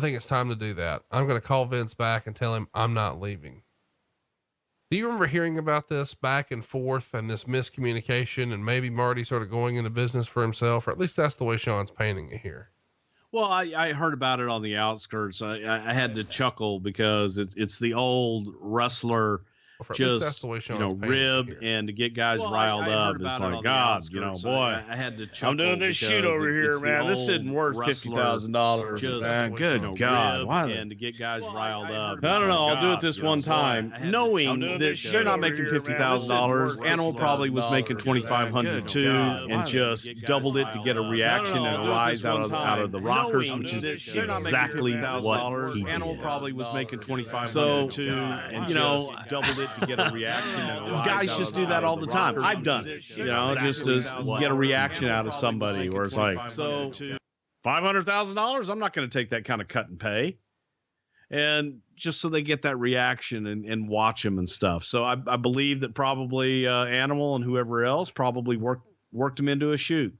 think it's time to do that. I'm going to call Vince back and tell him I'm not leaving. Do you remember hearing about this back and forth and this miscommunication and maybe Marty sort of going into business for himself, or at least that's the way Sean's painting it here? Well, I heard about it on the outskirts. I had to chuckle because it's the old wrestler, Or for at least that's just the way Sean's painting it rib here. and to get guys Well, riled I heard up. about It's it on like, the God, outskirts. boy, I had to chuckle I'm doing this shoot because over here, it's the man. This isn't old worth wrestler, $50,000, just man. the way Good Sean's God, rib why? and to get guys riled up. I don't know. I'll do it this You know, one boy, time, I had to- knowing I'm doing that this they're shit not over making here, man. $50,000. This Animal isn't probably was worth making $50,000. $2,500 too, God, and why? just Get guys doubled it to get a riled up. reaction No, no, and I'll a do it rise this out one of time, the rockers, knowing which is that they're not making exactly what $50,000. he Animal did. probably was making $2,500 So, too, and you know, just doubled it to get a reaction. And a rise guys out just of do that all the the time. rockers, I've done which it, is you know, just to get a reaction out of somebody where it's like, so $500,000, I'm not going to take that kind of cut and pay. And just so they get that reaction and watch them and stuff. So I believe that probably Animal and whoever else probably worked him into a shoot.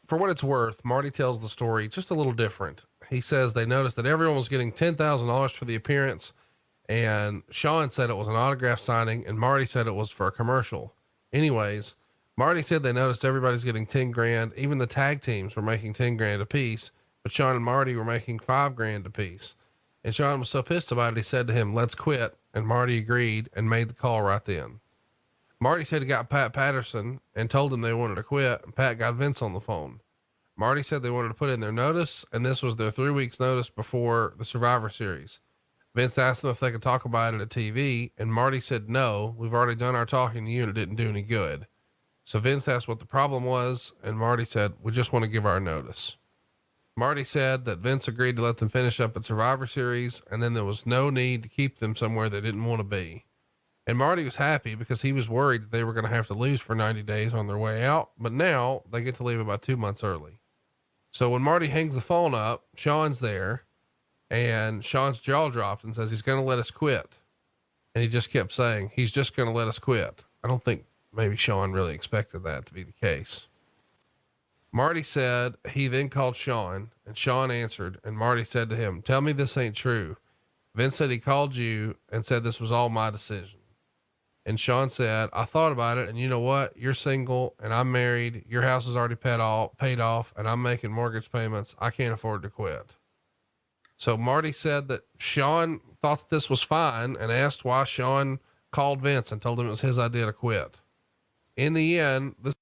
For what it's worth, Marty tells the story just a little different. He says they noticed that everyone was getting $10,000 for the appearance, and Sean said it was an autograph signing, and Marty said it was for a commercial. Anyways, Marty said they noticed everybody's getting 10 grand. Even the tag teams were making 10 grand a piece, but Sean and Marty were making 5 grand a piece. And Sean was so pissed about it, he said to him, "Let's quit." And Marty agreed and made the call right then. Marty said he got Pat Patterson and told him they wanted to quit, and Pat got Vince on the phone. Marty said they wanted to put in their notice, and this was their 3 weeks notice before the Survivor Series. Vince asked them if they could talk about it at TV, and Marty said, "No, we've already done our talking to you and it didn't do any good." So Vince asked what the problem was, and Marty said, "We just want to give our notice." Marty said that Vince agreed to let them finish up at Survivor Series, and then there was no need to keep them somewhere they didn't want to be. And Marty was happy because he was worried that they were going to have to lose for 90 days on their way out, but now they get to leave about 2 months early. So when Marty hangs the phone up, Sean's there, and Sean's jaw dropped and says he's going to let us quit. And he just kept saying, he's just going to let us quit. I don't think maybe Sean really expected that to be the case. Marty said he then called Sean, and Sean answered, and Marty said to him, "Tell me this ain't true." Vince said he called you and said this was all my decision. And Sean said, "I thought about it, and you know what? You're single and I'm married. Your house is already paid off, and I'm making mortgage payments. I can't afford to quit." So Marty said that Sean thought that this was fine and asked why Sean called Vince and told him it was his idea to quit. In the end, this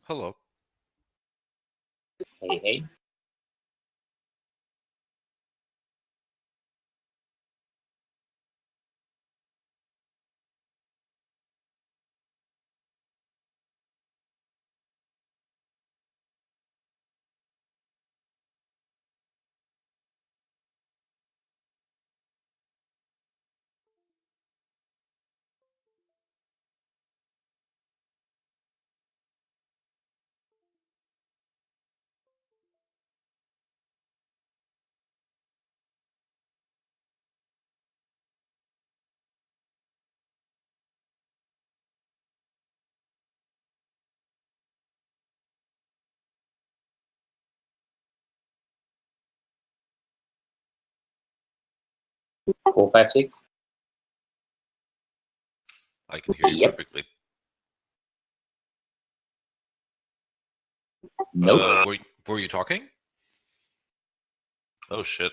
Hello. Hey, hey. 4, 5, 6. I can hear you Yep. perfectly. Nope. Were you talking? Oh shit.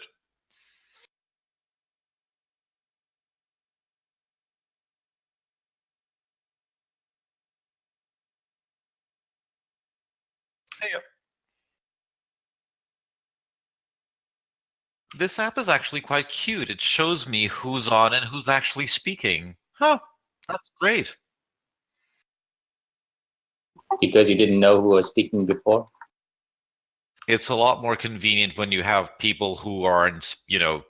Hey, this app is actually quite cute. It shows me who's on and who's actually speaking. Huh, that's great. Because you didn't know who was speaking before. It's a lot more convenient when you have people who aren't, you're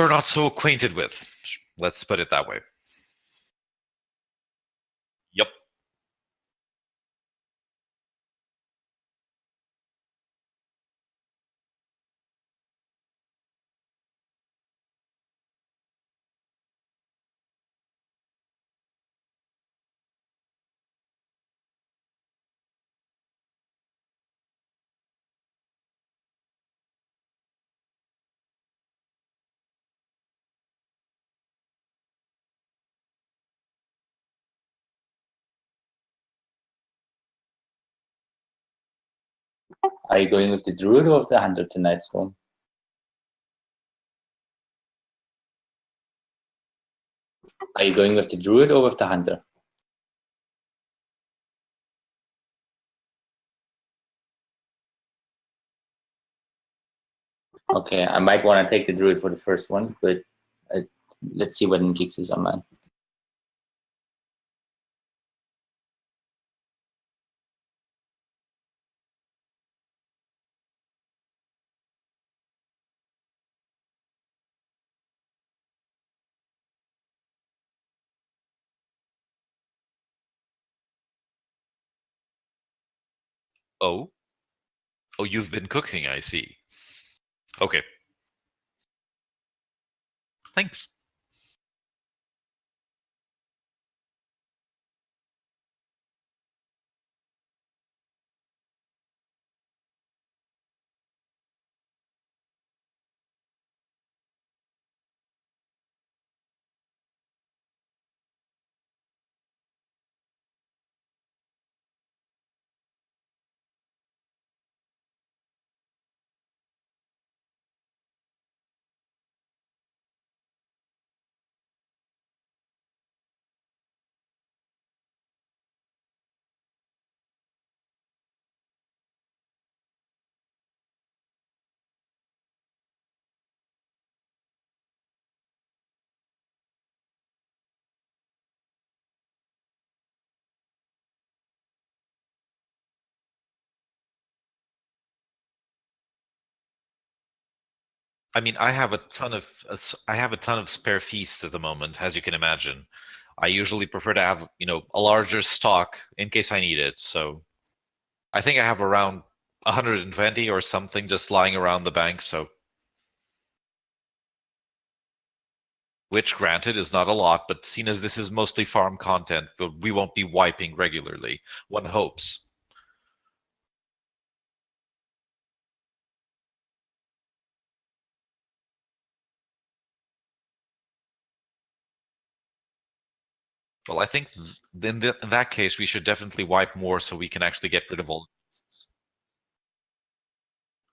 not so acquainted with. Let's put it that way. Yep. Are you going with the druid or with the hunter tonight, Storm? Are you going with the druid or with the hunter? Okay, I might want to take the druid for the first one, but let's see what Nkix is on mine. Oh? Oh, you've been cooking, I see. Okay. Thanks. I mean, I have a ton of spare feasts at the moment, as you can imagine. I usually prefer to have, a larger stock in case I need it. So I think I have around 120 or something just lying around the bank, so which granted is not a lot, but seen as this is mostly farm content, but we won't be wiping regularly. One hopes. Well, I think in that case, we should definitely wipe more so we can actually get rid of all the beasts.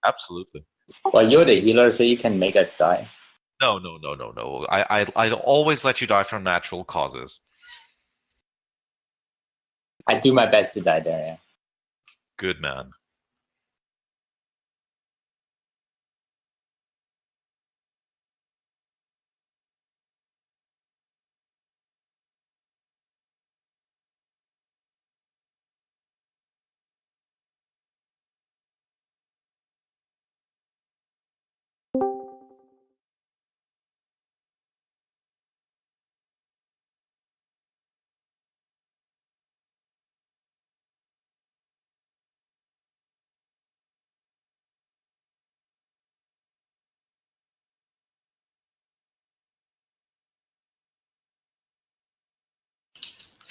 Absolutely. Well, you're the healer, so you can make us die. No, no, no, no, no. I'd always let you die from natural causes. I do my best to die there, yeah. Good man.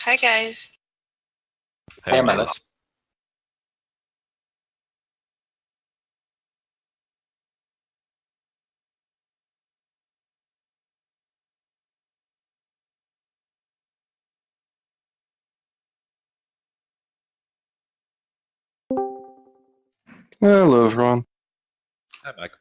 Hi guys. Hey, Hey, Amanda. Melis. Hello, everyone. Hi, Mike.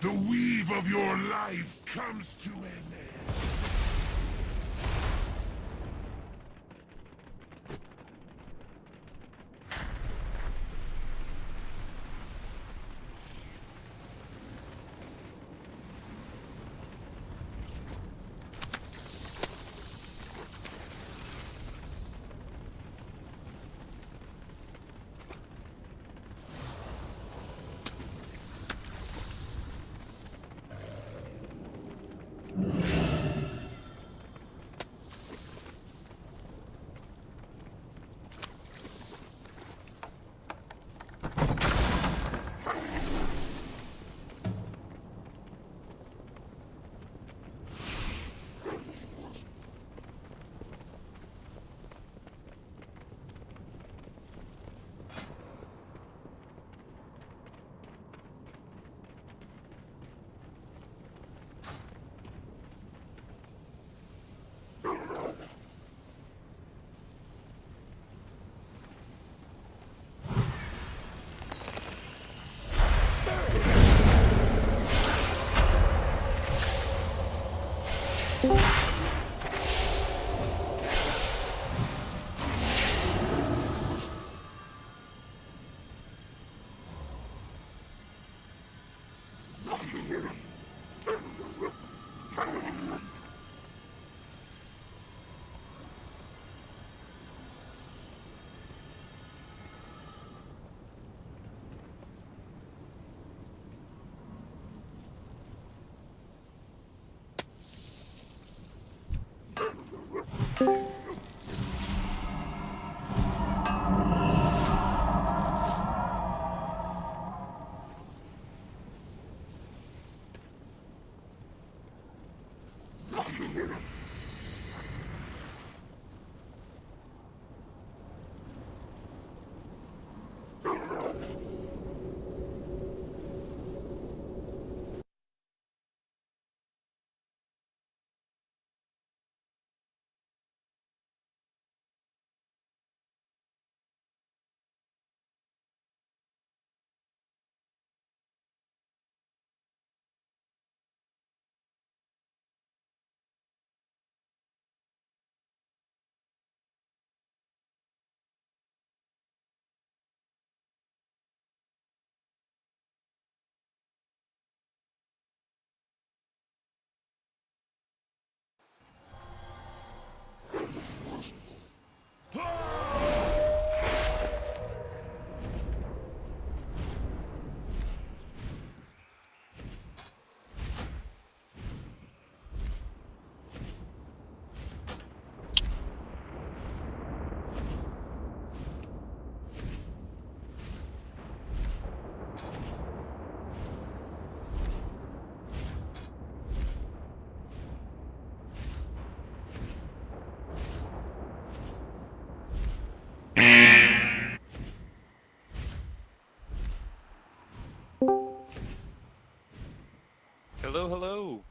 The weave of your life comes to an end. Hello, hello.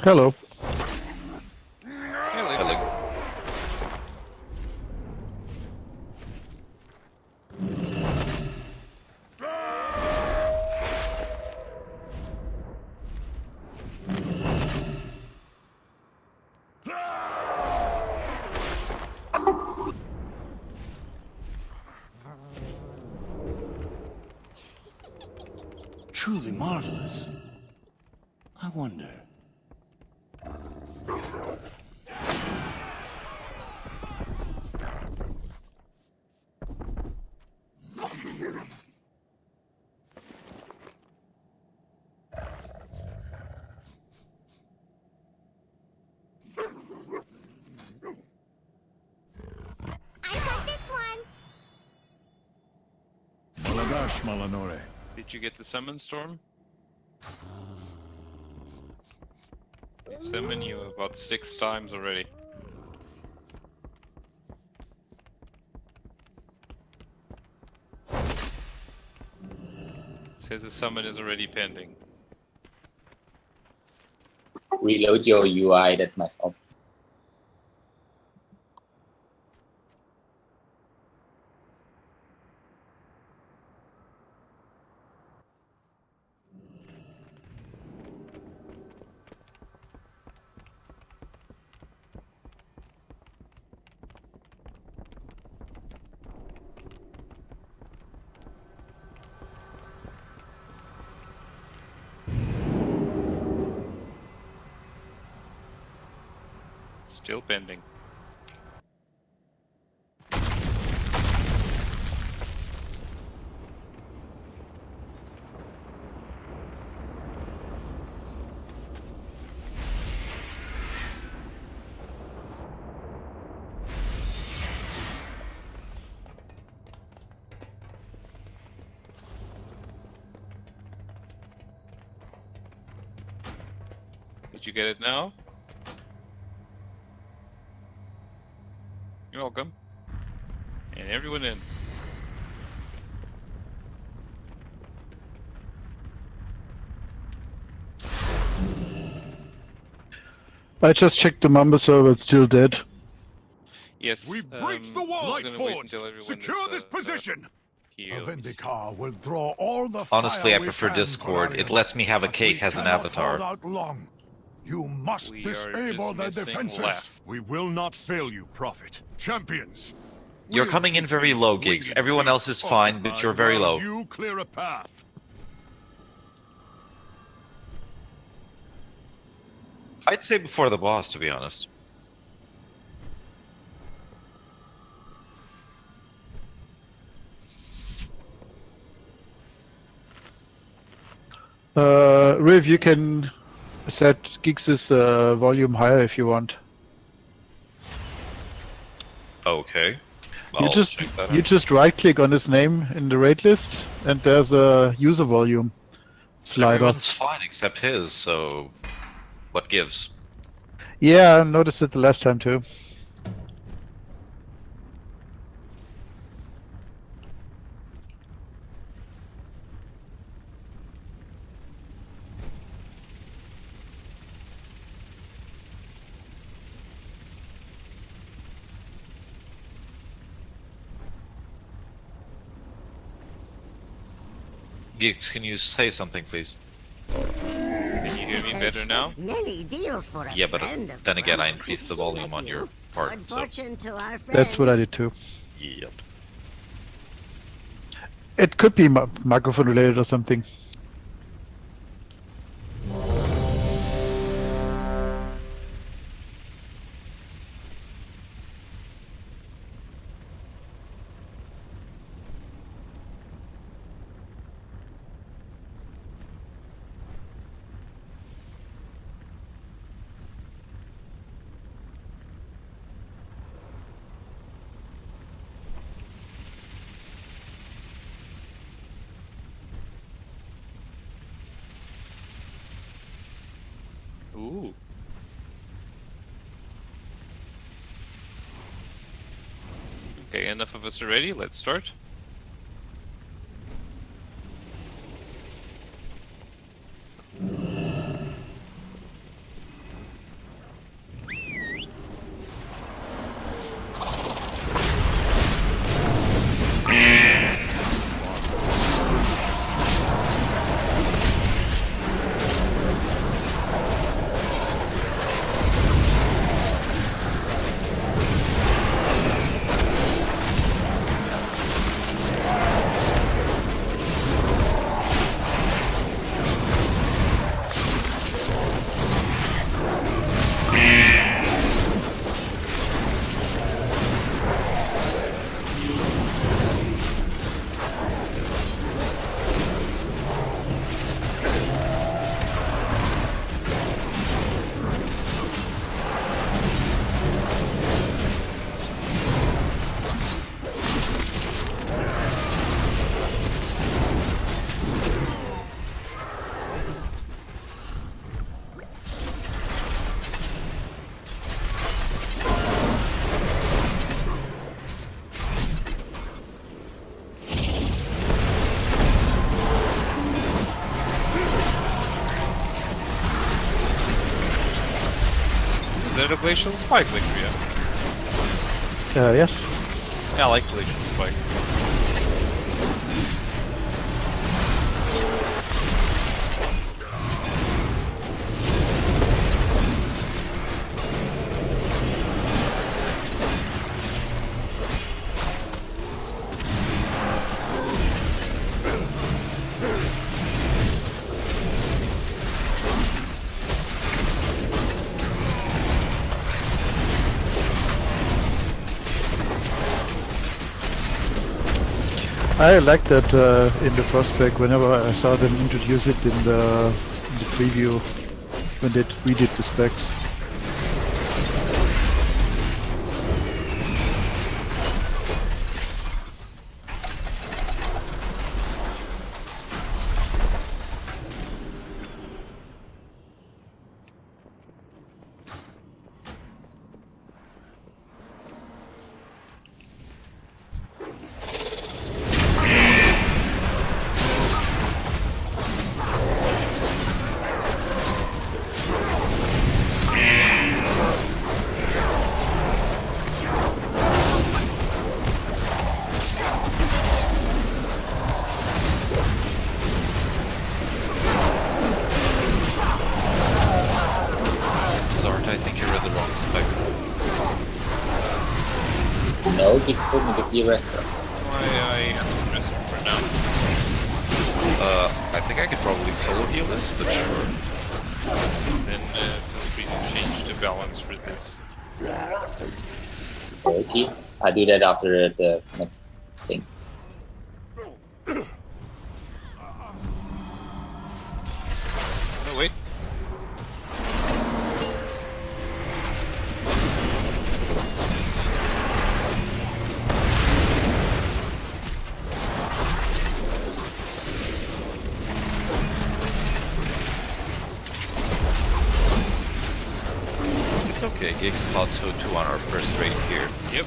Hello. Hello. Truly marvelous. I wonder. Maladash, Malanore. Did you get the summon storm? We've summoned you about 6 times already. It says the summon is already pending. Reload your UI, that might help. Still pending. Did you get it now? You're welcome. And everyone in. I just checked the Mamba server, it's still dead. Yes. We breach the wall! I was gonna wait until everyone Secure is, this position! heals. Avendikar will draw all the Honestly, fire I we prefer can, Discord. It Corellian, lets me have a but cake we as an cannot avatar. hold out long. You must We are disable just their missing defenses. left. We will not fail you, Prophet. Champions! You're we'll coming in keep very these low, Gigs. winged Everyone else beasts is fine, but occupied you're very while low. You clear a path. I'd say before the boss, to be honest. Riv, you can set Geeks' volume higher if you want. Okay. You I'll just check that you out. just right click on his name in the raid list, and there's a user volume slider. Everyone's fine except his, so what gives? Yeah, I noticed it the last time too. Gigs, can you say something, please? Can you hear me better now? Many deals for a Yeah, but friend of then again, I mine. increased the volume on your part, Good so fortune to our That's what I friends. did too. yep. It could be microphone related or something. Ooh. Okay, enough of us already. Let's start. know the glacial spike, Victoria? Yes. Yeah, I like glacial spike. I like that in the prospect whenever I saw them introduce it in the preview when they redid the specs. Zart, I think you read the wrong spec. No, Geeks told me to be a restaurant. Why I asked for rest for now. I think I could probably solo heal this, but sure. Then feel free to change the balance for this. Okay, I'll do that after the next thing. Oh wait. It's okay, Gigs thought so too on our first raid here. Yep.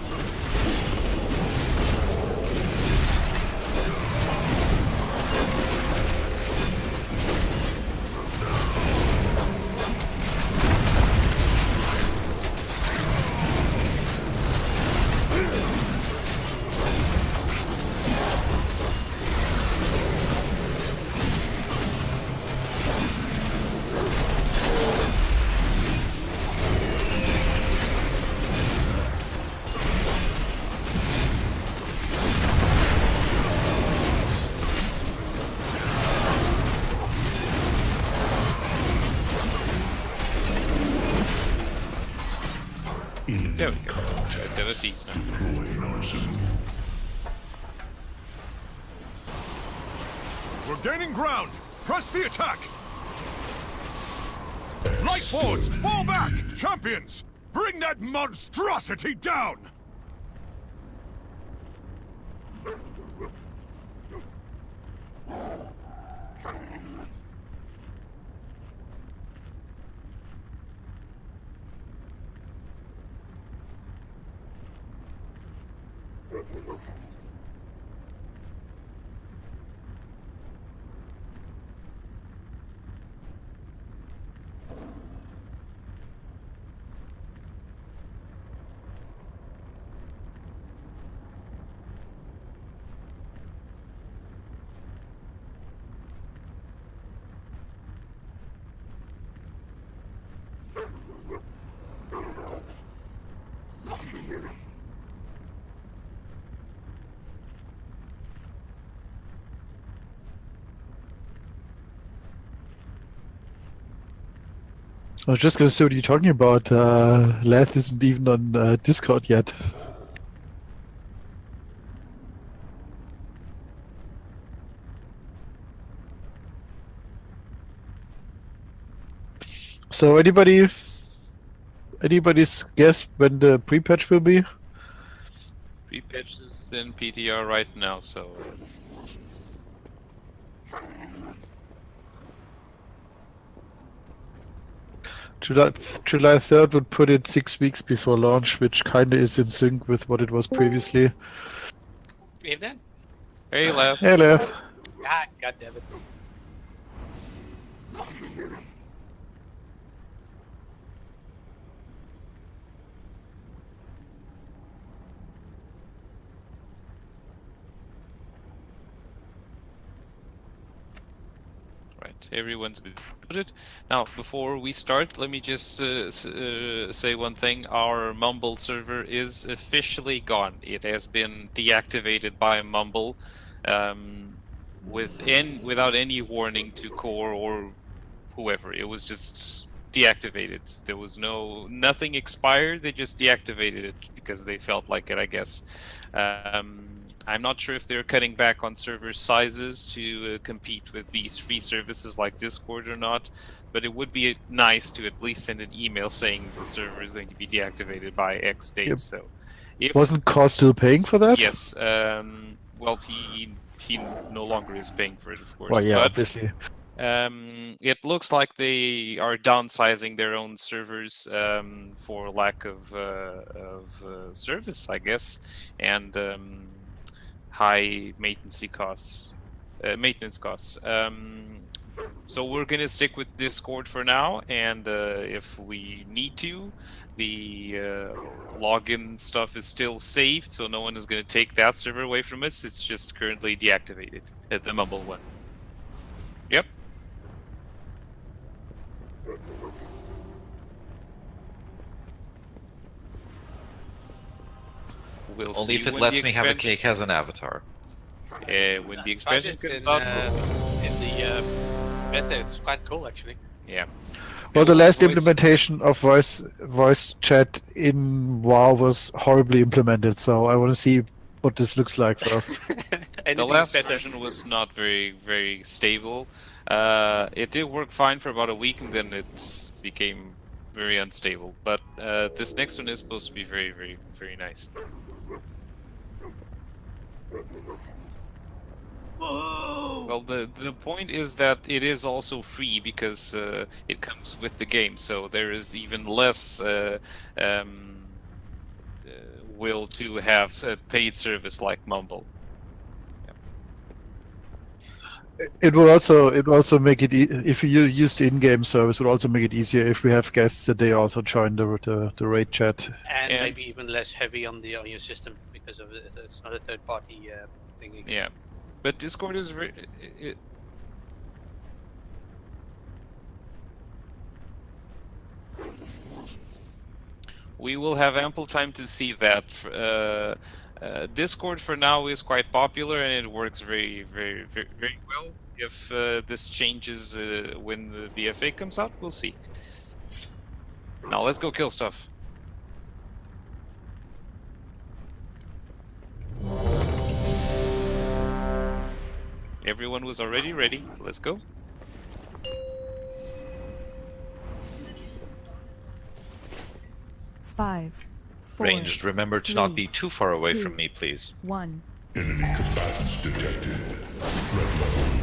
There we go. Let's have a feast now. We're gaining ground. Press the attack. Lightforged, fall back! Champions! Bring that monstrosity down! I was just gonna say what you're talking about. Lath isn't even on Discord yet. So anybody's guess when the pre-patch will be? 3 patches in PTR right now, so July 3rd would put it 6 weeks before launch, which kinda is in sync with what it was previously. evening. Hey, left. Hey, Lath. God damn it. everyone's been muted. Now, before we start, let me just say one thing. Our Mumble server is officially gone. It has been deactivated by Mumble without any warning to Core or whoever. It was just deactivated. There was nothing expired. They just deactivated it because they felt like it, I guess. I'm not sure if they're cutting back on server sizes to compete with these free services like Discord or not, but it would be nice to at least send an email saying the server is going to be deactivated by X date. Yep. So, if Wasn't Core still paying for that? yes, well, he no longer is paying for it, of course. Well, yeah, but obviously. it looks like they are downsizing their own servers for lack of service, I guess, and high maintenance costs. So we're gonna stick with Discord for now, and if we need to, the login stuff is still saved, so no one is gonna take that server away from us. It's just currently deactivated at the Mumble one. Yep. We'll Only see if it when lets the me have a expansion- cake as an avatar. when the expansion comes out, we'll see. in the beta. It's quite cool, actually. Yeah. Well, the last Voice- implementation of voice chat in WoW was horribly implemented, so I want to see what this looks like first. The Anything last better. version was not very stable. It did work fine for about a week, and then it became very unstable. But this next one is supposed to be very nice. Well, the point is that it is also free because it comes with the game, so there is even less will to have a paid service like Mumble. It will also make it if you use the in-game service, it will also make it easier if we have guests that they also join the raid chat. And Yeah. maybe even less heavy on your system because of it's not a third party thing. Yeah, but Discord is very. We will have ample time to see that. Discord for now is quite popular and it works very well. If this changes when the BFA comes out, we'll see. Now let's go kill stuff. Everyone was already ready. Let's go. Five, four, Ranged, remember to not three, be too far away two, from me, please. 1. Enemy combatants detected. Threat level.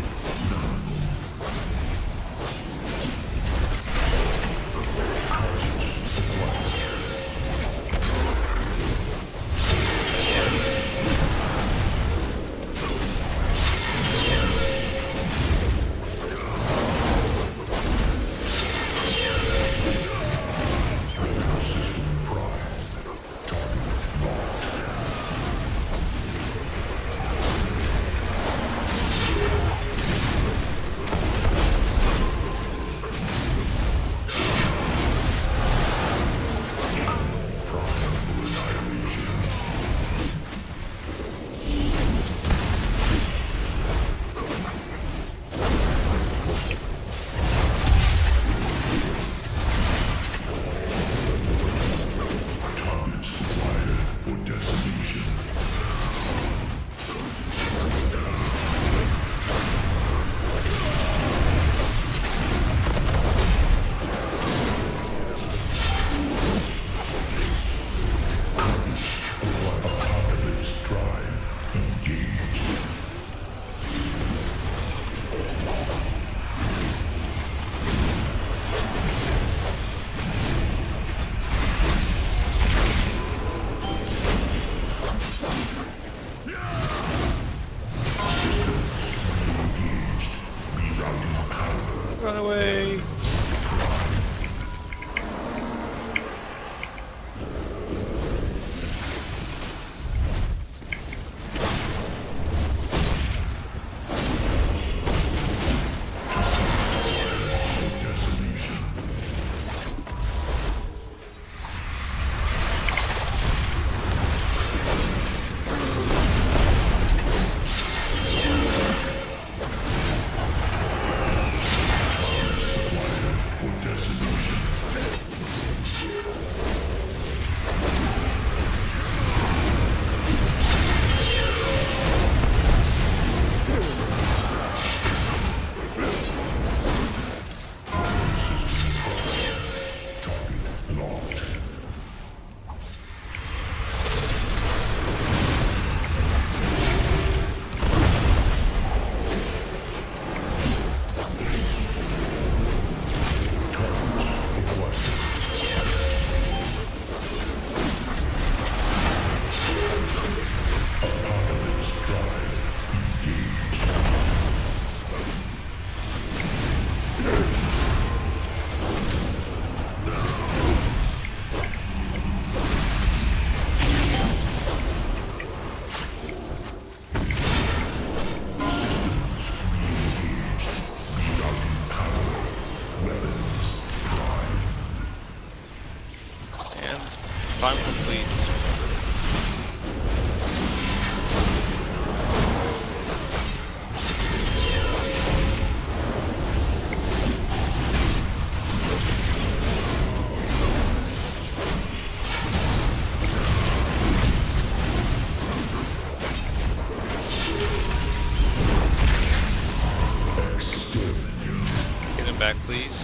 back, please.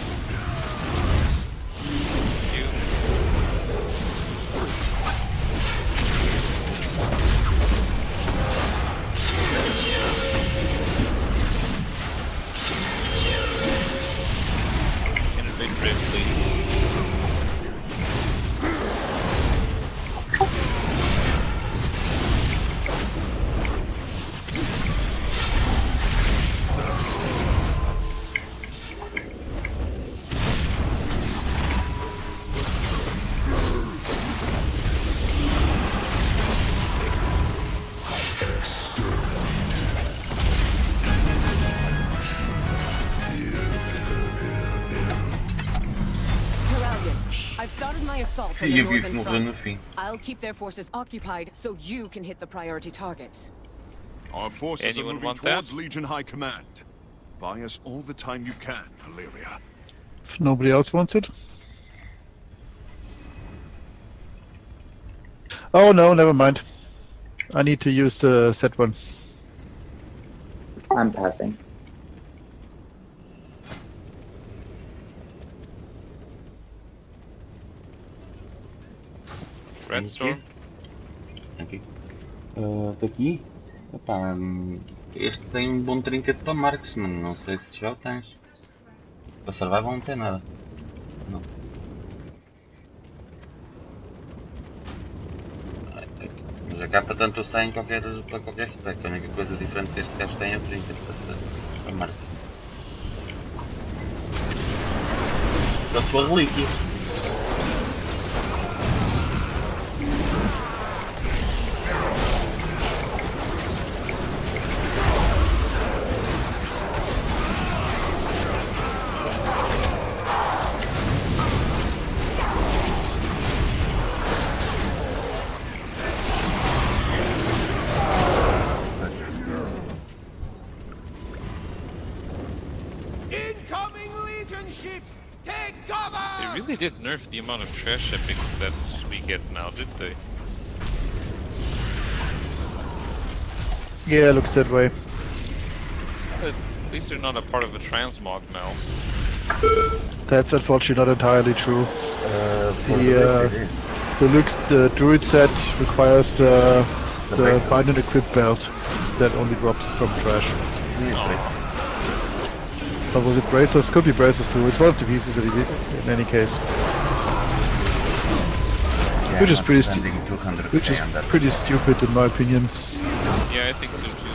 Thank you. Innervate grid, please. I've started my assault on the northern front. I'll keep their forces occupied so you can hit the priority targets. Our forces Anyone are moving want towards that? Legion High Command. Buy us all the time you can, Illyria. If nobody else wants it. Oh no, never mind. I need to use the set one. I'm passing. Red Storm. Aqui. Daqui. Epá, este tem um bom trinket para Marksman, não sei se já o tens. Para Survival não tem nada. Não. Mas a capa tanto sai em para qualquer spec. A única coisa diferente que este gajo tem é o trinket para Marksman. Só se for relíquia. They really did nerf the amount of trash epics that we get now, didn't they? Yeah, looks that way. At least they're not a part of a transmog now. That's unfortunately not entirely true. The druid set requires the bind and equip belt that only drops from trash. Isn't it braces? But was it bracelets? Could be bracelets too. It's one of the pieces that he did in any case. Yeah, Which is pretty spending 200k which is on that. pretty stupid in my opinion. Yeah, I think so too.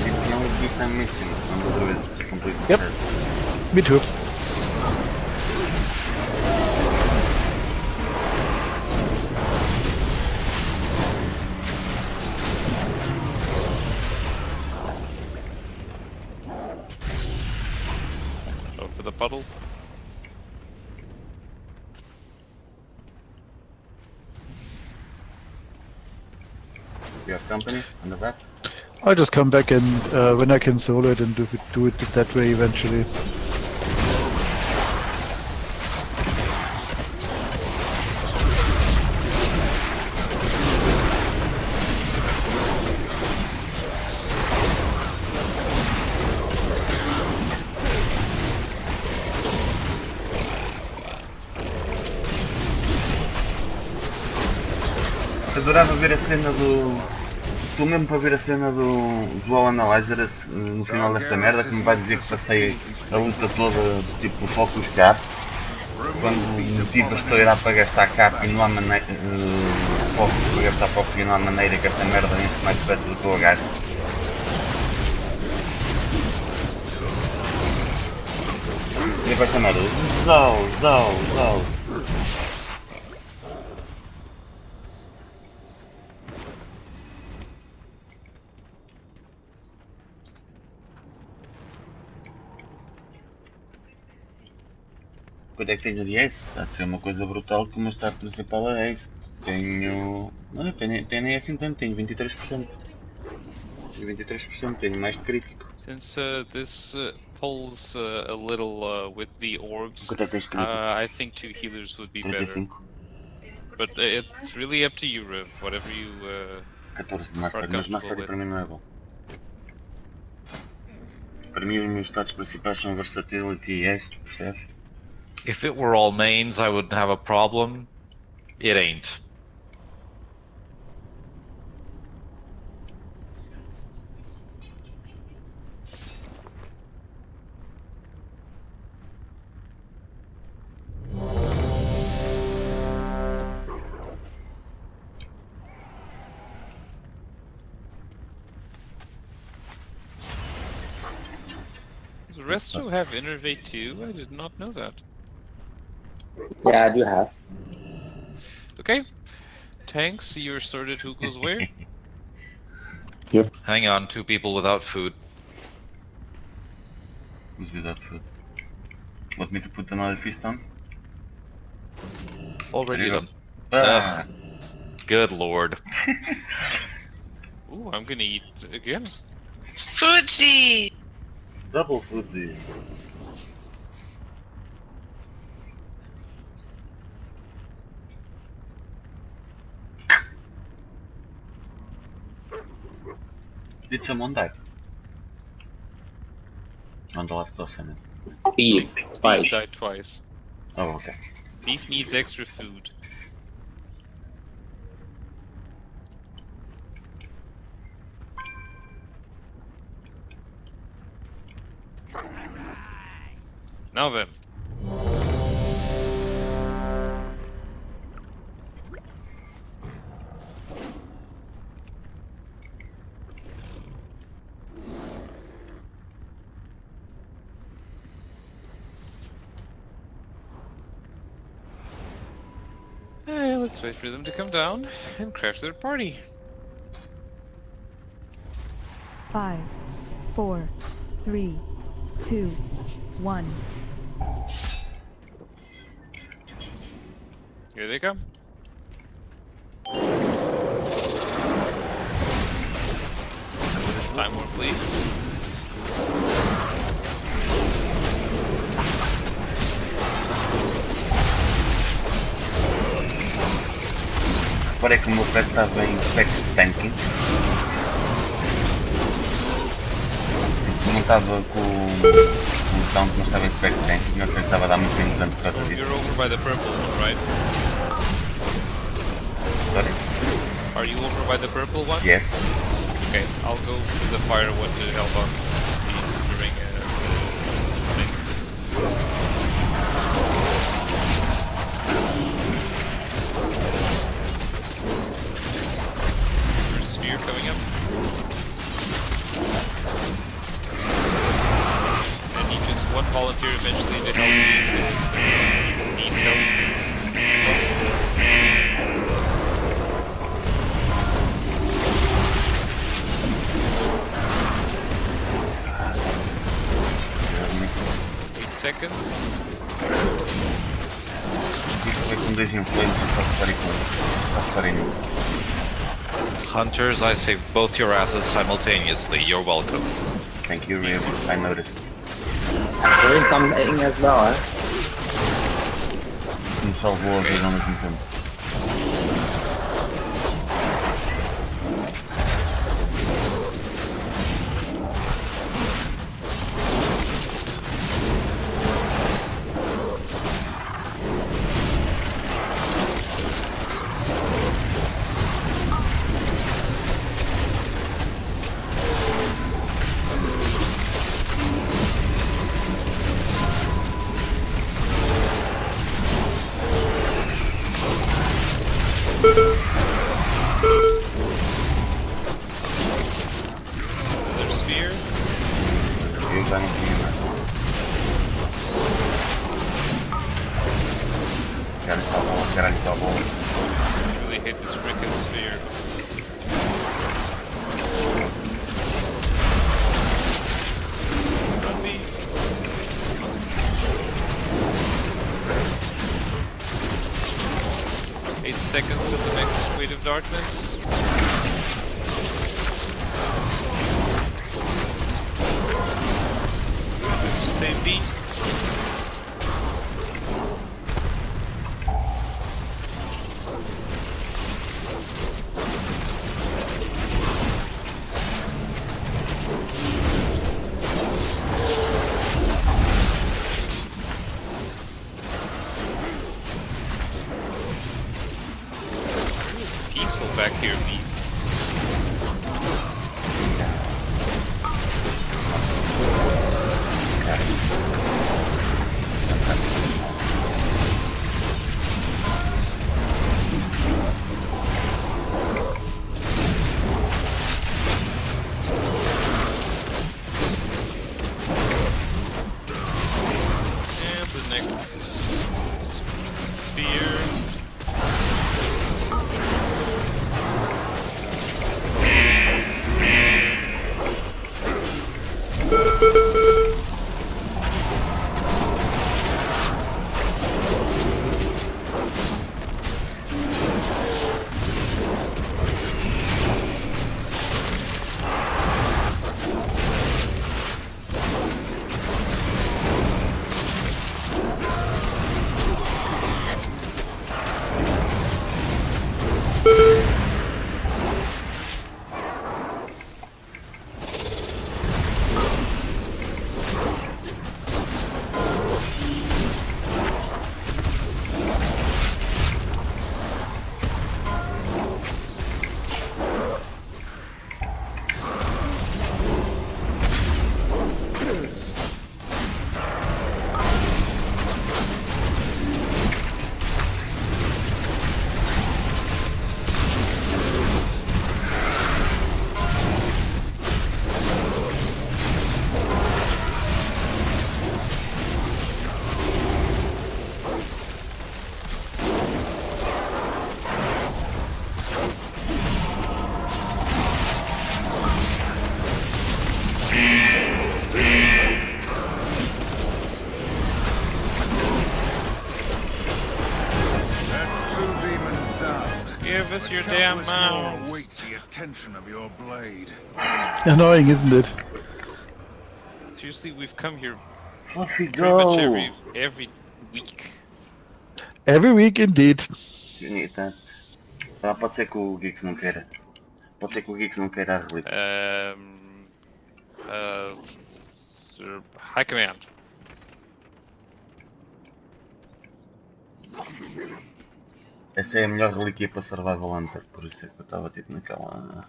It's the only piece I'm missing on the druid to complete the Yep. set. Me too. Go for the puddle. You have company on the back? I'll just come back and when I can solo it and do it that way eventually. Adorava ver a cena do... Estou mesmo para ver a cena do WoW Analyzer no final desta merda, que me vai dizer que passei a luta toda tipo focus cap. Quando tive a escolher para gastar cap e não há maneira... focus para gastar focus e não há maneira que esta merda enche mais depressa do que eu a gasto. E vai chamar Zau. Quanto é que tenho de Ace? Está a ser uma coisa brutal que o meu estado principal é Ace. Tenho... Não, tenho nem assim tanto, tenho 23%. Tenho 23%, tenho mais de crítico. Since this pulls a little with the orbs, Quanto é que tens de crítico? I think 2 healers would be better. 35. But it's really up to you, Rev. Whatever you 14 de Master, are mas comfortable Master with. para mim não é bom. para mim os meus status principais são versatility e haste, percebes? If it were all mains, I wouldn't have a problem. It ain't. Does Resto have Innervate too? I did not know that. Yeah, I do have. Okay. Tanks, you're sorted who goes where? Hang on, 2 people without food. Who's without food? Want me to put another feast on? Already done. Ah, Good lord. Ooh, I'm gonna eat again. Foodsie! double foodsies. Did someone die? On the last boss, I mean. Beef, Beef spice. died twice. Oh, okay. Beef needs extra food. Now then. Let's wait for them to come down and crash their party. 5, 4, 3, 2, 1. Here they come. Time warp, please. Reparei que o meu pet estava em spec tanking. Não estava com o sound, não estava em spec tanking. Não sei se estava a dar muito bem tanto por causa disso. You're over by the purple one, right? Sorry? Are you over by the purple one? Yes. Okay, I'll go to the fire one to help on during thing. There's a sphere coming up. And you just one volunteer eventually to help you. Needs help. Seconds. Isso foi com 2 inflames e só reparei nele. Hunters, I saved both your asses simultaneously. You're welcome. Thank you, Riv. I noticed. I'm doing something as well, huh? Me salvou a vida ao mesmo tempo. Another sphere. Eu já não tinha mais. Caralho, tá bom. Really hate this freaking sphere. Run me. Eight seconds to the next Weight of Darkness. Same beat. back here, me. And the next sphere. Give us your damn mount. Await the attention of your blade. Annoying, isn't it? Seriously, we've come here Fluffy, pretty much go! every week. Every week, indeed. Sim, tanto. Ah, pode ser que o Geeks não queira. Pode ser que o Geeks não queira a relíquia. High command. Essa é a melhor relíquia para Survival Hunter, por isso é que eu estava tipo naquela...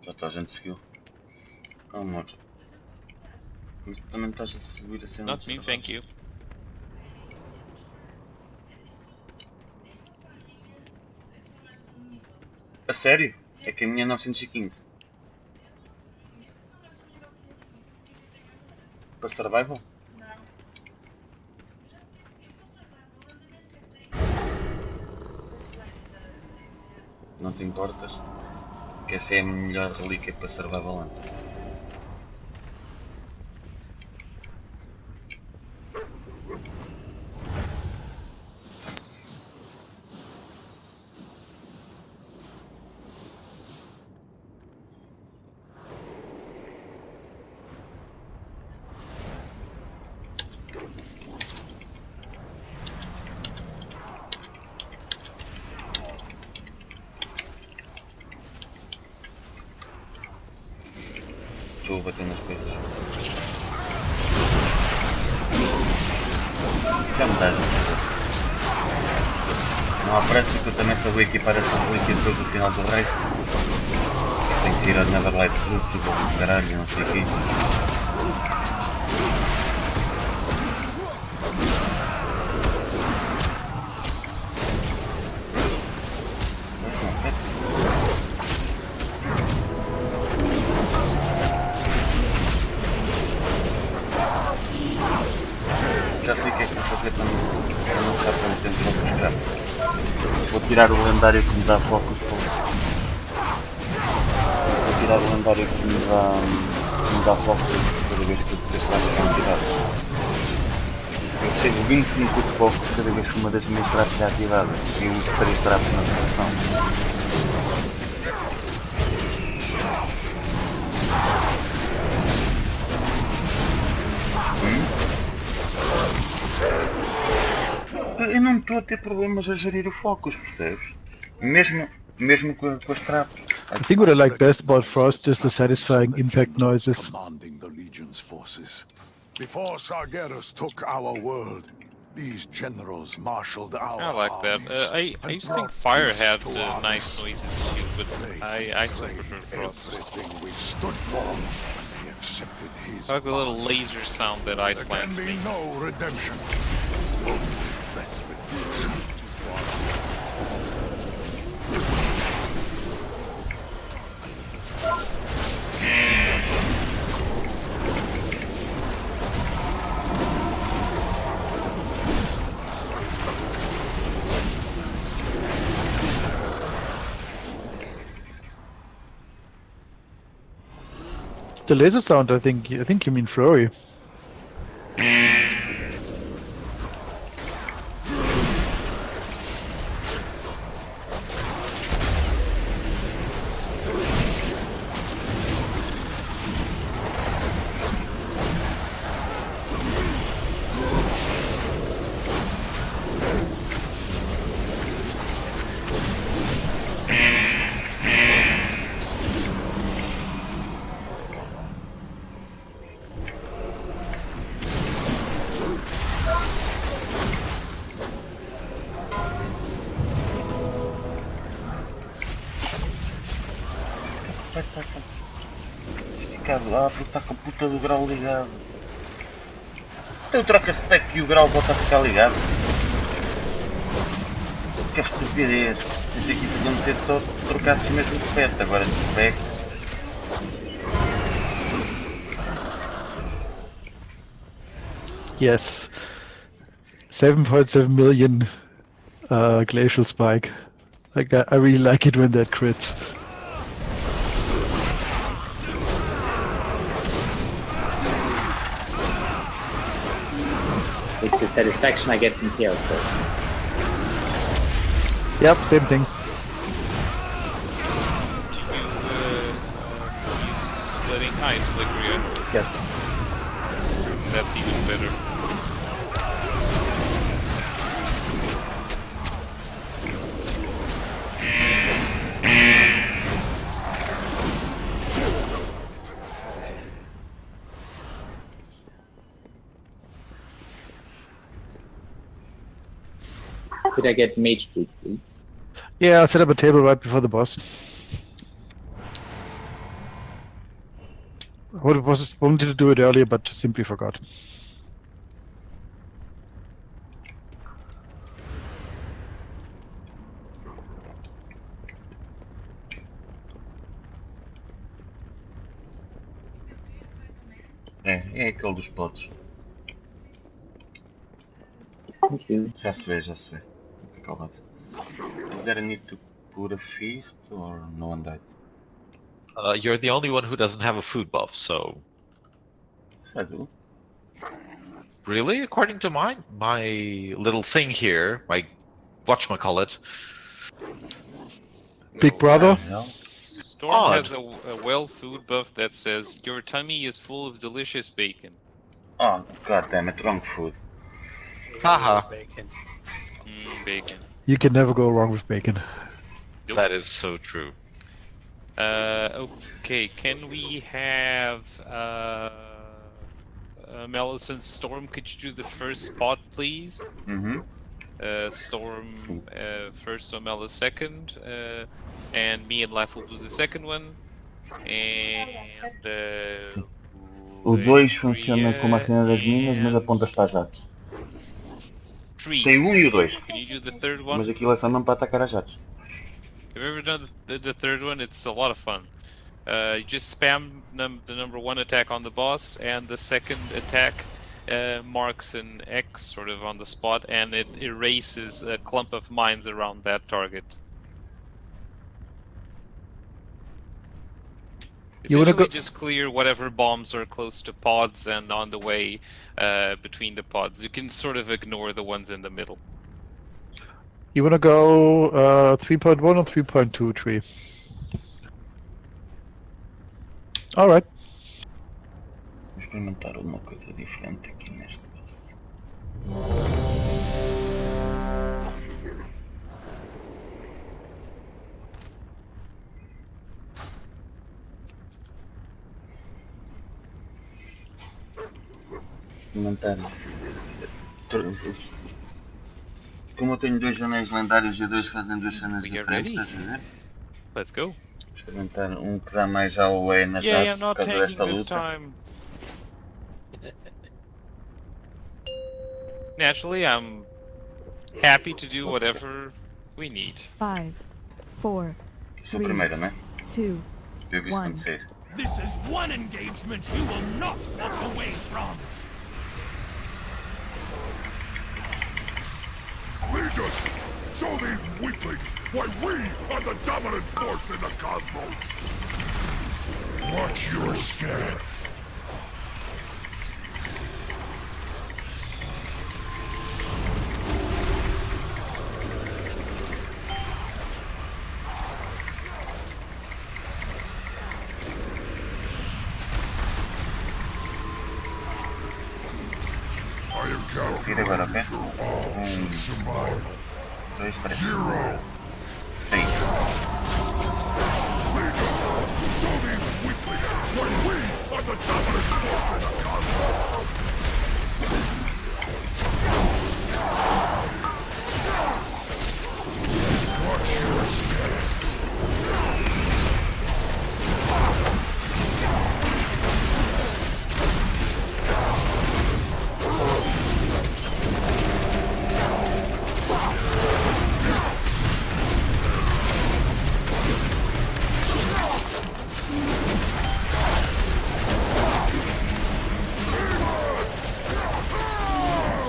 Já está a gente seguiu. Calma, mas também estás a subir a cena. Not me, thank you. A sério? É que a minha é 915. Para Survival? Não te importas? Que essa é a melhor relíquia para Survival Hunter. Estou a bater nas coisas. Já me dá. Não há pressa que eu também só vou equipar essa relíquia depois do final do raid. Tenho que ir ao Neverlight Fruits e vou pro caralho, não sei o quê. Já sei o que é que vou fazer para não estar tanto tempo para buscar. Vou tirar o lendário que me dá focus. Vou tirar o lendário que me dá focus cada vez que eu testar a quantidade. Eu recebo 25 de focus cada vez que uma das minhas traps é ativada. E eu uso 3 traps na rotação. Eu não estou a ter problemas a gerir o focus, percebes? Mesmo com as traps. I think what I like best about Frost is the satisfying impact noises. Commanding the Legion's forces. Before Sargeras took our world, these generals marshaled our I like that. armies I and used to think brought Fire peace had to our nice race. noises too, but They I still betrayed prefer Frost. everything we stood for when we accepted his I like the little bargain. laser sound that There Iceland can be makes. no redemption. Only retribution. The laser sound, I think you mean Flurry. Vai estar sempre esticado. Ah, porque está com a puta do grau ligado. Então troca spec e o grau volta a ficar ligado. Que estupidez. Pensei que isso ia acontecer só se trocasse mesmo de pet, agora de spec. Yes. 7.7 million glacial spike. Like I really like it when that crits. It's a satisfaction I get from character. Yep, same thing. Do you use Splitting Ice, Ligria? Yes. That's even better. Could I get Mage Boot, please? Yeah, I'll set up a table right before the boss. I wanted to do it earlier, but simply forgot. É aquele dos potes. Thank you. Já se vê, já se vê. Fica calado. Is there a need to put a feast or no one died? You're the only one who doesn't have a food buff, so Yes, I do. really, according to my little thing here, my whatchamacallit, Big brother? Hell. Storm Odd. has a well food buff that says your tummy is full of delicious bacon. Oh, god damn it, wrong food. Haha. Bacon. Bacon. You can never go wrong with bacon. That is so true. Okay, can we have Melisande Storm? Could you do the first spot, please? Mm-hmm. Storm first, Omela second, and me and Life will do the second one. And O 2 funciona como a cena das minas, mas apontas para jatos. Tem o 1 e o 2. Can you do the third one? Mas aquilo é só mesmo para atacar a jatos. Have you ever done the third one? It's a lot of fun. You just spam the number 1 attack on the boss, and the second attack marks an X sort of on the spot, and it erases a clump of mines around that target. You wanna Essentially, go- just clear whatever bombs are close to pods and on the way between the pods. You can sort of ignore the ones in the middle. You wanna go 3.1 or 3.2 tree? Alright. Vou experimentar uma coisa diferente aqui neste boss. Aumentar. Como eu tenho 2 anéis lendários e 2 fazem 2 cenas diferentes, estás a ver? Let's go. Experimentar um que dá mais ao E nas artes por causa desta luta. Naturally, I'm happy to do whatever we need. 5, 4, Sou o primeiro, né? 2, Eu vi isso acontecer. This is one engagement you will not walk away from. Legion, show these weaklings why we are the dominant force in the cosmos. Watch your step. Seguir agora, ok? 2, 3. Sim.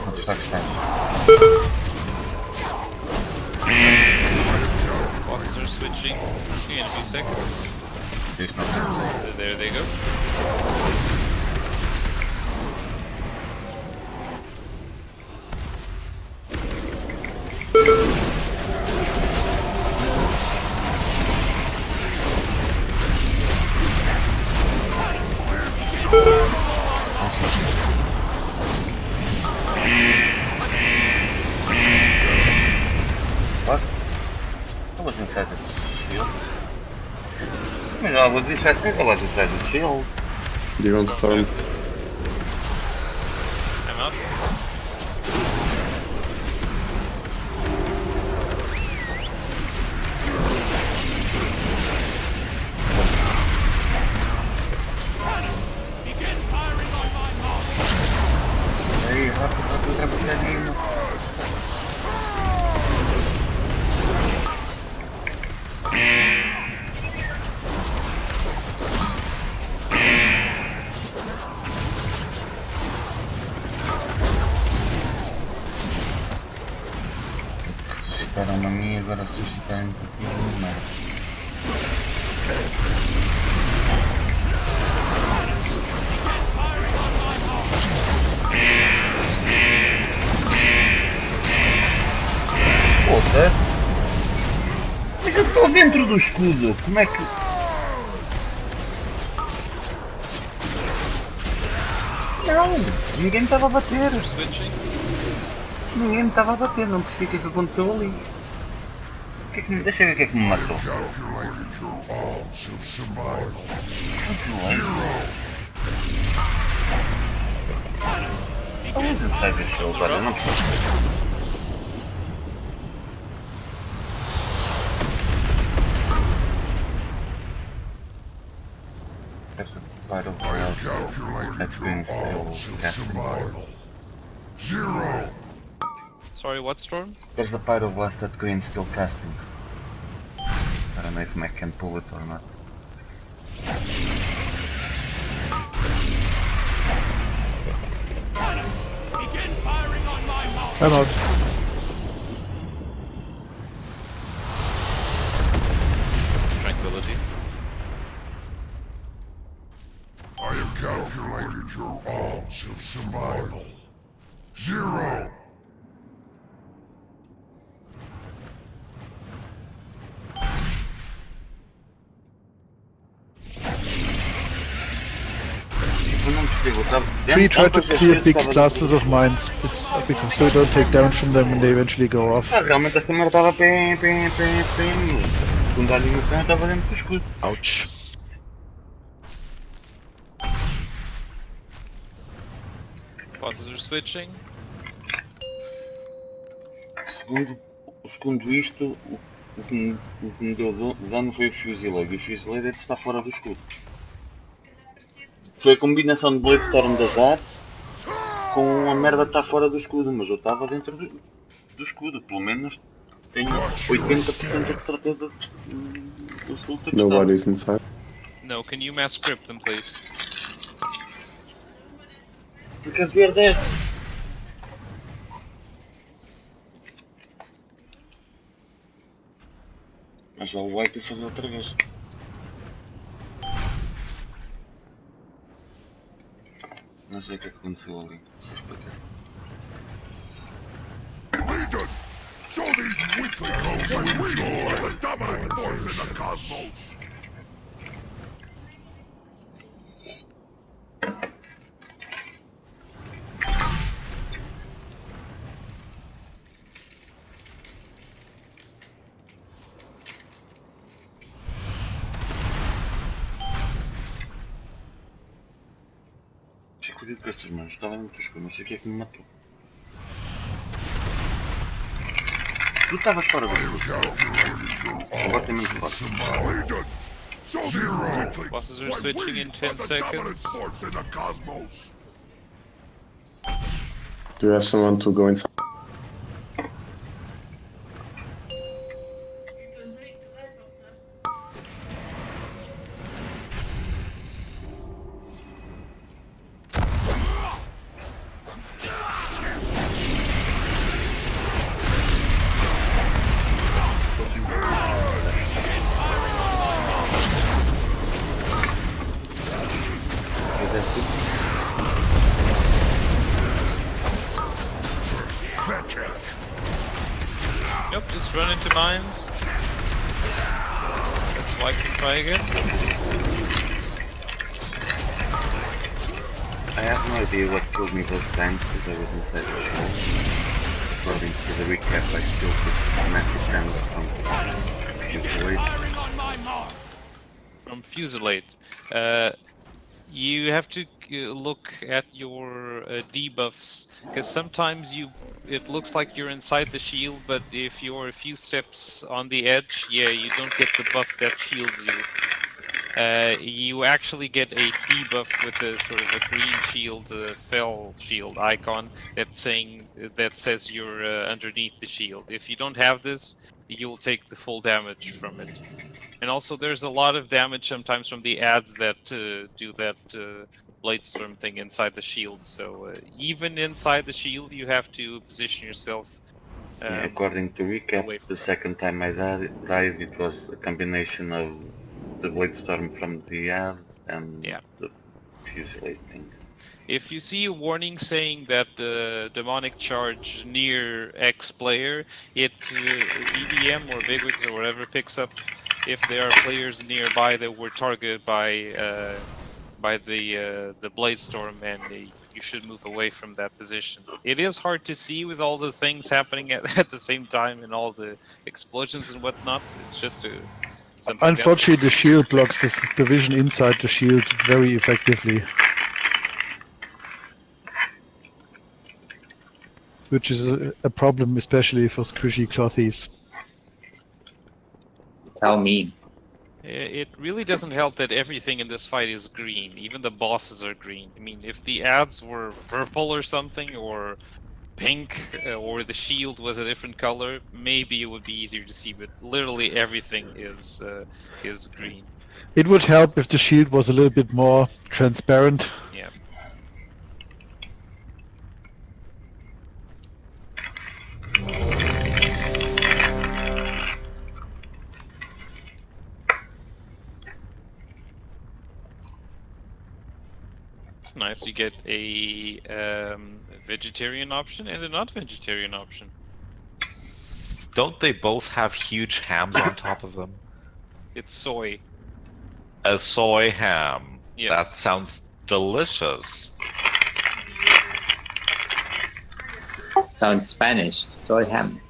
Quantos ataques tens? Bosses are switching in a few seconds. Isto não sei. There they go. What? I was inside the shield. I was inside. I was inside the shield. Do you want to storm? I'm up. Hey, rápido. Ressuscitaram-me a mim e agora ressuscitarem-me por ti, merda. Foda-se! Mas eu estou dentro do escudo, como é que... Não! Ninguém me estava a bater! Ninguém me estava a bater, não percebi o que é que aconteceu ali. O que é que me... Deixa eu ver o que é que me matou. Vamos inside the shield, olha, não percebi. There's a part of that green still casting. Sorry, what storm? There's a part of us that green's still casting. I don't know if Mac can pull it or not. I'm out. Tranquility. I have calculated your odds of survival. 0. Tree tried to clear big clusters of mines, because so we don't take damage from them when they eventually go off. Realmente esta merda estava pem. Segundo a animação eu estava dentro do escudo. Ouch. Bosses are switching. Segundo isto, o que me deu dano foi o Fusilade. E o Fusilade está fora do escudo. Foi a combinação de Blade Storm das artes com a merda estar fora do escudo, mas eu estava dentro do escudo, pelo menos tenho 80% de certeza absoluta que Nobody's inside. No, can you mass script them, please? Because we are dead. Mas já o White fazer outra vez. Não sei o que aconteceu ali, não sei explicar. Legion! Show these weaklings what we are the dominant force in the cosmos! Fico fodido com estas mãos, estava muito escuro, não sei o que é que me matou. Tu estavas fora do escuro. Agora tem muito fácil. Bosses are switching in 10 seconds. Do you have someone to go inside? Nope, just run into mines. Let's wipe and try again. I have no idea what killed me both times because I was inside the shield. According to the recap, I still took massive damage from Fusilade. From Fusilade. You have to look at your debuffs, because sometimes it looks like you're inside the shield, but if you're a few steps on the edge, yeah, you don't get the buff that shields you. You actually get a debuff with a sort of a green shield, fell shield icon that says you're underneath the shield. If you don't have this, you'll take the full damage from it. And also, there's a lot of damage sometimes from the ads that do that Bladestorm thing inside the shield. So even inside the shield, you have to position yourself. Yeah, according to recap, the second time I died, it was a combination of the Bladestorm from the ad and the Fusilade thing. If you see a warning saying that demonic charge near X player, it EDM or Bigwigs or whatever picks up if there are players nearby that were targeted by the Bladestorm, and you should move away from that position. It is hard to see with all the things happening at the same time and all the explosions and whatnot. It's just unfortunately, the shield blocks the vision inside the shield very effectively. Which is a problem, especially for squishy clothies. Tell me. It really doesn't help that everything in this fight is green. Even the bosses are green. I mean, if the ads were purple or something, or pink, or the shield was a different color, maybe it would be easier to see. But literally everything is green. It would help if the shield was a little bit more transparent. Yeah. It's nice. You get a vegetarian option and a not vegetarian option. Don't they both have huge hams on top of them? It's soy. A soy ham. Yes. That sounds delicious. Sounds Spanish. Soy ham.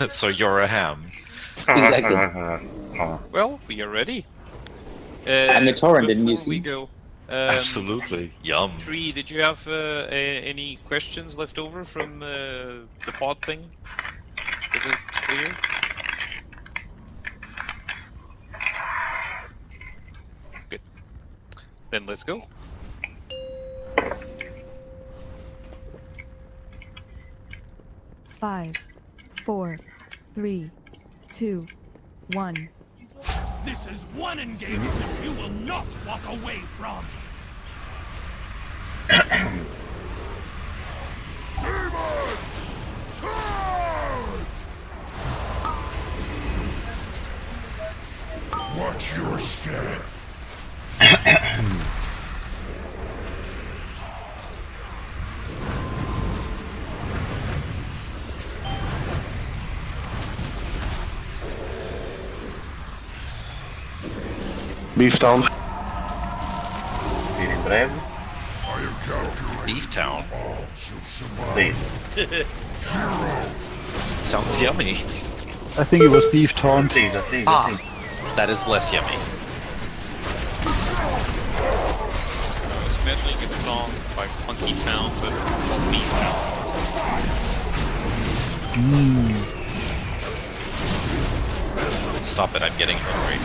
So you're a ham. Exactly. Well, we are ready. I'm a torrent, didn't you see? We go. Absolutely. Yum. Tree, did you have any questions left over from the pod thing? Is it clear? Good. Then let's go. Five, 4, 3, 2, 1. This is one engagement you will not walk away from. Watch your step. Beef Town. Vir em breve. Beef Town. Sim. Sounds yummy. I think it was Beef Taunt. Sim, já sim, já Ah, sim. that is less yummy. I was imagining a song by Funky Town, but called Beef Town. Stop it, I'm getting hungry.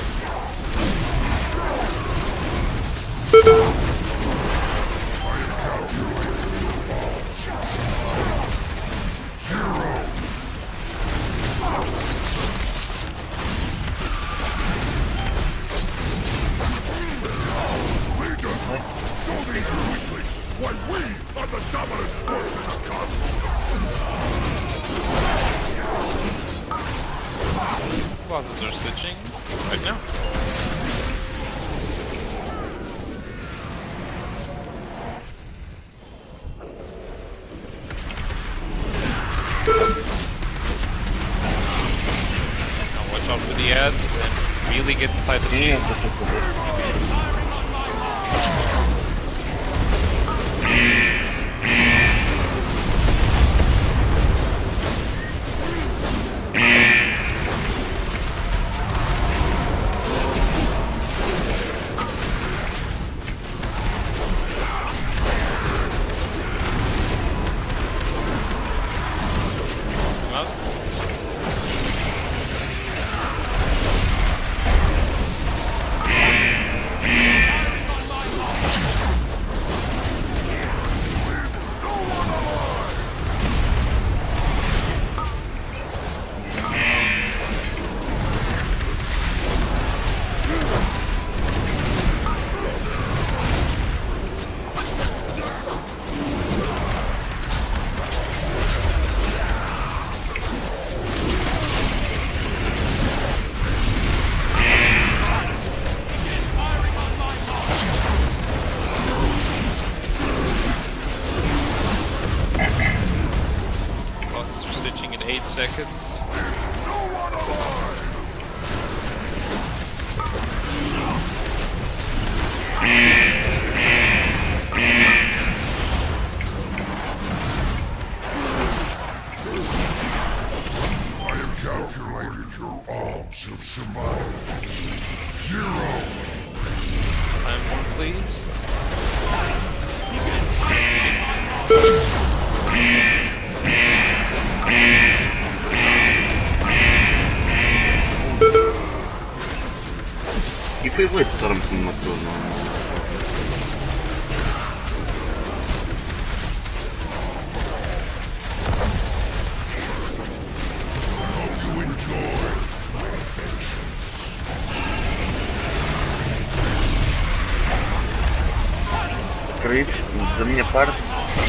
Why we are the dominant force in the cosmos. Bosses are switching right now. Now watch out for the ads and really get inside the game. Bosses are switching in 8 seconds. I have calculated your odds of survival. 0. Time one, please. E foi o Blitzdorm que me matou, não? Acredito, da minha parte,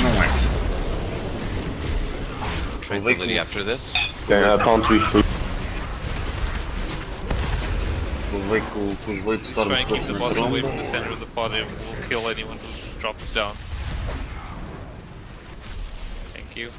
não é. Tranquility after this. Yeah, Taunt with food. Levei com os Let's Blitzdorms try and keep todos the na boss away tromba. from the center of the pod and we'll kill anyone who drops down. Thank you.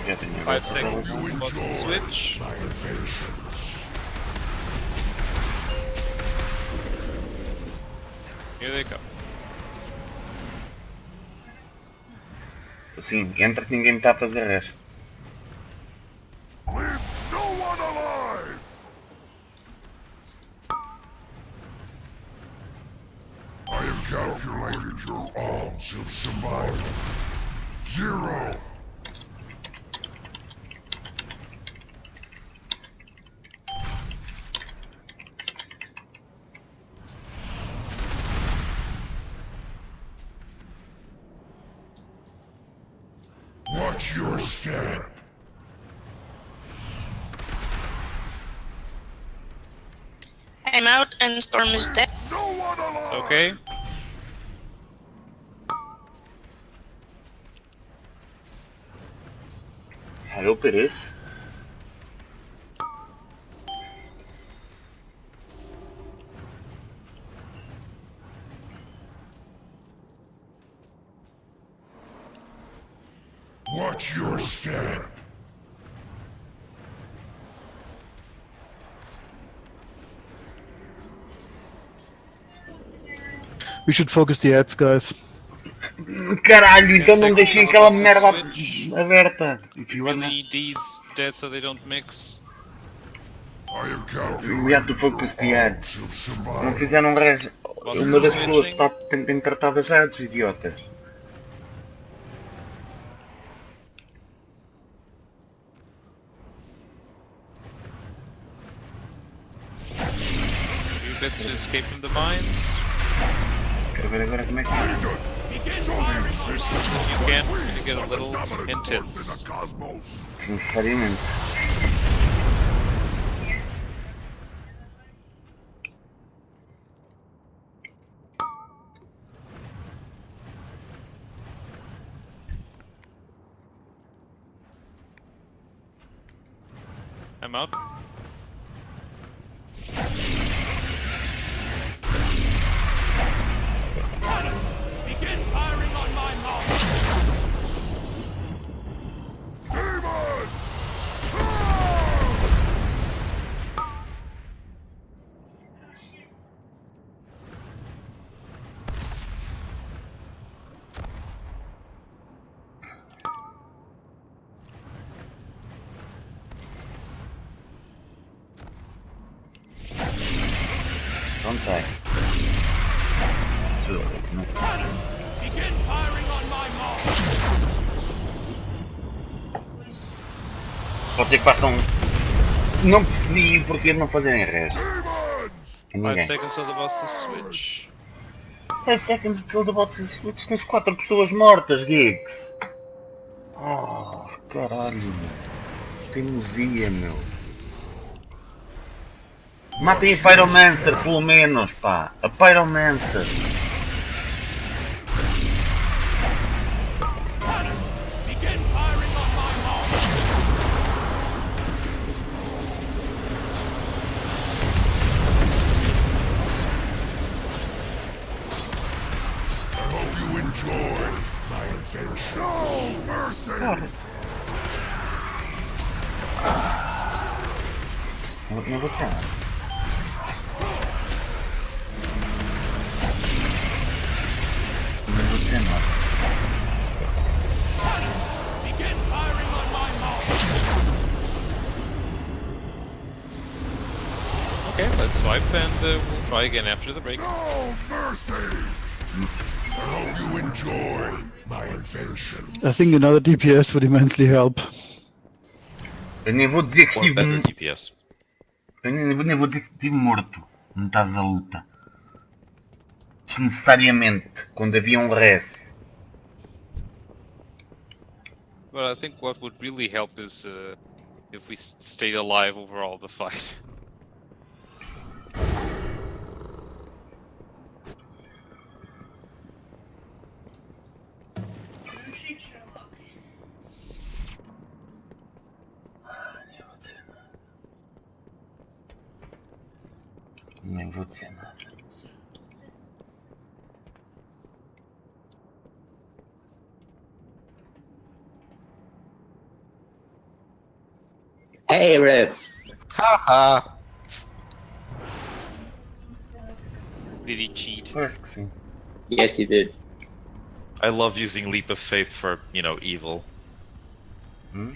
Já tenho 5 essa seconds tromba. before the switch. My adventure. Here they come. Sim, entra que ninguém me está a fazer res. No one alive! I have calculated your odds of survival. 0. Watch your step. I'm out and Storm is dead. No one alive! Okay. Hello, Perez. Watch your step. We should focus the ads, guys. Caralho, então não deixem aquela merda aberta. If you We wanna... need these dead so they don't mix. We have to focus the ads. Não fizeram res. Uma das pessoas tem tratado as ads, idiotas. You best to escape from the mines. Quero ver agora como é que é. If you can't, it's gonna get a little intense. Desnecessariamente. I'm out. Begin firing on my mark. Don't die. Too late, no. Begin firing on my mark. Pode ser que façam. Não percebi porque não fazerem res. 5 seconds till the boss is switch. 5 seconds till the boss is switch. Tens 4 pessoas mortas, Gigs. Oh, caralho. Teimosia, meu. Matem a Pyromancer, pelo menos, pá. A Pyromancer. Não vou tirar. Não vou dizer nada. Okay, let's swipe and we'll try again after the break. No mercy! I hope you enjoy my invention. I think another DPS would immensely help. Eu nem vou dizer que Or estive. better DPS. Eu nem vou dizer que estive morto. Metade da luta. Desnecessariamente. Quando havia um res. But I think what would really help is if we stayed alive overall the fight. Nem vou dizer nada. Hey, Riff. Haha. Did he cheat? Parece que sim. Yes, he did. I love using leap of faith for, you know, evil. Hum?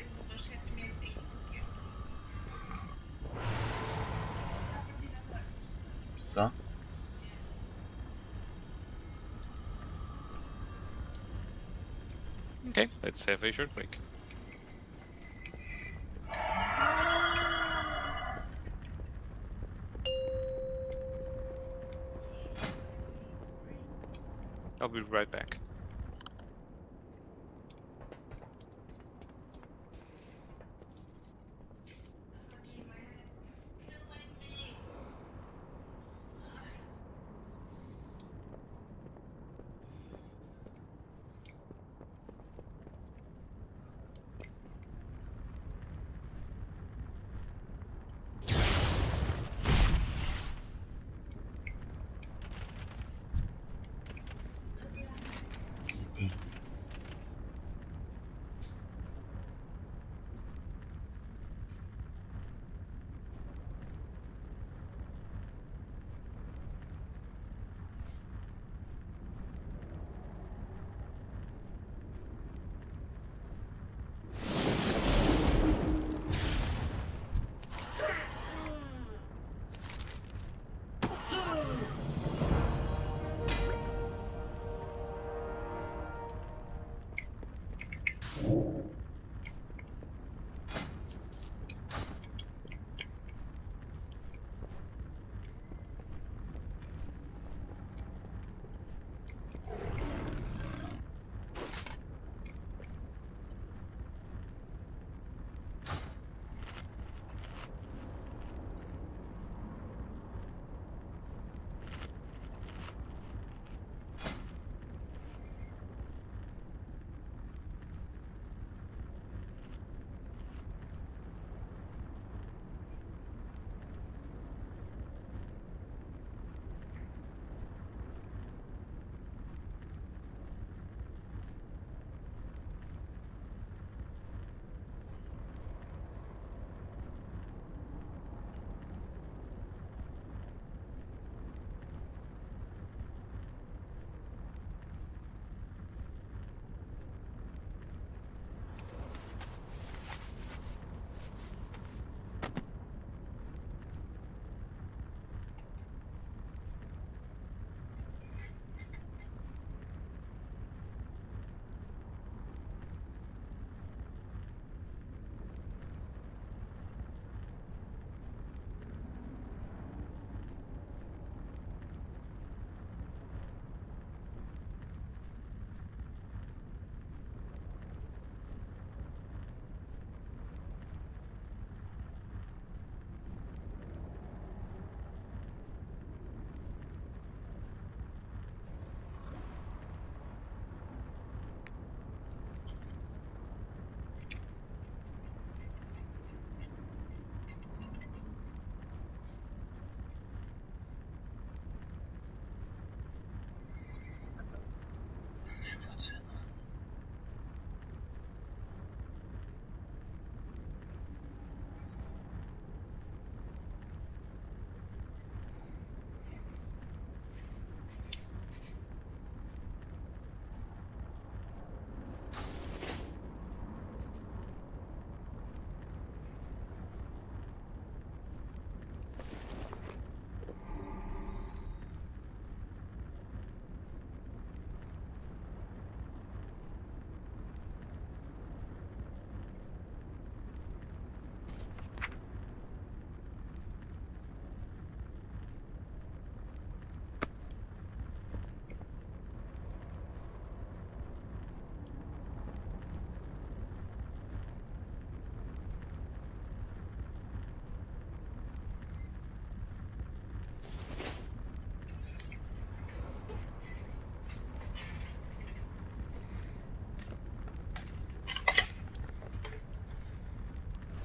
Só? Okay, let's have a short break. I'll be right back.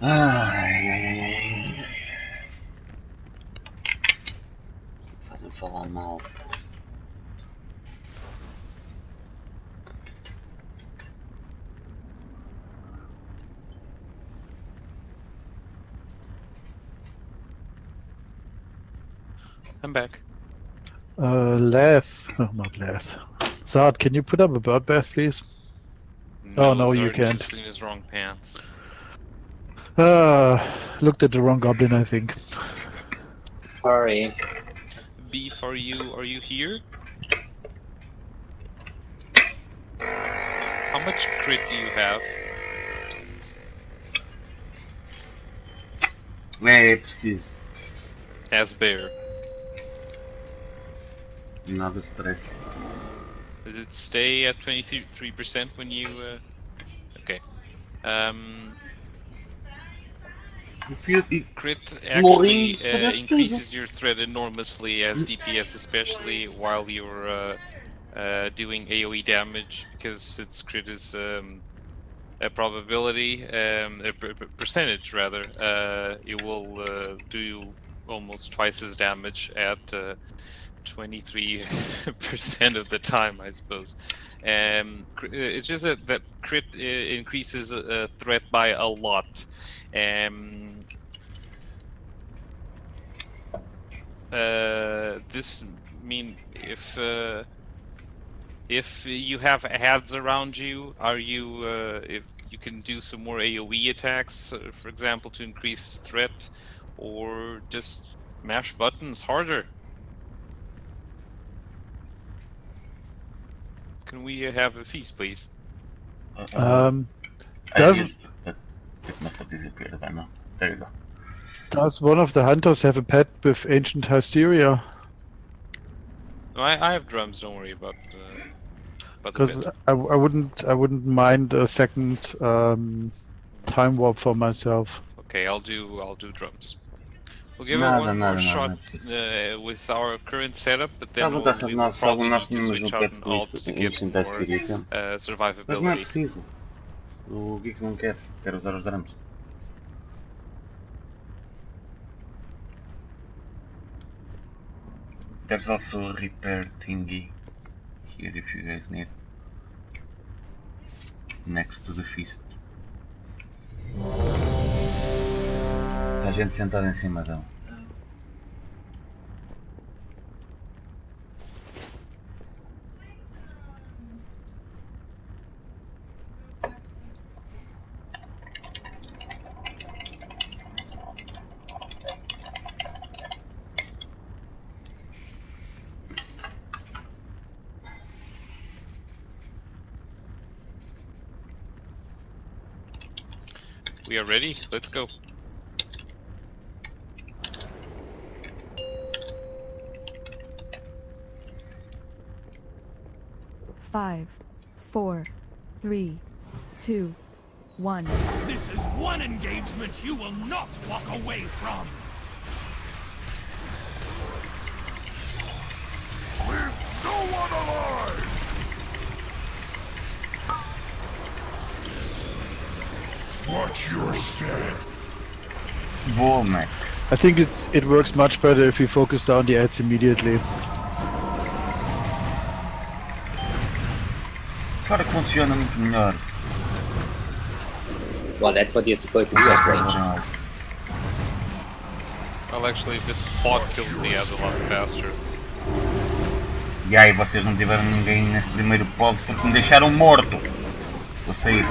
Ai, ai, ai, ai. Fazem falar mal. I'm back. Lath. Oh, not Lath. Zard, can you put up a bird bath, please? Oh, no, you Zard can't. is in his wrong pants. Looked at the wrong goblin, I think. Sorry. Beef, are you here? How much crit do you have? É preciso. As bear. Nada stress. Does it stay at 23% when you? Okay. Crit actually increases your threat enormously as DPS, especially while you're doing AOE damage, because its crit is a probability, a percentage rather. It will do almost twice as damage at 23% of the time, I suppose. It's just that crit increases threat by a lot. This mean if you have ads around you, are you if you can do some more AOE attacks, for example, to increase threat, or just mash buttons harder? Can we have a feast, please? Does It must have disappeared by now. There you go. Does one of the hunters have a pet with ancient hysteria? No, I have drums. Don't worry about the Because pet. I wouldn't mind a second time warp for myself. Okay, I'll do drums. We'll give it one more shot with our current setup, but then we will probably need to switch out an alt to get more survivability. Mas não é preciso. O Geeks não quer usar os drums. There's also a repair thingy here if you guys need. Next to the feast. A gente sentada em cima dela. We are ready. Let's go. Five, 4, 3, 2, 1. This is one engagement you will not walk away from. Leave no one alive! Watch your step. Boa, Mac. I think it works much better if we focus down the ads immediately. Claro que funciona muito melhor. Well, that's what you're supposed to do at range. Well, actually, this spot kills the ads a lot faster. E aí, vocês não tiveram ninguém nesse primeiro pod porque me deixaram morto. Vou sair.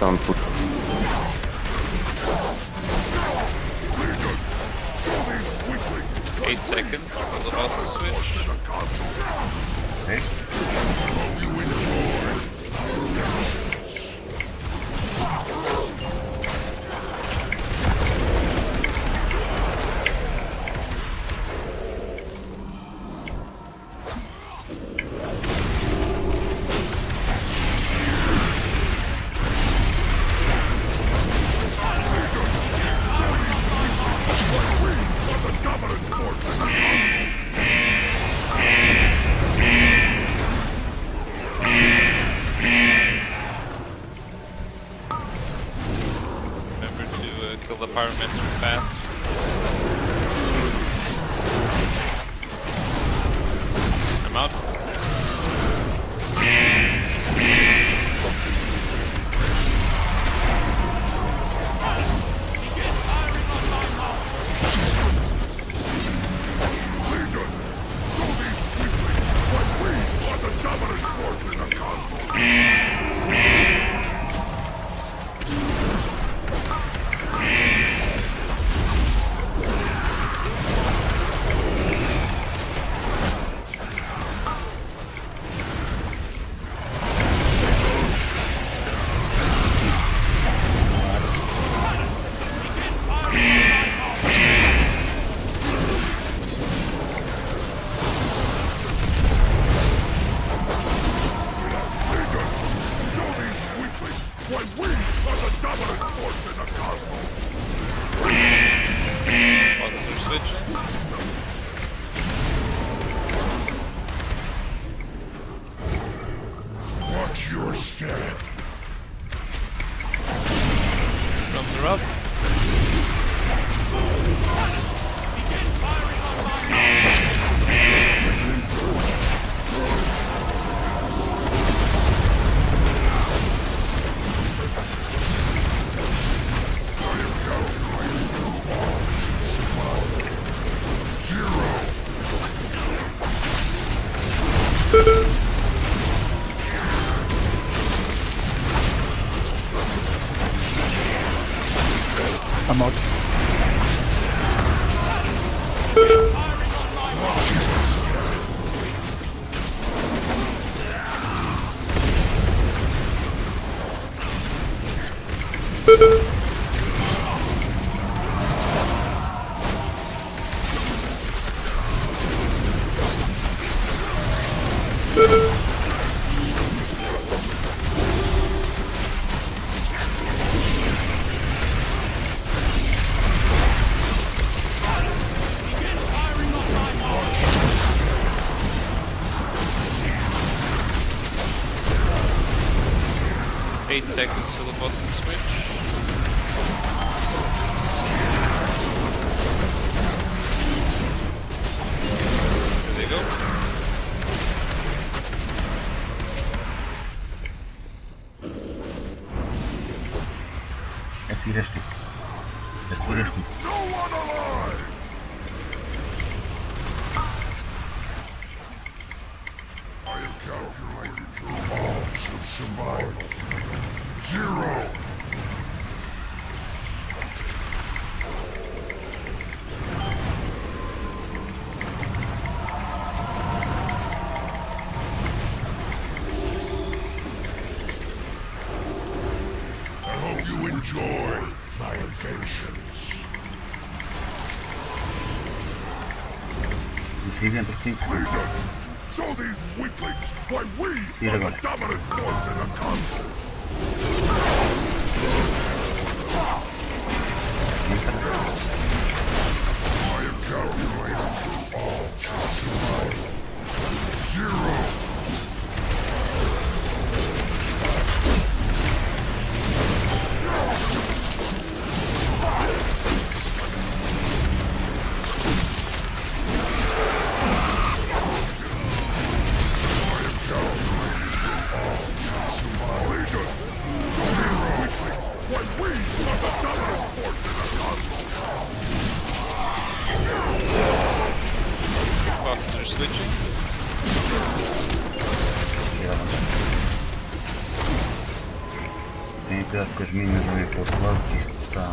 Don't put 8 seconds till the boss is switched. Okay. pyromancer fast. I'm out. Watch your step. Drums are up. I'm out. Eight seconds till the boss to switch. There they go. A seguir és tu. A seguir és tu. No one alive! I have calculated your odds of survival. 0. I hope you enjoy my adventures. E siga dentro de 5 segundos. Show these weaklings why we Siga are the agora. dominant force in the cosmos. I have calculated all should survive. 0. Bosses are switching. Tenha cuidado com as minas ali para o outro lado, que isto está.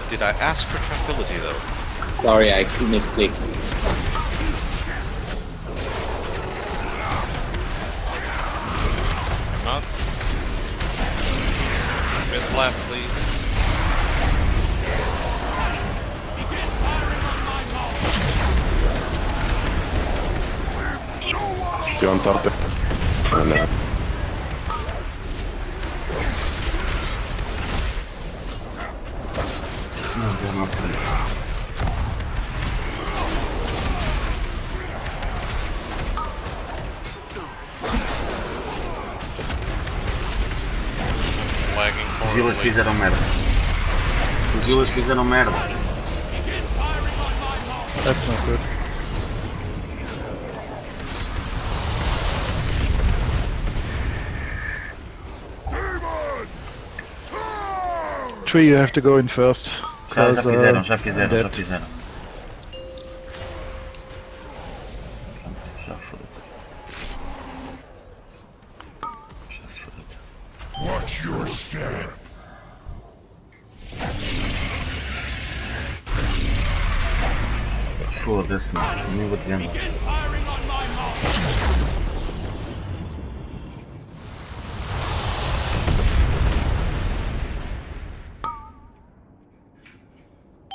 Did I ask for tranquility though? Sorry, I misclicked. I'm out. Res left, please. Do you want something? Oh, no. No, they're not free. Os Ilhas fizeram merda. Os Ilhas fizeram merda. That's not good. Tree, you have to go in first. Já fizeram, já fizeram, já fizeram. Já foda-se. Já se foda-se. Watch your step. Foda-se, nem vou dizer nada.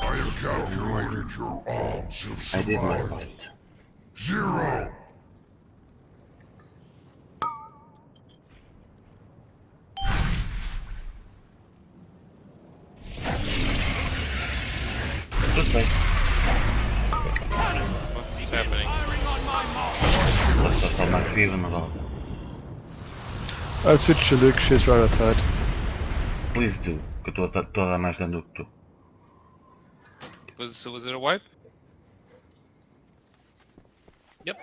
I have calculated your odds of I did my survival. part. 0. Eu sei. What's happening? Só está mais viva, mas vale. I'll switch to Luke, she's right outside. Please do, que eu estou a dar mais dano do que tu. Was it a wipe? Yep.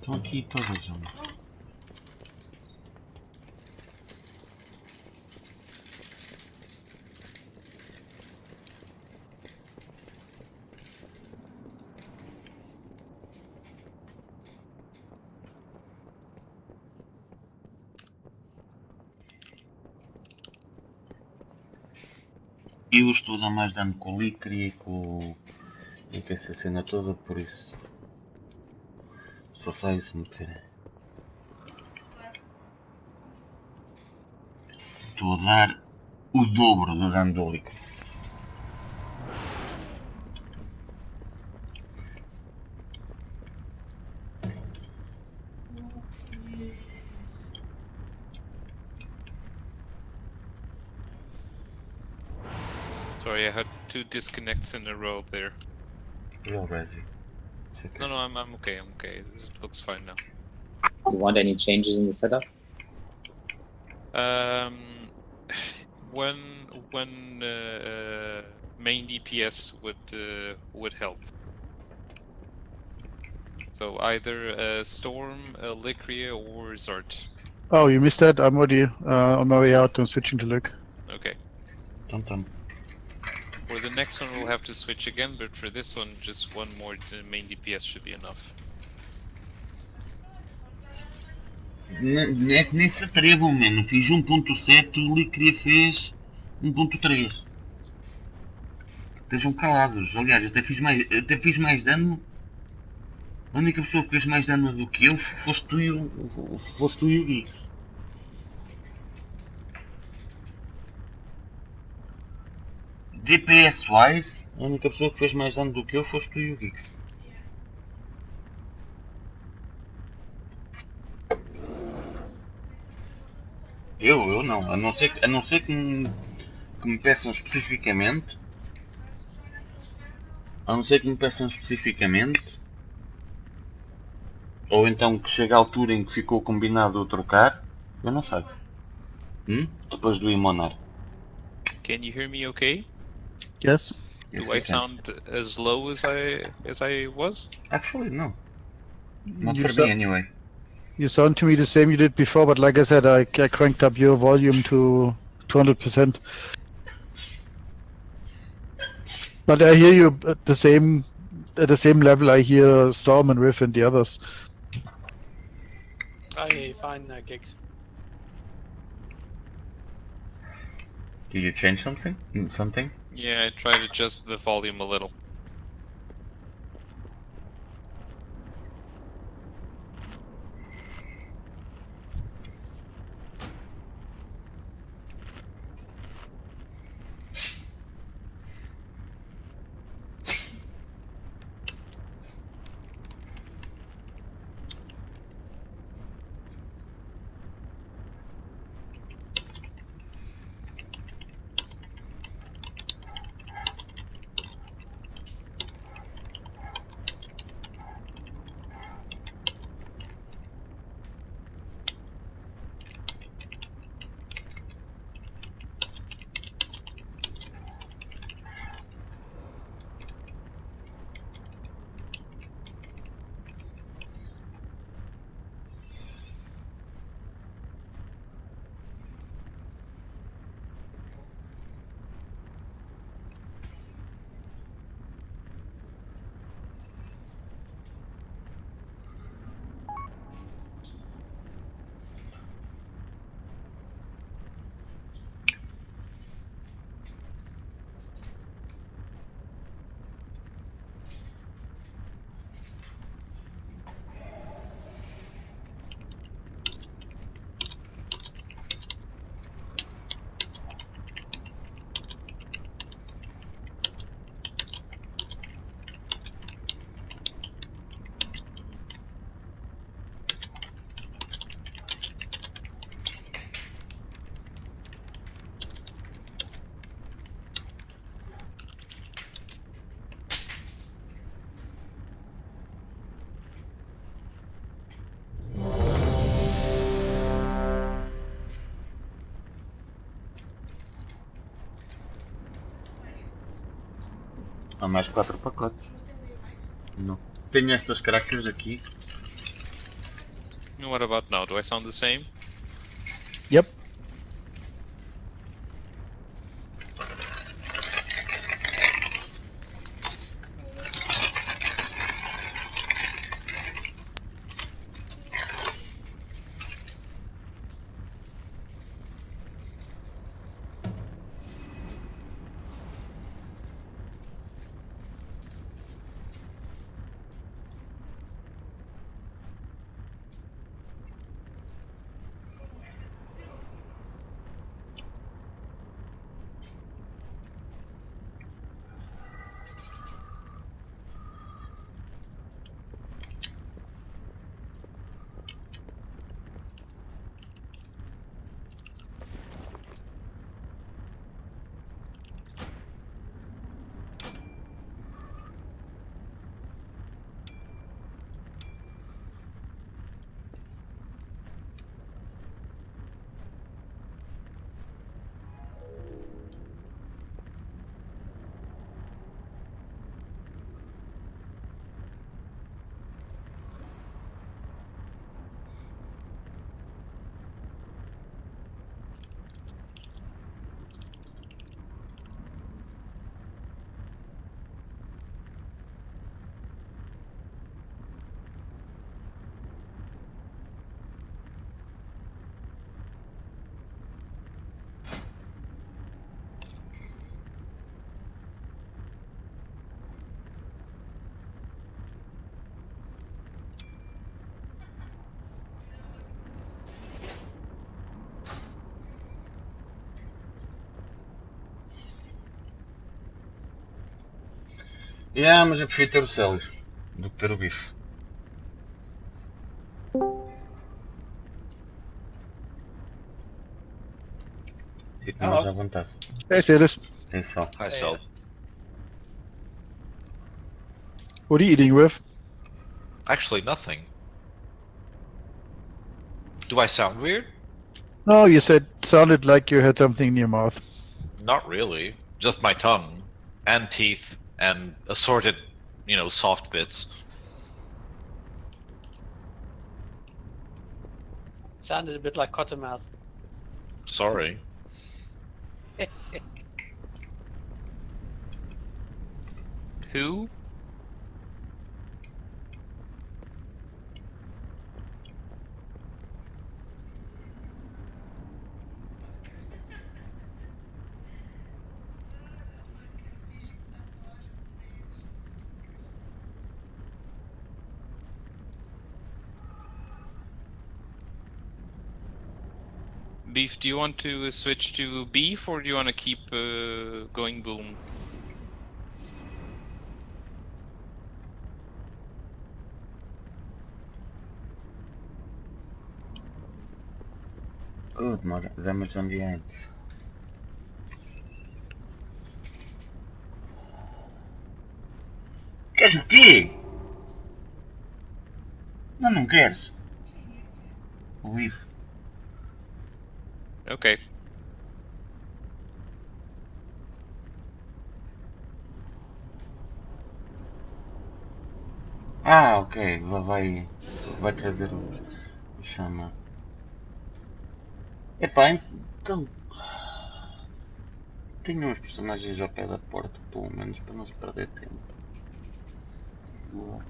Estão aqui todas, homem. Eu estou a dar mais dano com o Licri e com essa cena toda, por isso só saio se me pedirem. Estou a dar o dobro do dano do Licri. Sorry, I had 2 disconnects in a row there. Real Resi. Okay. No, I'm okay. I'm okay. It looks fine now. You want any changes in the setup? When main DPS would help. So either Storm, Licria, or Zart. Oh, you missed that? I'm already on my way out and switching to Luke. Okay. Dum. For the next one we'll have to switch again, but for this one just one more main DPS should be enough. Nem se atrevam, mano. Fiz 1.7 e o Licria fez 1.3. Estejam calados. Aliás, até fiz mais dano. A única pessoa que fez mais dano do que eu foste tu e o Geeks. DPS wise, a única pessoa que fez mais dano do que eu foste tu e o Geeks. Eu não, a não ser que me peçam especificamente. A não ser que me peçam especificamente. Ou então que chegue a altura em que ficou combinado eu trocar, eu não sei. Depois do imonar. Can you hear me okay? Yes. Do I sound as low as I was? Actually, no. Not for me anyway. You sound to me the same you did before, but like I said, I cranked up your volume to 200%. But I hear you at the same level I hear Storm and Riff and the others. I hear you fine, Gigs. Did you change something? Yeah, I tried to adjust the volume a little. Há mais 4 pacotes. Não. Tenho estas crackers aqui. What about now? Do I sound the same? Yep. Yeah, mas eu prefiro ter o Célios do que ter o bife. Sinto-me mais à vontade. Hey, Silas. Tem sal. Hi, Sal. What are you eating with? Actually, nothing. Do I sound weird? No, you said sounded like you had something in your mouth. Not really. Just my tongue and teeth and assorted, soft bits. Sounded a bit like Cottonmouth. Sorry. Who? Beef, do you want to switch to beef or do you want to keep going boom? Good, damage on the end. Queres o quê? Não queres. O bife. Okay. Ah, ok. Vai trazer o chama. Epá, então... Tenho uns personagens ao pé da porta, pelo menos, para não se perder tempo. Boa.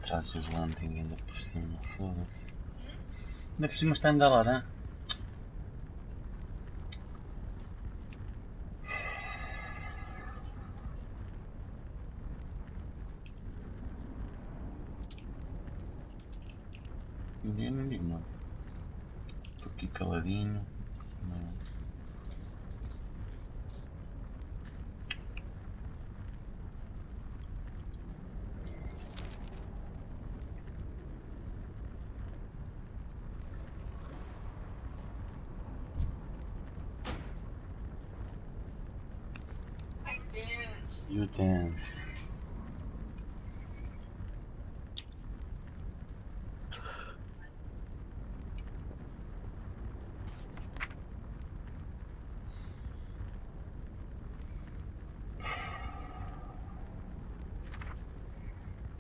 Traz os landing ainda por cima, foda-se. Ainda por cima está ainda lá, né? Eu não digo nada. Estou aqui caladinho. Não. You dance.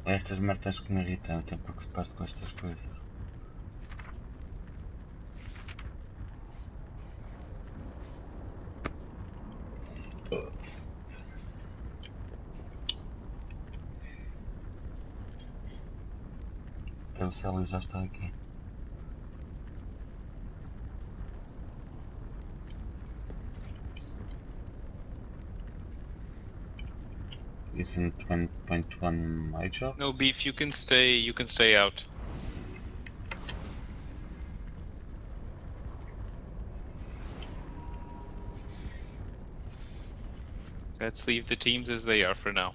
Estas martas que me irritam, o tempo que se passa com estas coisas. O Célio já está aqui. Isn't 1.1 my job? No, Beef, you can stay out. Let's leave the teams as they are for now.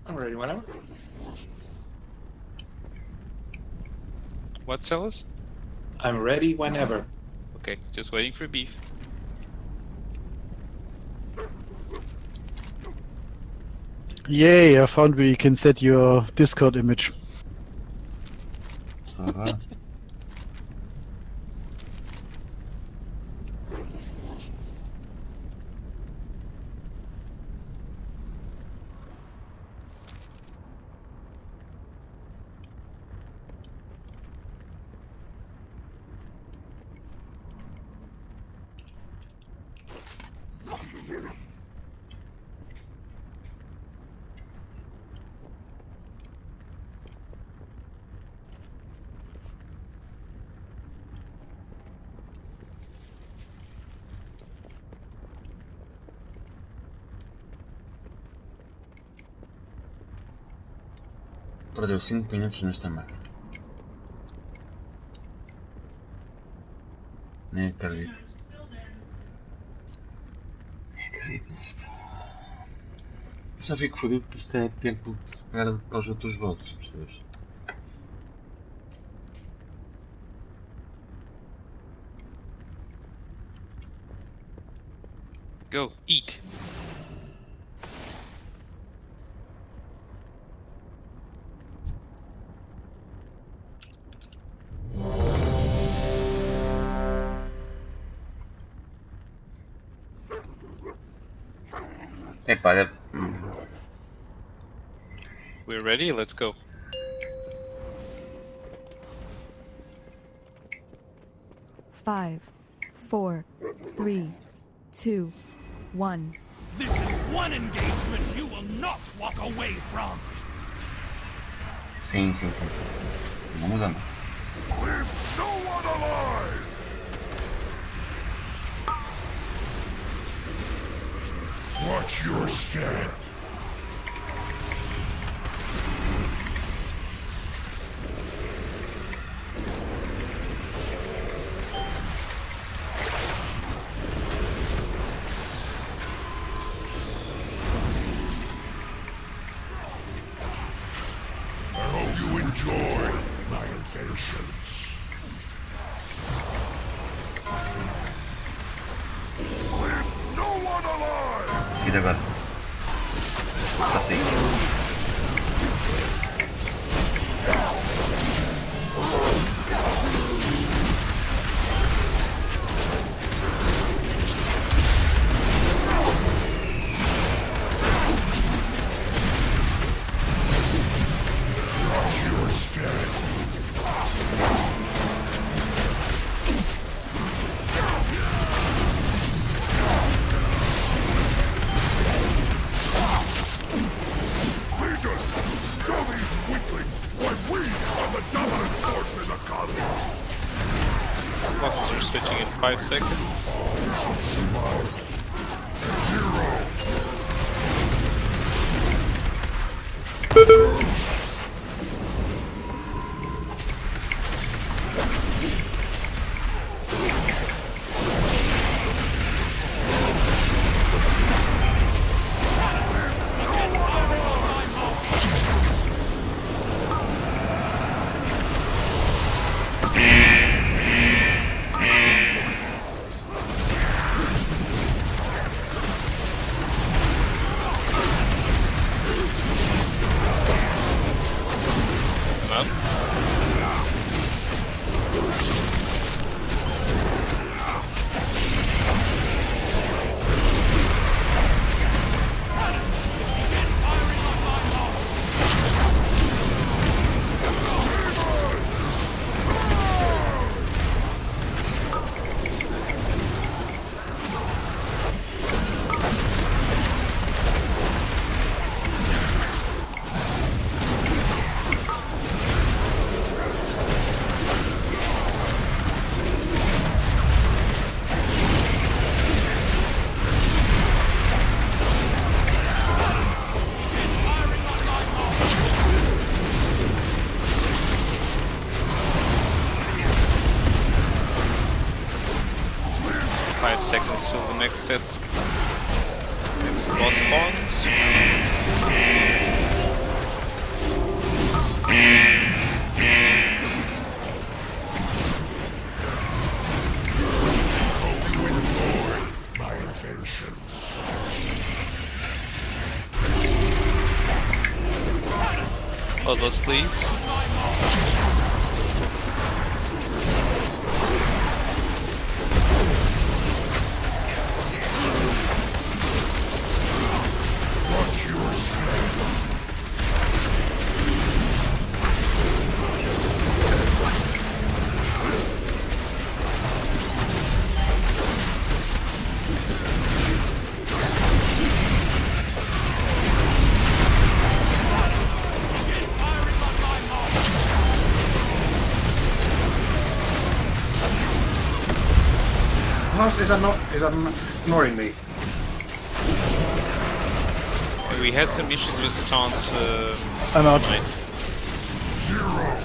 I'm ready whenever. What, Celis? I'm ready whenever. Okay, just waiting for Beef. Yay, I found where you can set your Discord image. Perdeu 5 minutos nesta merda. Nem acredito. Nem acredito nisto. Eu só fico fodido que isto é tempo que se perde para os outros bosses, percebes? Go, eat. Epá, We're ready, let's go. Five, 4, 3, 2, 1. This is one engagement you will not walk away from. sim. Não muda não. Leave no one alive! Watch your step. I hope you enjoy my inventions. Leave no one alive! Decide agora. Está assim. Watch your step. Leaders, show these weaklings why we are the dominant force in the cosmos. Bosses are switching in 5 seconds. seconds till the next boss spawns. My inventions. Others, please. Watch your step. Is that not ignoring me? We had some issues with the taunts. I'm out. Zero.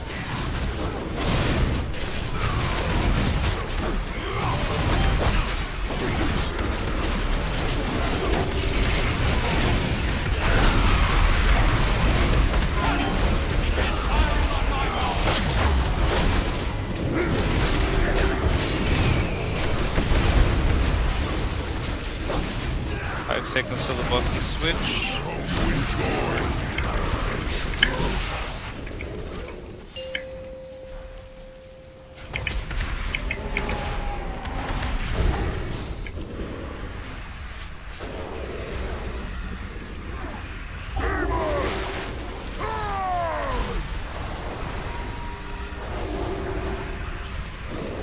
Seconds till the boss is switch.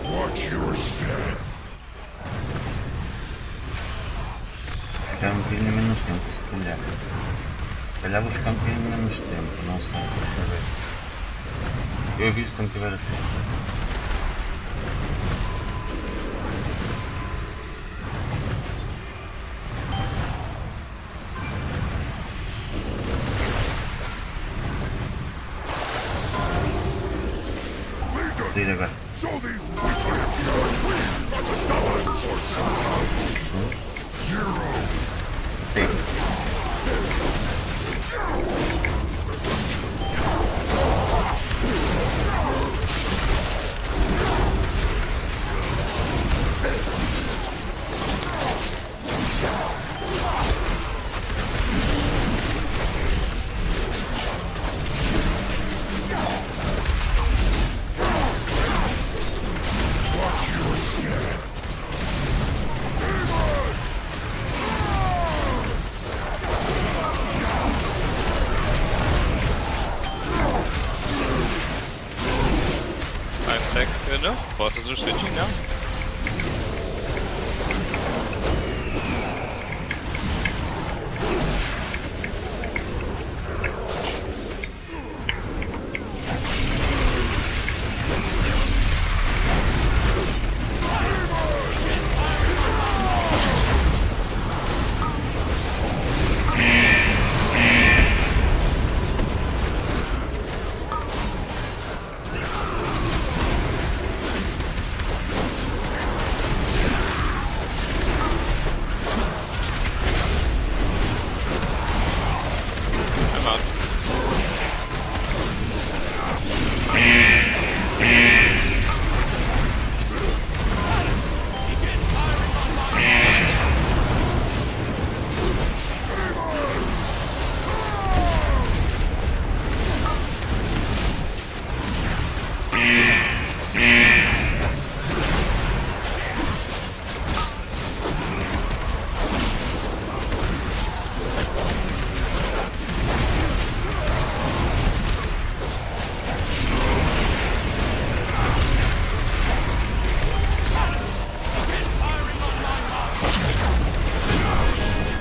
Watch your step. Ficar um bocadinho menos tempo, se calhar. Se calhar vou ficar um bocadinho menos tempo, não sei, vou saber. Eu aviso quando tiver assim. Vou sair agora. Sim. No, bosses are switching now.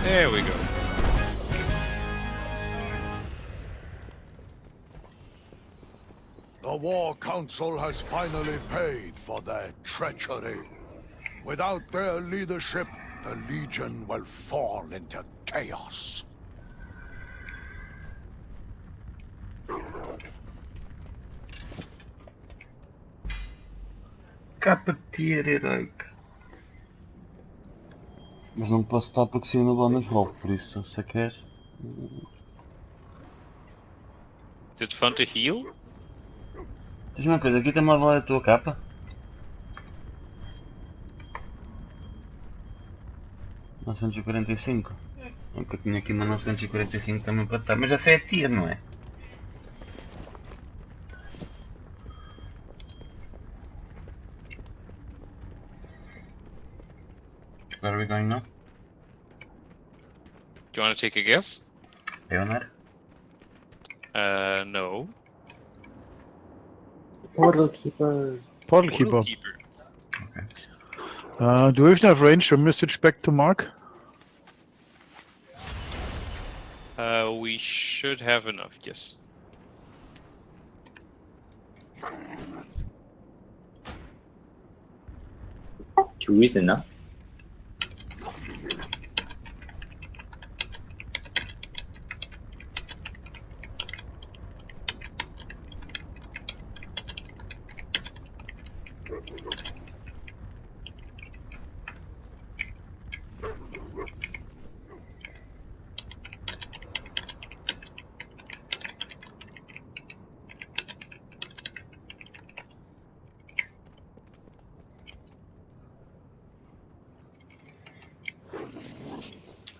There we go. The War Council has finally paid for their treachery. Without their leadership, the Legion will fall into chaos. Capa de tiro heroica. Mas não posso estar porque saiu no bónus roll, por isso, se queres... Is it fun to heal? Diz uma coisa, aqui tem uma bola da tua capa? 945. Nunca tinha aqui uma 945 também para estar, mas essa é a tia, não é? Where are we going now? Do you want to take a guess? Leonard? No. Portal Keeper. Portal Keeper. Do we have enough range to switch back to Mark? We should have enough, yes. Two is enough.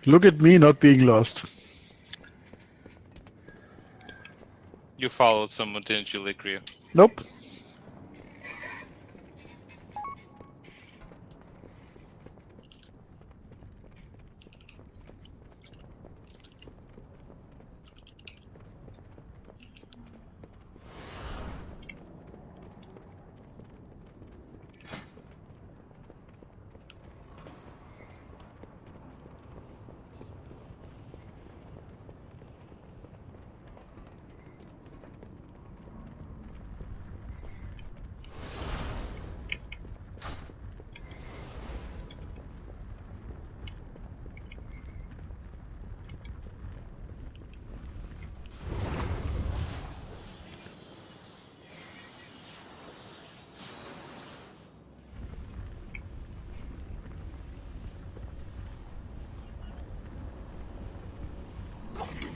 Look at me not being lost. You followed someone, didn't you, Licria? Nope.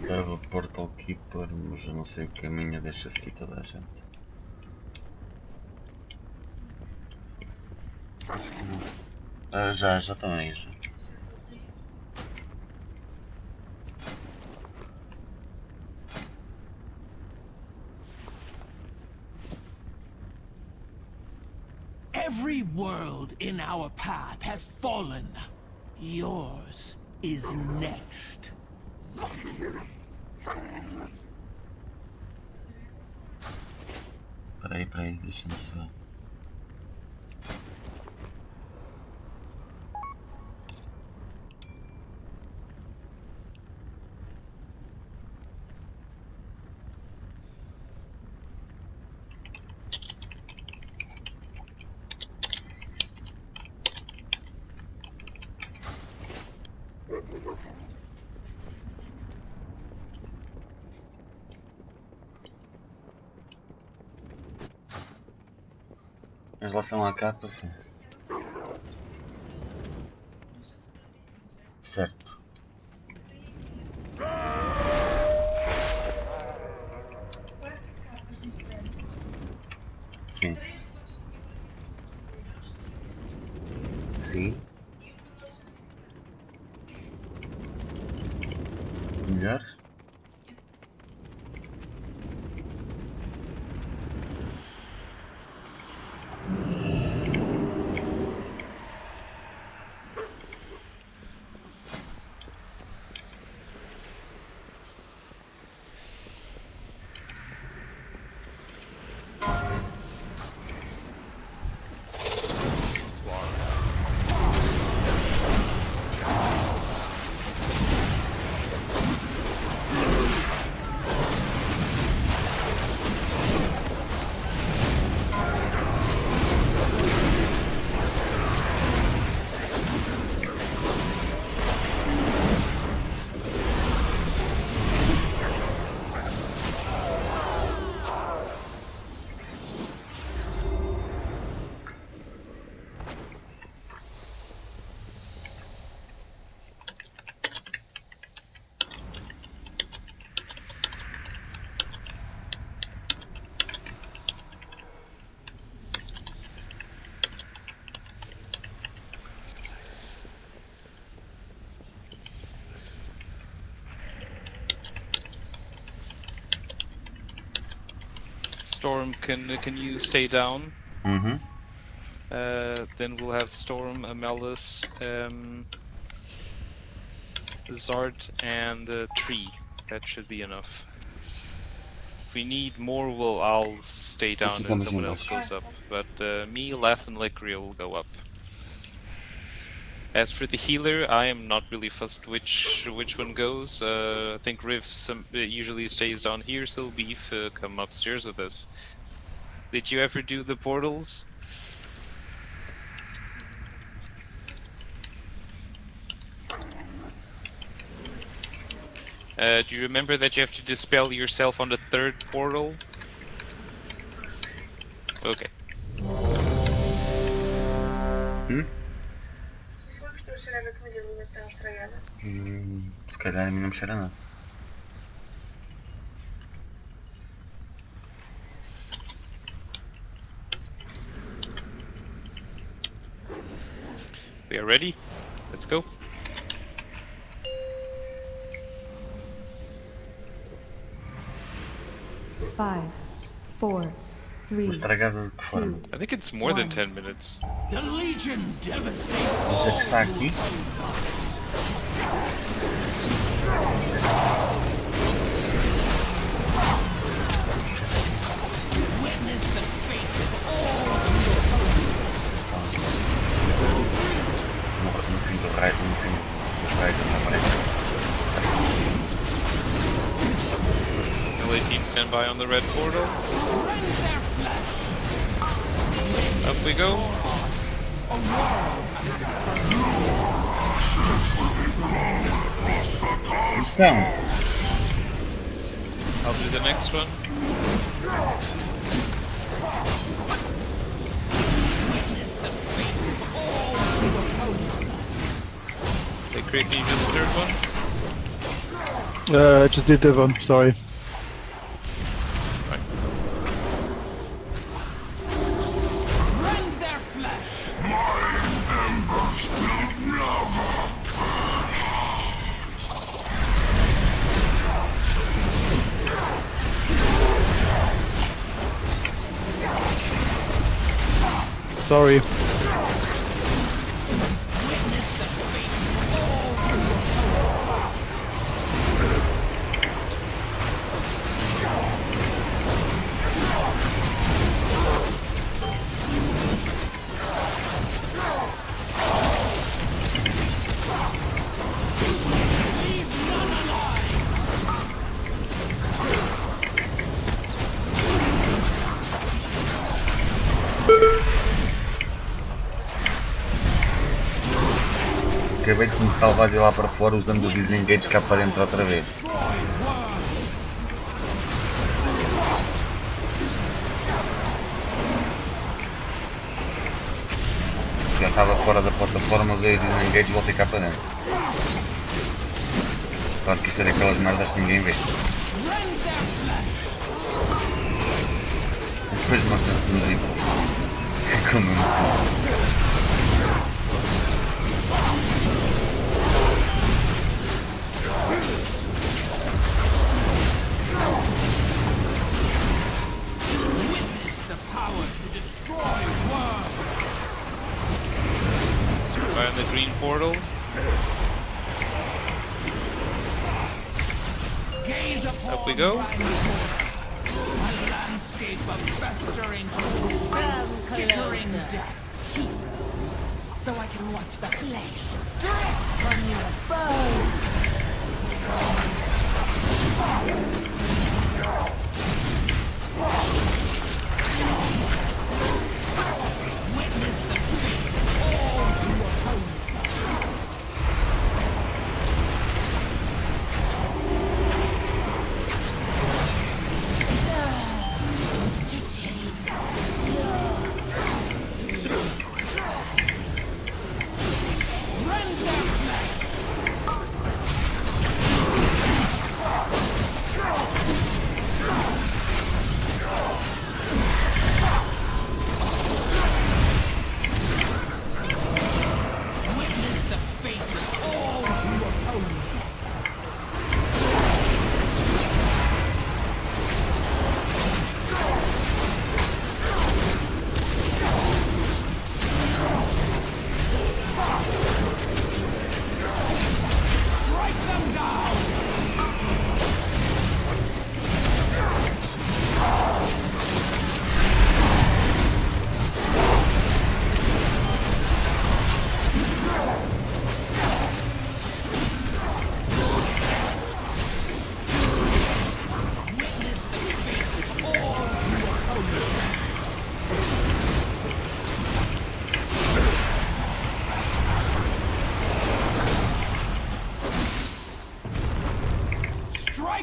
Leva Portal Keeper, mas eu não sei o caminho deixa aqui toda a gente. Acho que não. Já estão aí já. Every world in our path has fallen. Yours is next. Peraí, deixa-me só. Em relação à capa, sim. Certo. Sim. Sim. Melhor? Storm, can you stay down? Mm-hmm. Then we'll have Storm, Amelis, Zard, and Tree. That should be enough. If we need more, I'll stay down and someone else goes up. But me, Laugh, and Licria will go up. As for the healer, I am not really fussed which one goes. I think Riv usually stays down here, so Beef come upstairs with us. Did you ever do the portals? Do you remember that you have to dispel yourself on the 3rd portal? Okay. Se calhar a mim não me cheira nada. We are ready. Let's go. Five, 4, 3, Estragada de que forma? I think it's more than 10 minutes. The Legion devastates. Mas é que está aqui? Witness the fate of all. No fim do raio, no fim do raio da frente. Melee team stand by on the red portal. Up we go. Então. I'll do the next one. Hey, Craig, can you do the 3rd one? I just did that one, sorry. Right. Rend their flesh. Sorry. Acabei de me salvar de lá para fora usando o disengage cá para dentro outra vez. Já estava fora da plataforma, usei o disengage e voltei cá para dentro. Claro que isto é daquelas merdas que ninguém vê. Depois mostra-te no dribble. Como eu não. Fire on the green portal. Up we go. A landscape of festering, skittering death. So I can watch the flesh drip from your bones. Witness the fate of all who oppose us. To taste.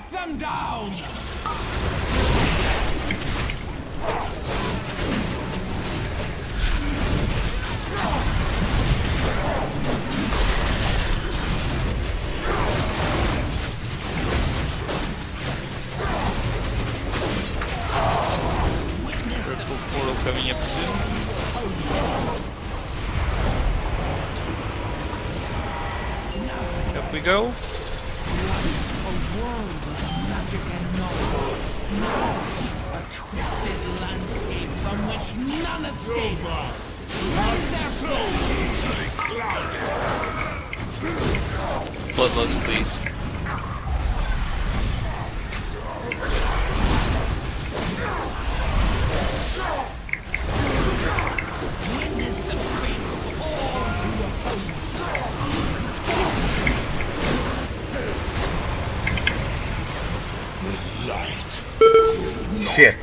Strike them down! Purple portal coming up soon. Up we go. A twisted landscape from which none escape. Raise their Bloodlust, please. Witness the fate of all who oppose Shit.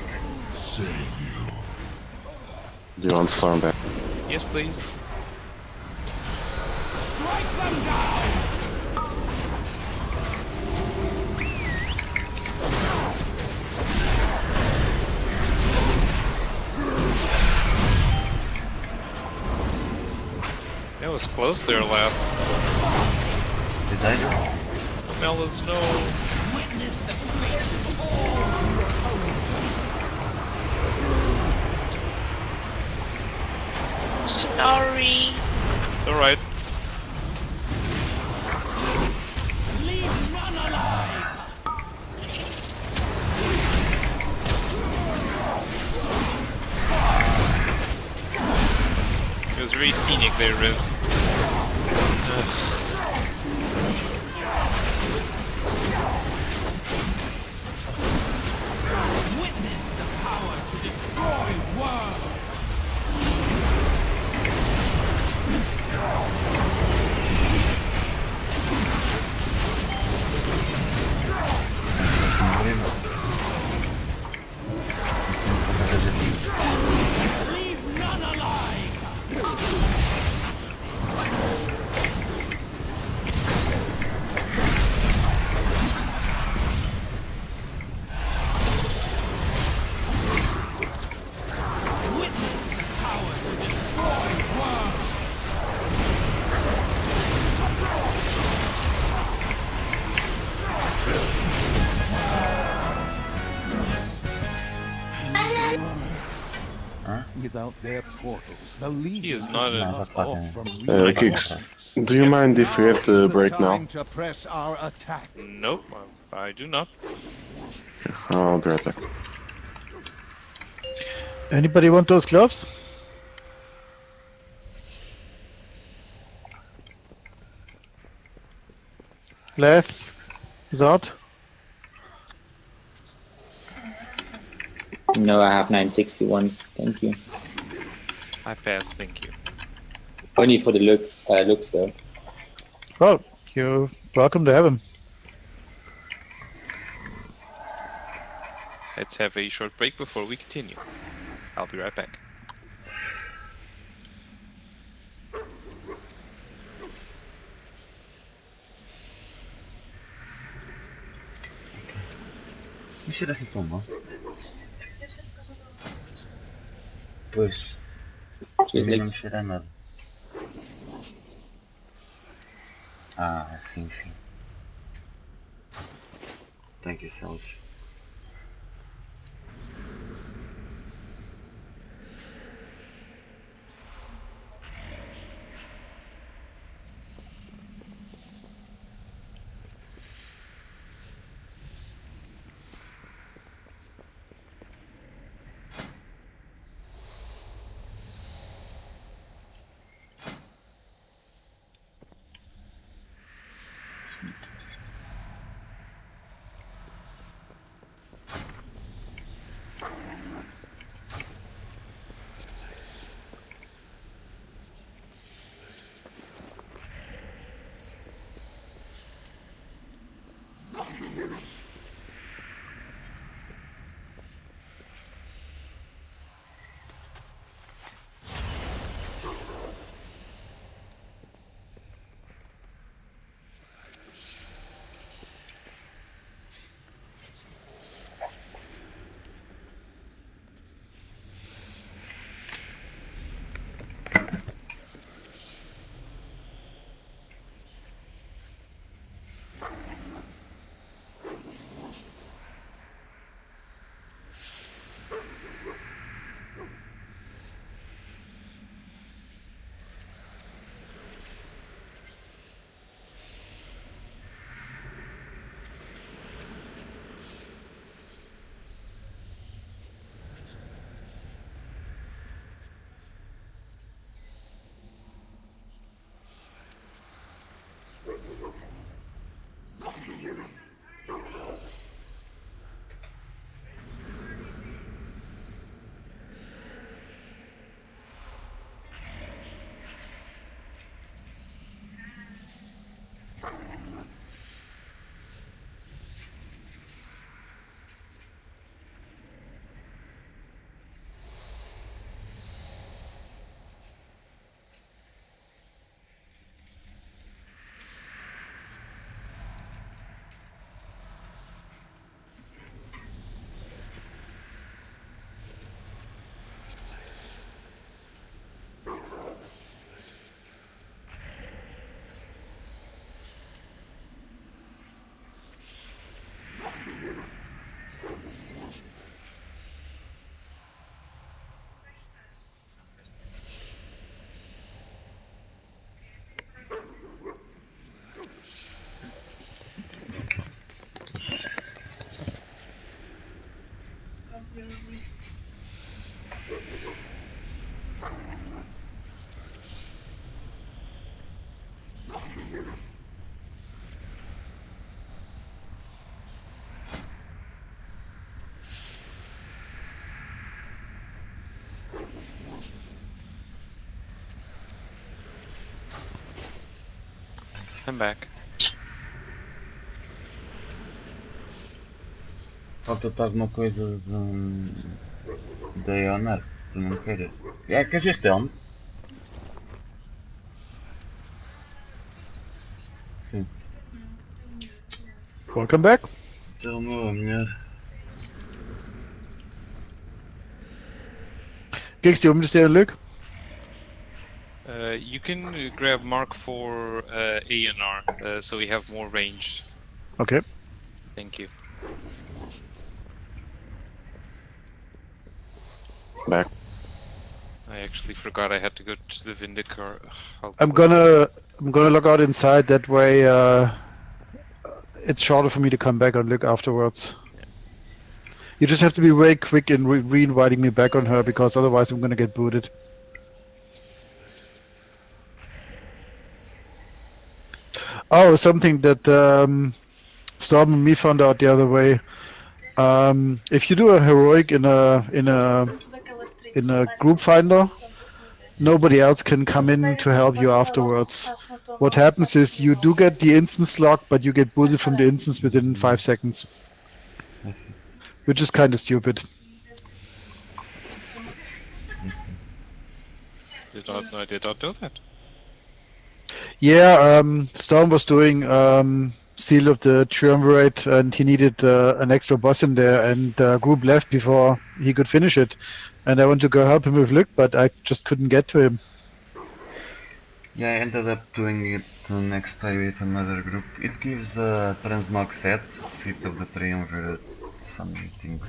Do you want storm back? Yes, please. Strike them down! That was close there, Laugh. Did I know? Melas, no. Witness the fate of all who oppose. Sorry. It's alright. Leave none alive! It was very scenic there, Riv. Witness the power to destroy worlds! Leave none alive! Witness the power to destroy worlds! Without their portals, the Legion He is not No, a... dat gaat in. from Kicks, do you mind if we have to break now? to press our attack. Nope, I do not. I'll be right back. Anybody want those gloves? Left. Zod. No, I have 961s. Thank you. I pass, thank you. Only for the looks though. Well, you're welcome to have them. Let's have a short break before we continue. I'll be right back. Não cheira assim tão mal. Pois. Não cheira nada. Ah, sim, sim. Thank you, Celso. I'm back. Falta-te alguma coisa da Ionar, tu não queres? Queres este helm? Sim. Welcome back. Então, meu melhor. Gigs, you want me to stay and look? You can grab Mark for ANR, so we have more range. Okay. Thank you. Back. I actually forgot I had to go to the Vindicar. I'm gonna log out inside. That way, it's shorter for me to come back and look afterwards. You just have to be very quick in re-inviting me back on her, because otherwise I'm gonna get booted. Oh, something that Storm and me found out the other way. If you do a heroic in a group finder, nobody else can come in to help you afterwards. What happens is you do get the instance lock, but you get booted from the instance within 5 seconds, which is kind of stupid. I did not know that. Yeah, Storm was doing Seal of the Triumvirate, and he needed an extra boss in there, and group left before he could finish it. And I went to go help him with Luke, but I just couldn't get to him. Yeah, I ended up doing it next time with another group. It gives a transmog set, Seat of the Triumvirate, something.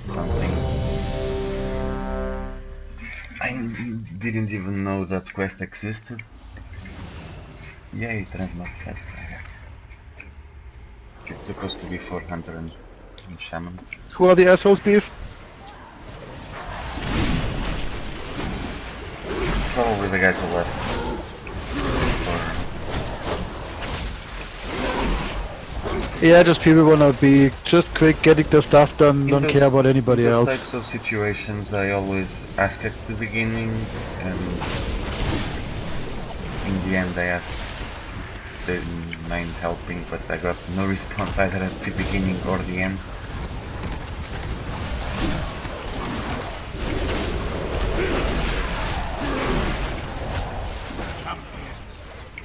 I didn't even know that quest existed. Yay, transmog set, I guess. It's supposed to be for Hunter and Shamans. Who are the assholes, Beef? Probably the guys who left. Yeah, just people wanna be just quick, getting their stuff done, don't care about anybody in those else. types of situations, I always ask at the beginning, and in the end I asked, didn't mind helping, but I got no response either at the beginning or the end.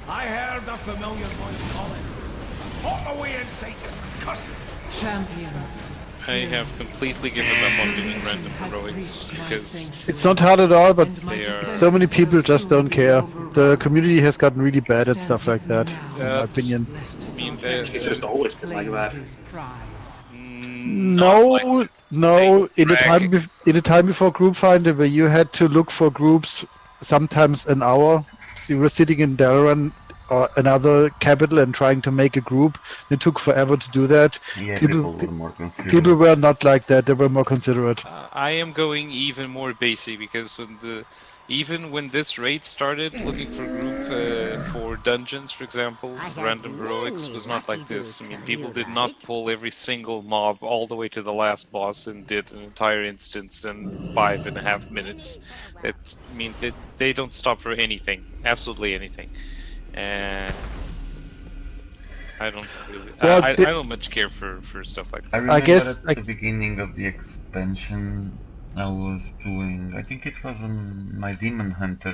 I heard the familiar voice calling. Fought away in Satan's cussing. Champions. I have completely given up on doing random heroics because It's not hard at all, but they are so many people just don't care. The community has gotten really bad at stuff like that, in my opinion. It's just always been like that. No, in the time before Group Finder, where you had to look for groups, sometimes an hour. You were sitting in Dalaran or another capital and trying to make a group. It took forever to do that. Yeah, people were more considerate. People were not like that. They were more considerate. I am going even more basic because even when this raid started, looking for group for dungeons, for example, random heroics was not like this. I mean, people did not pull every single mob all the way to the last boss and did an entire instance in 5.5 minutes. They don't stop for anything, absolutely anything. And I don't really, I don't much care for stuff like that. I remember at the beginning of the expansion, I was doing, I think it was on my Demon Hunter,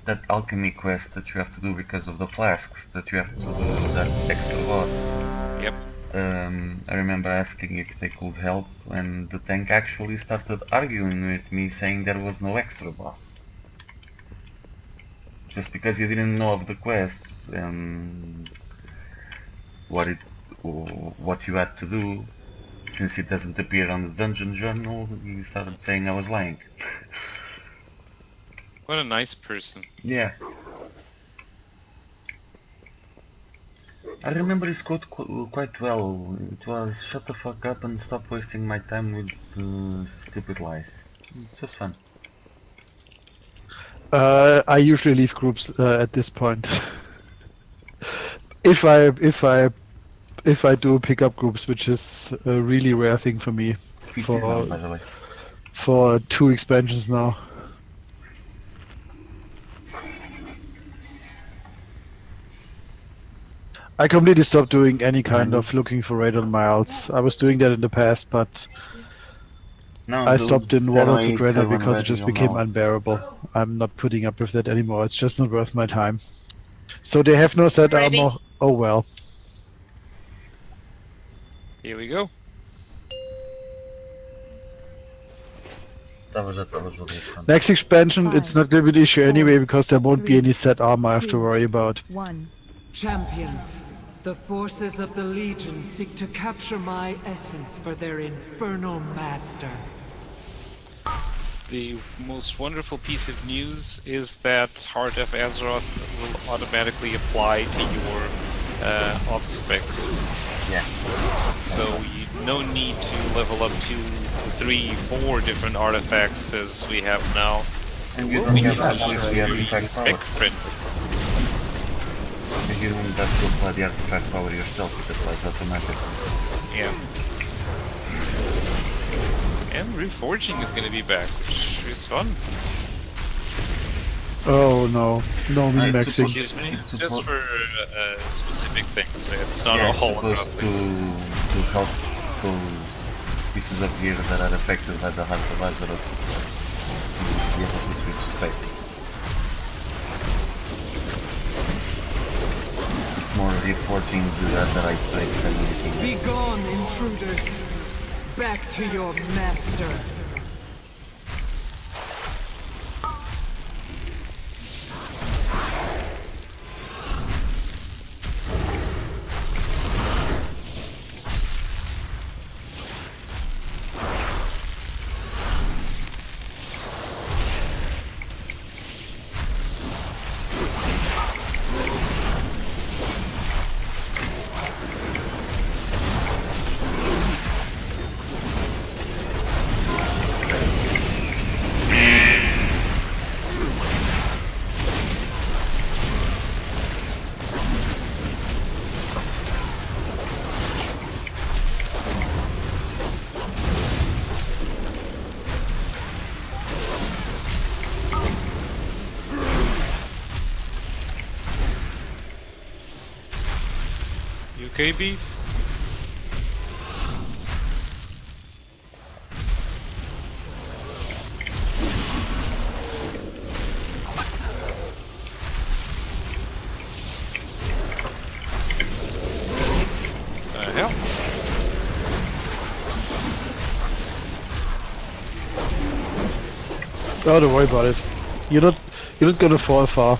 that alchemy quest that you have to do because of the flasks, that you have to do that extra boss. Yep. I remember asking if they could help, and the tank actually started arguing with me, saying there was no extra boss. Just because he didn't know of the quest and what you had to do, since it doesn't appear on the dungeon journal, he started saying I was lying. What a nice person. Yeah. I remember his quote quite well. It was, "Shut the fuck up and stop wasting my time with stupid lies." Just fun. I usually leave groups at this point. if I do pick up groups, which is a really rare thing for me for 2 expansions now. I completely stopped doing any kind of looking for radon miles. I was doing that in the past, but No, I do stopped in Warlords of Draenor 787 because it just radial became miles. unbearable. I'm not putting up with that anymore. It's just not worth my time. So they have no set Ready? armor. Oh well. Here we go. Next expansion, it's not going to be an issue anyway because there won't be any set armor I have to worry about. 1. Champions, the forces of the Legion seek to capture my essence for their infernal master. The most wonderful piece of news is that Heart of Azeroth will automatically apply to your off specs. Yeah. So no need to level up 2, 3, 4 different artifacts as we have now. And It you will don't be have to use the very artifact spec power. friendly. You don't have to apply the artifact power yourself, it applies automatically. Yeah. And reforging is going to be back, which is fun. Oh no, no min-maxing. It's just for specific things, right? It's not Yeah, a it's whole supposed to help those pieces of gear that are affected by the Heart of Azeroth be able to switch specs. It's more reforging the right place than anything else. Be gone, intruders! Back to your master! UK beef? Hell? Oh, don't worry about it. You're not gonna fall far.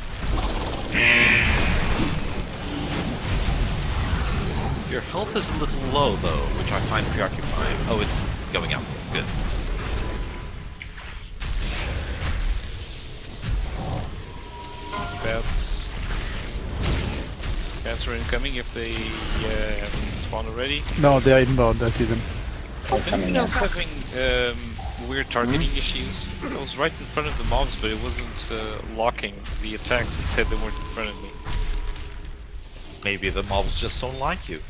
Your health is a little low though, which I find preoccupying. Oh, it's going up. Good. Bats are incoming if they haven't spawned already. No, they're inbound. I see them. Is anyone else having weird targeting issues? I was right in front of the mobs, but it wasn't locking the attacks. It said they weren't in front of me. Maybe the mobs just don't like you.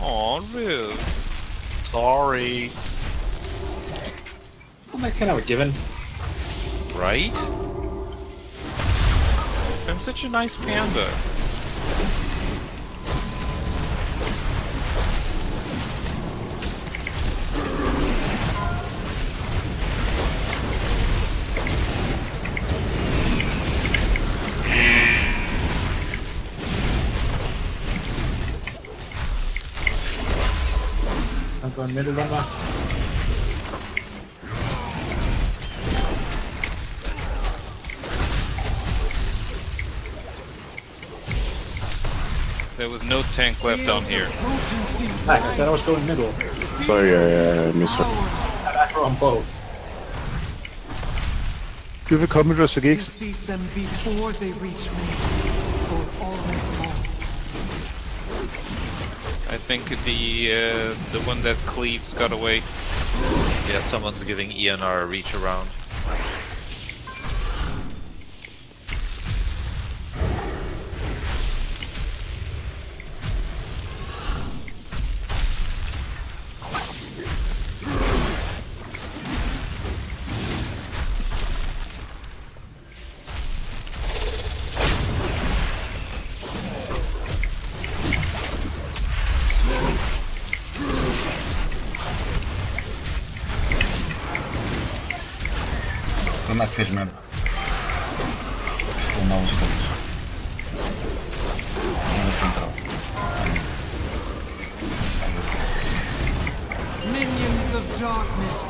Aw, rude. Sorry. Well, that kind of a given. Right? I'm such a nice panda. I'm going middle runner. There was no tank left down here. I said I was going middle. Sorry, I missed it. I throw on both. Do you have a comment, Mr. Geeks? Defeat them before they reach me, or all is lost. I think the one that cleaves got away. Yeah, someone's giving ENR a reach around. Como é que fez mesmo? Estou mal os caras. Minions of darkness,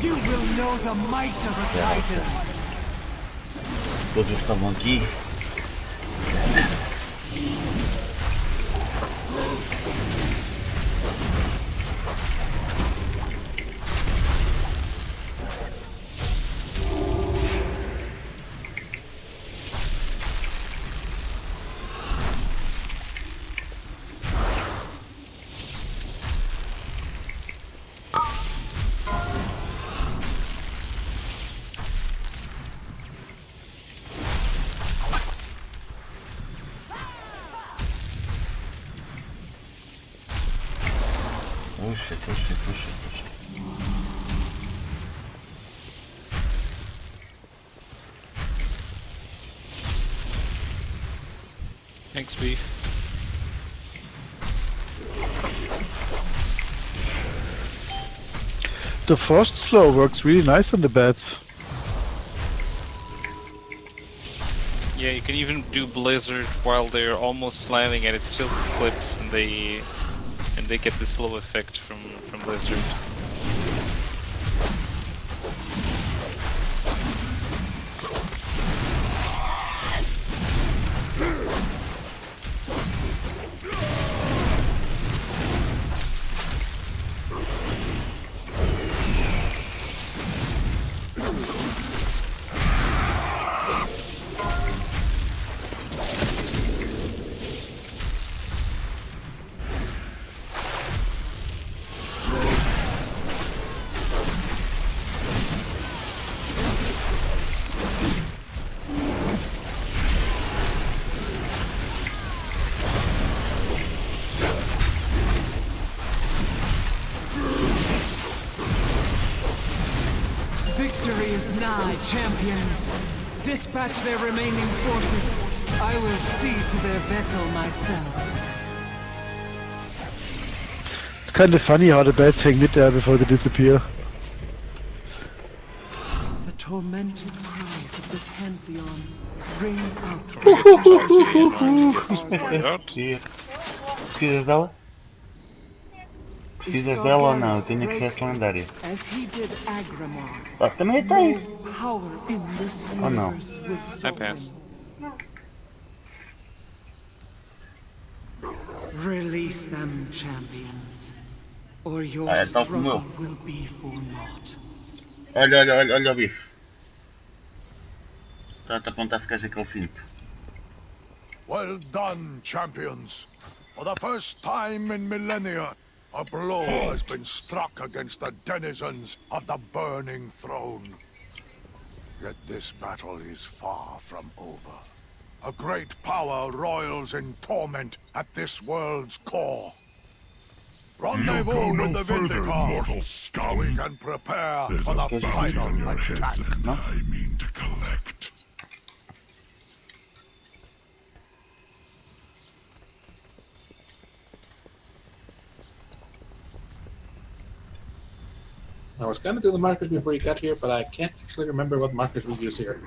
you will know the might of a titan. Todos estavam aqui. Puxa. Thanks, Beef. The frost slow works really nice on the bats. Yeah, you can even do Blizzard while they're almost landing and it still clips and they get the slow effect from Blizzard. Victory is nigh, champions. Dispatch their remaining forces. I will see to their vessel myself. It's kind of funny how the bats hang mid there before they disappear. The tormented cries of the Pantheon ring out. Precisas dela? Precisas dela ou não? Eu tenho acesso lendário. As he did Agramar. Ah, também tens! Power in this Oh no. universe will I stop pass. Release them, champions, or your Ah, então como struggle eu. will be for naught. Olha o bife. Está-te a apontar se queres aquele cinto. Well done, champions. For the first time in millennia, a blow has been struck against the denizens of the Burning Throne. Yet this battle is far from over. A great power roils in torment at this world's core. Rendezvous with the Vindicar, so we can prepare for the final attack. I mean to collect. I was gonna do the markers before you got here, but I can't actually remember what markers we use here.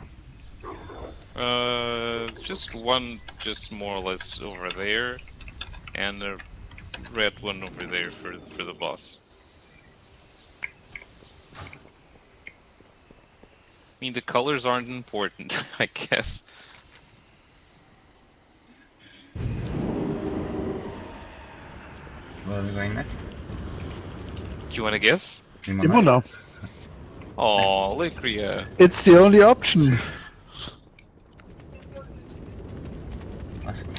Just one, just more or less over there, and a red one over there for the boss. I mean, the colors aren't important, I guess. Where are we going next? Do you want to guess? Imuna. Oh, Lycria. It's the only option.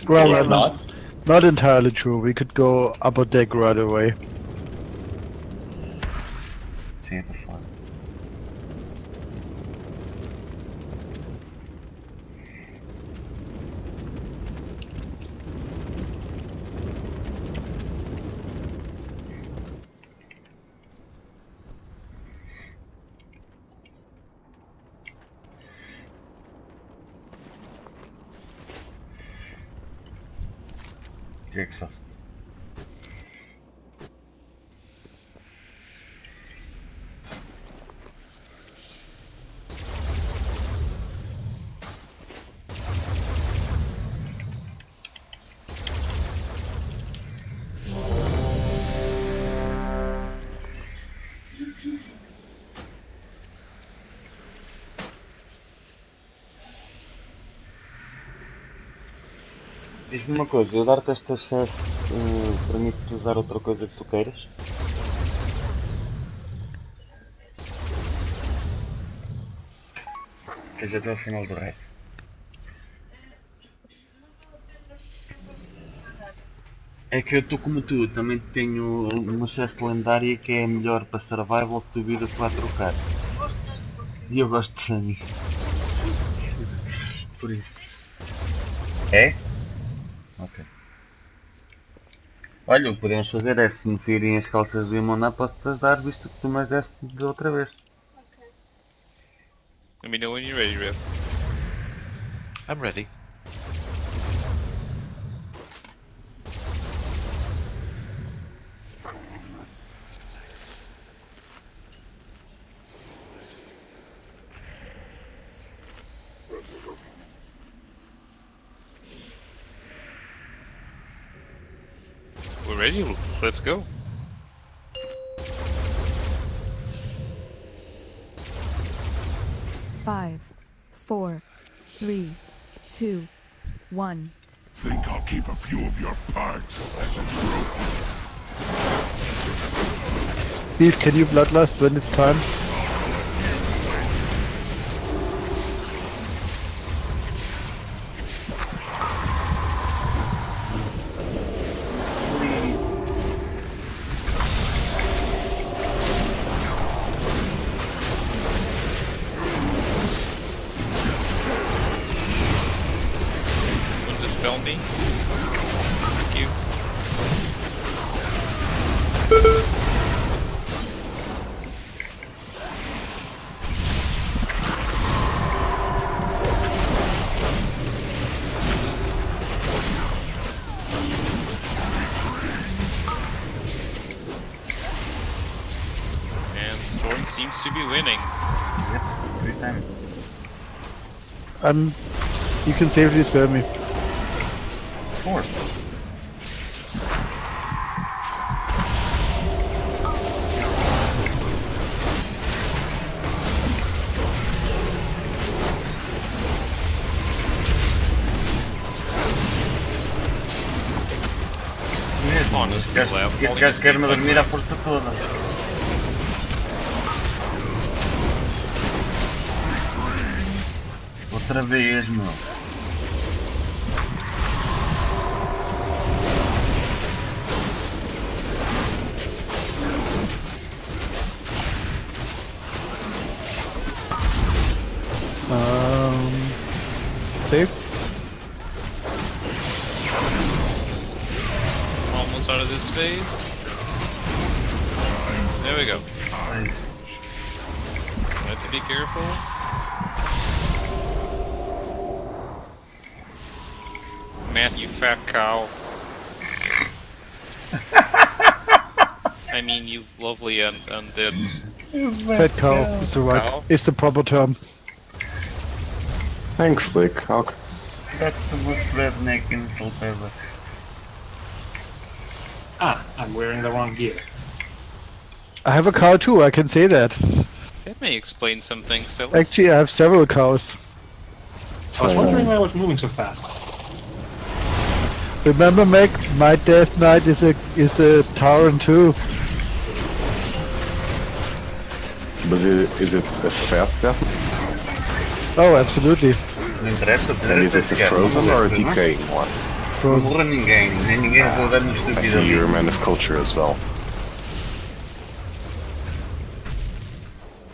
Well, It's not. Not entirely true. We could go upper deck right away. See it before. Exhaust. Diz-me uma coisa, eu dar-te este acesso permite-te usar outra coisa que tu queiras? Esteja até ao final do raid. É que eu estou como tu, também tenho uma chest lendária que é melhor para survival que tu vida que vai trocar. E eu gosto de mim. Por isso. É? Ok. Olha, o que podemos fazer é, se me saírem as calças de Imoná, posso-te ajudar, visto que tu mais deste de outra vez. Let me know when you're ready, Rev. I'm ready. We're ready. Let's go. Five, 4, 3, 2, 1. Think I'll keep a few of your parts as a trophy. Beef, can you bloodlust when it's time? Someone dispel me. Thank you. And Storm seems to be winning. Yep, 3 times. You can safely spare me. 4. Mesmo, este gajo quer-me dormir à força toda. Outra vez, meu. Safe? Almost out of this phase. There we go. Have to be careful. Matt, you fat cow. I mean, you lovely undead. Fat cow is the right. Cow? Is the proper term. Thanks, Lick. That's the most redneck insult ever. Ah, I'm wearing the wrong gear. I have a cow too, I can say that. That may explain some things, so Actually, I have several cows. I was wondering why I was moving so fast. Remember, Meg, my Death Knight is a Tauren too. But is it a fat death? Oh, absolutely. Não interessa, And is it a frozen or a decaying one? Não morra ninguém, nem ninguém roda no I estúpido see ali. you're a man of culture as well.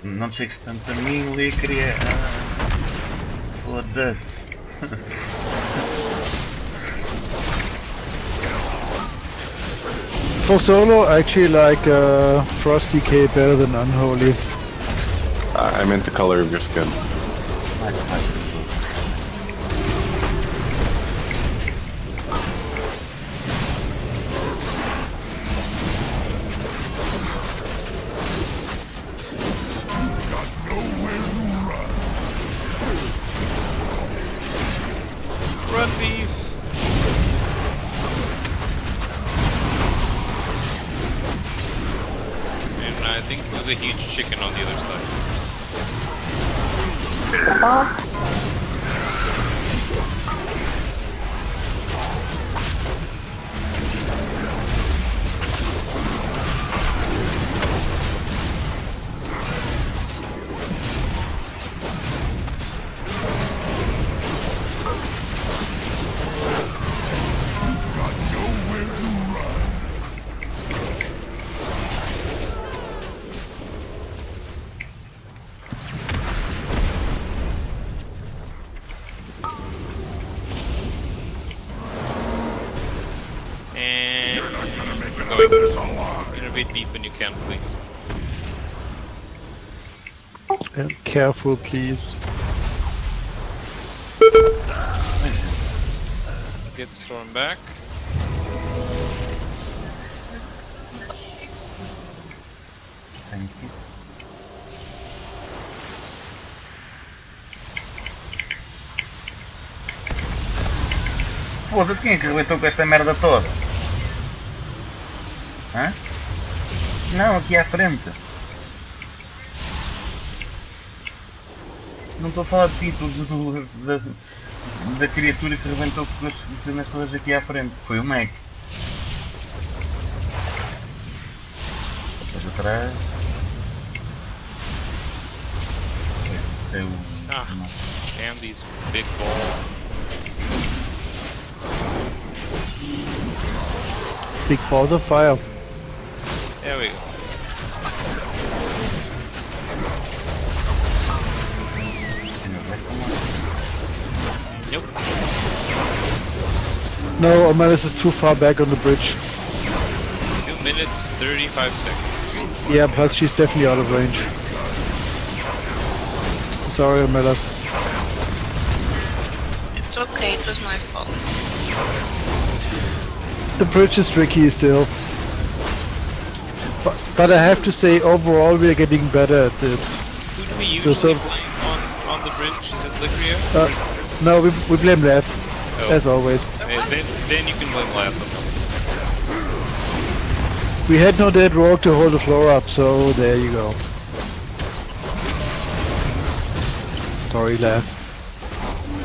Não te chegues tanto a mim, Lee, queria... Foda-se. For solo, I actually like Frost Decay better than Unholy. I meant the color of your skin. run, beef. And I think there's a huge chicken on the other side. Innervate beef when you can, please. And careful, please. Get Storm back. Thank you. Foda-se, quem é que arrebentou com esta merda toda? Hã? Não, aqui à frente. Não estou a falar de títulos da criatura que arrebentou com as cenas todas aqui à frente. Foi o Mac. Depois atrás. Esse é o... Ah, damn these big balls. Big balls of fire. There we go. Nope. No, Omelis is too far back on the bridge. 2 minutes, 35 seconds. Yeah, plus she's definitely out of range. Sorry, Omelis. It's okay, it was my fault. The bridge is tricky still. But I have to say, overall we are getting better at this. Who do we usually play on the bridge? Is it Licria? No, we blame Lev, as always. Then you can blame Lev. We had no dead rogue to hold the floor up, so there you go. Sorry, Lev.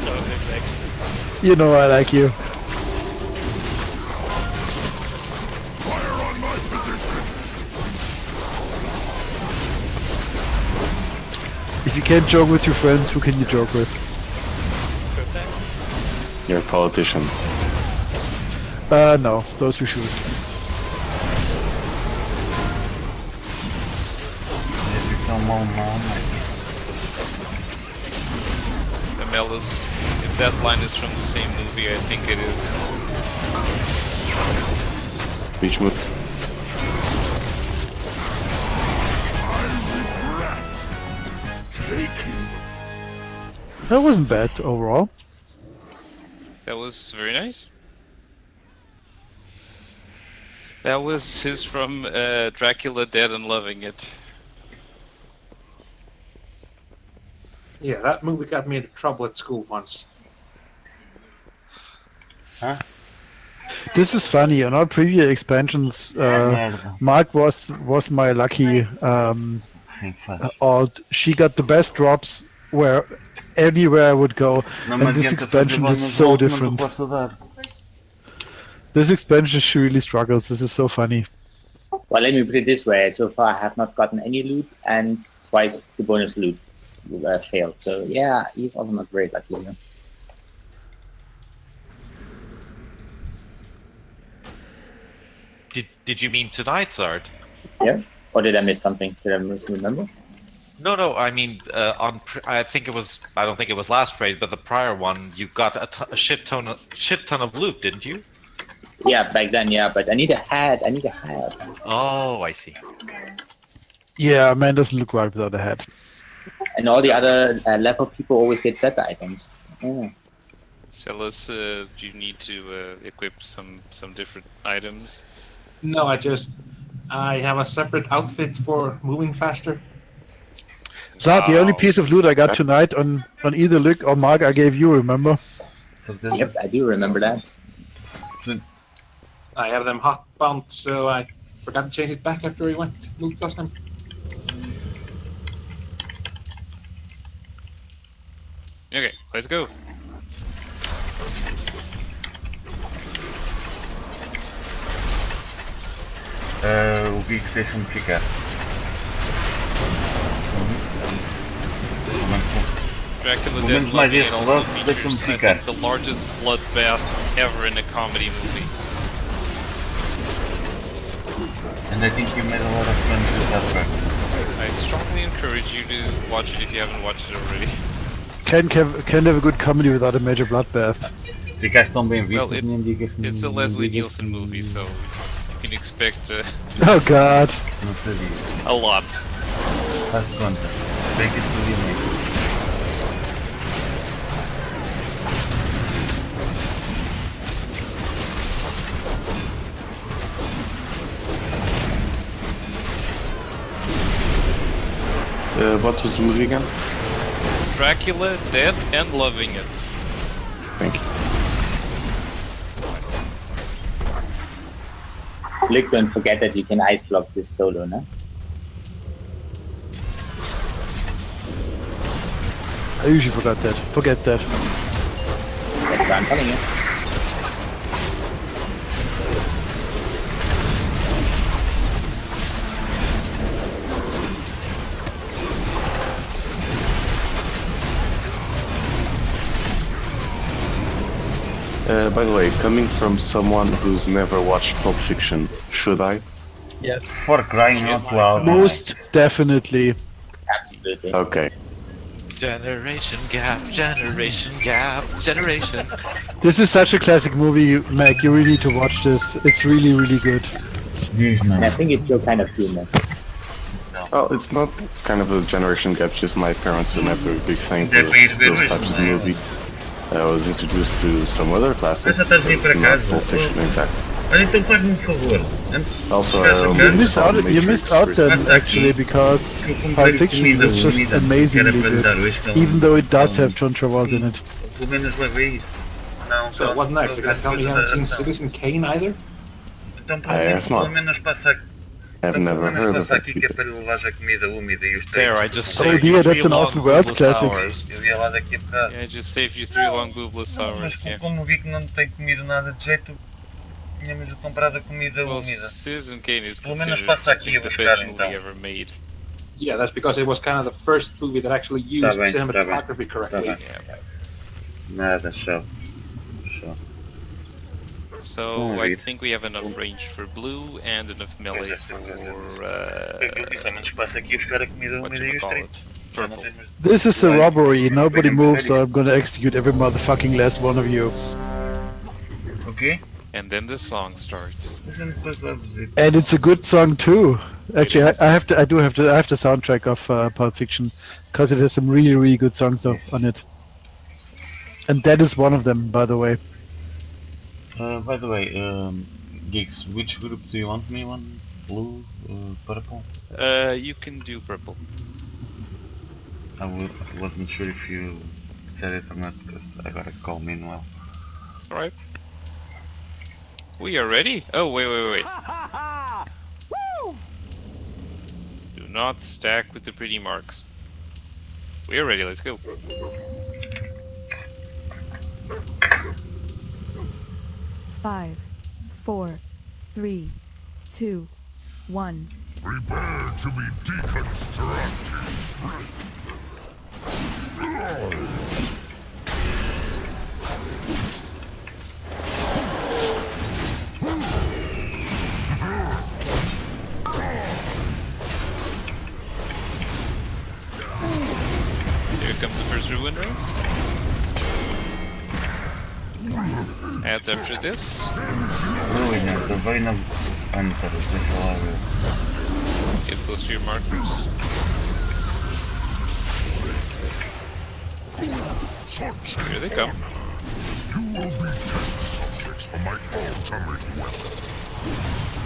No, exactly. You know I like you. If you can't joke with your friends, who can you joke with? You're a politician. No, those we shoot. Amelis, if that line is from the same movie, I think it is. Which movie? That wasn't bad overall. That was very nice. That was his from Dracula Dead and Loving It. Yeah, that movie got me into trouble at school once. Huh? This is funny. On our previous expansions, Mark was my lucky alt. She got the best drops where anywhere I would go, and this expansion is so different. This expansion she really struggles. This is so funny. Well, let me put it this way. So far, I have not gotten any loot, and twice the bonus loot failed. So yeah, he's also not very lucky. You know? Did you mean tonight's art? Yeah. Or did I miss something? Did I misremember? No. I mean, I think it was. I don't think it was last raid, but the prior one, you got a shit ton of loot, didn't you? Yeah, back then, yeah. But I need a hat. Oh, I see. Yeah, man doesn't look right without a hat. And all the other level people always get set items. Yeah. Celis, do you need to equip some different items? No, I have a separate outfit for moving faster. Zad, the only piece of loot I got tonight on either Luke or Mark I gave you, remember? Yep, I do remember that. I have them hot bound, so I forgot to change it back after we went loot last time. Okay, let's go. O Geeks deixa-me ficar. Dracula Pelo Dead menos mais Loving este It also lado deixa-me features, I ficar. think, the largest bloodbath ever in a comedy movie. And I think you made a lot of friends with that fact. I strongly encourage you to watch it if you haven't watched it already. Can't have a good comedy without a major bloodbath. Ficaste tão bem visto, Well, nem digas it's a Leslie Nielsen movie, so You can expect Oh god. Não sabia. a lot. Faz de conta. Bem que isso podia mesmo. What was the movie again? Dracula, dead and loving it. Thank you. Flick, don't forget that you can ice block this solo, no? I usually forgot that. Forget that. That's why I'm telling you. By the way, coming from someone who's never watched Pulp Fiction, should I? Yes. For crying out loud. Most definitely. Absolutely. Okay. Generation gap, generation gap, generation. This is such a classic movie, Mac. You really need to watch this. It's really, really good. Diz, And I mano. think it's your kind of humor. Well, it's not kind of a generation gap, just my parents were never big fans É of para ir ver those hoje, types of não é? movie. I was introduced to some other classics. Mas já estás a ir para not casa. Pulp Fiction, exactly. Olha, então faz-me um favor. Antes de Also, chegares a you casa, You missed out then, passa aqui, actually, because que eu Pulp comprei Fiction comida, is just comida que era amazingly para lhe good. dar hoje. que é um- Even though it does um- have John Travolta sim, in it. Pelo menos leva isso. Não, So pronto, what next? You're gonna tell me you coisa haven't da seen ração. Citizen Kane either? Então I have pelo not. menos passa aqui. I've Então pelo never menos heard of passa that aqui que é either. para lhe levar a comida úmida e os There, I três. just Oh saved dear, you that's 3 an long awesome world boobless classic. hours. Eu ia lá daqui a bocado. Yeah, I just saved you 3 long boobless Não, mas hours. Yeah. como vi que não tem comido nada de jeito, tínhamos comprado a comida Well, úmida. Citizen Kane is Pelo menos considered passa I aqui think, a the buscar, best então. movie ever made. Yeah, that's because it was kind of the first movie that actually used Tá bem, cinematography tá correctly. bem. Nada, show. Show. So I think we have enough range for blue and enough melee for Eu disse, ao menos passa aqui a buscar a comida úmida e os três. Já não purple. temos. This is a robbery. Nobody moves, so I'm gonna execute every motherfucking last one of you. O quê? And then the song starts. A gente depois vai dizer. And it's a good song too. Actually, I have to. I do have to. I have the soundtrack of Pulp Fiction because it has some really, really good songs on it. And that is one of them, by the way. By the way, Geeks, which group do you want me on? Blue, purple? You can do purple. Wasn't sure if you said it or not because I got a call meanwhile. Alright. We are ready? Oh, wait. Do not stack with the pretty marks. We are ready, let's go. Five, 4, 3, 2, 1. Prepare to be deconstructed. Here comes the first ruin ring. And after this, Ruiner, the vein of Antorus, deixa lá ver. get close to your markers. Here they come. You will be test subjects for my ultimate weapon.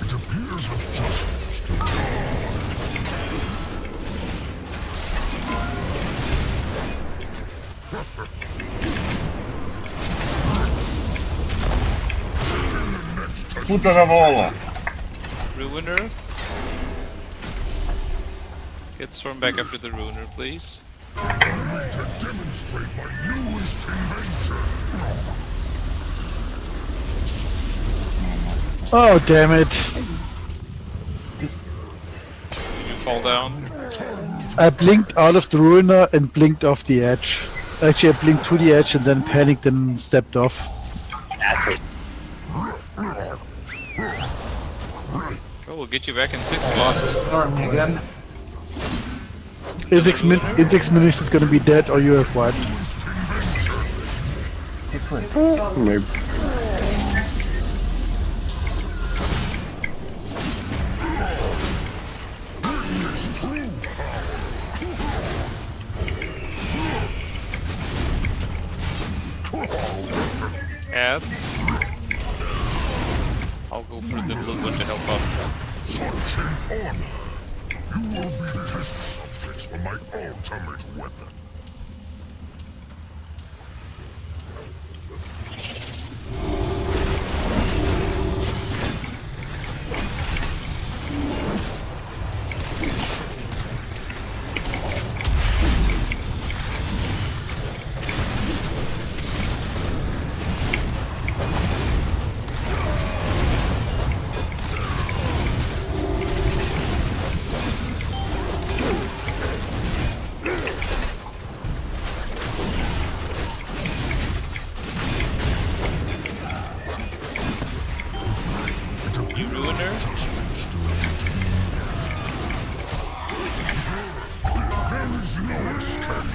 It appears of justice to Puta da bola! Ruiner. Get storm back after the ruiner, please. demonstrate my new Oh, damn it. Did you fall down? I blinked out of the ruiner and blinked off the edge. Actually, I blinked to the edge and then panicked and stepped off. Oh, we'll get you back in 6 minutes. Storm again. In 6 minutes is gonna be dead or you have wiped. Maybe. Ads. I'll go for the blue one to help out. You will be test subjects for my ultimate weapon. You ruined her? There is no escape.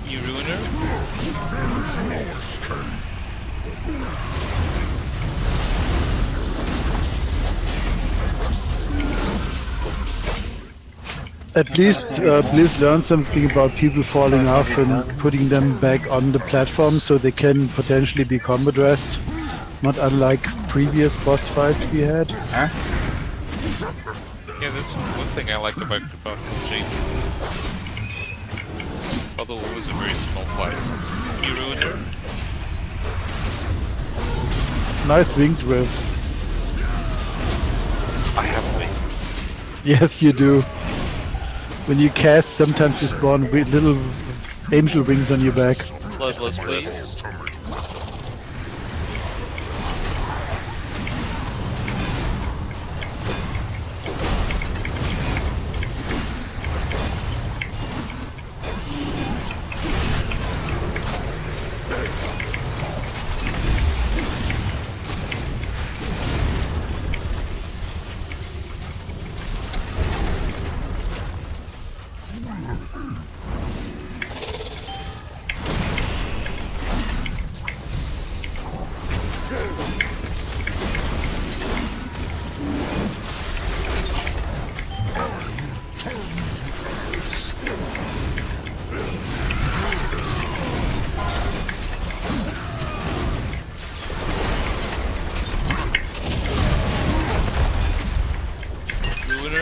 You ruined her? At least, please learn something about people falling off and putting them back on the platform so they can potentially be combat rest. Not unlike previous boss fights we had. Yeah, that's one thing I liked about Jade. Although it was a very small fight. You ruined her? Nice wings, Riv. I have wings. Yes, you do. When you cast, sometimes you spawn with little angel wings on your back. Bloodless, please.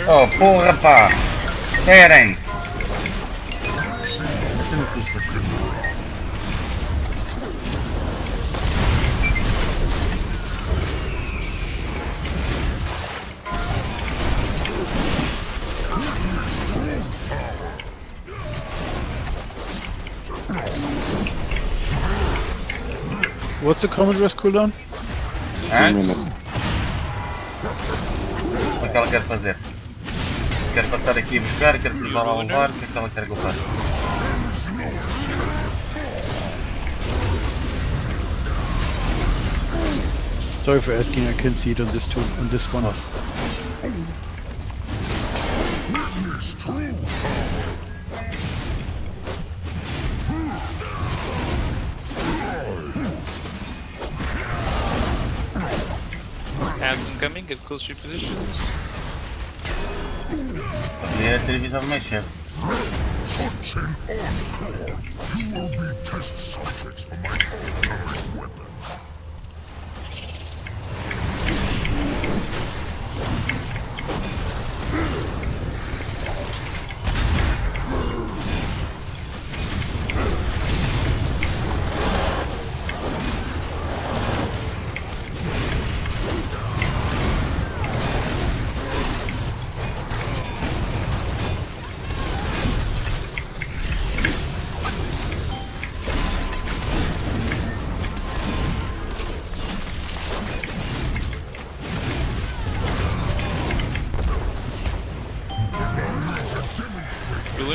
Oh, porra, pá! Esperem! Essa não custa assim. What's the combat rest cooldown? O que é que ela quer fazer? Quero passar aqui a buscar, quero levar lá a levar, o que é que ela quer que eu faça? Sorry for asking, I can't see it on this tool, on this one. Hands incoming, get close to your positions. Poderia ter avisado mais cedo. You will be test subjects for my ultimate weapon.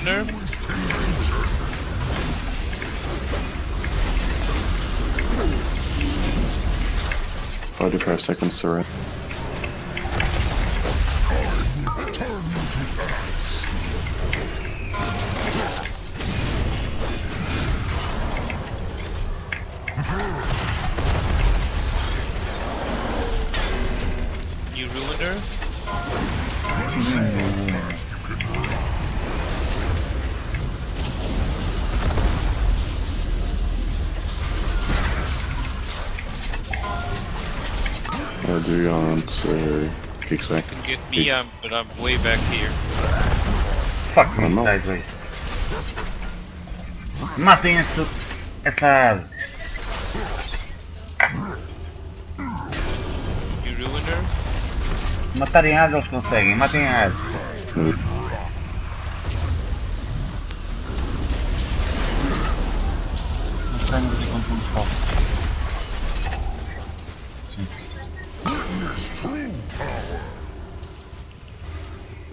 Ruiner. 45 seconds to run. You Ruiner. Do you want kicks back? You can get me, but I'm way back here. Fuck me sideways. Matem essa asa. You Ruiner. Matarem a asa eles conseguem, matem a asa. Não sei quanto me falta.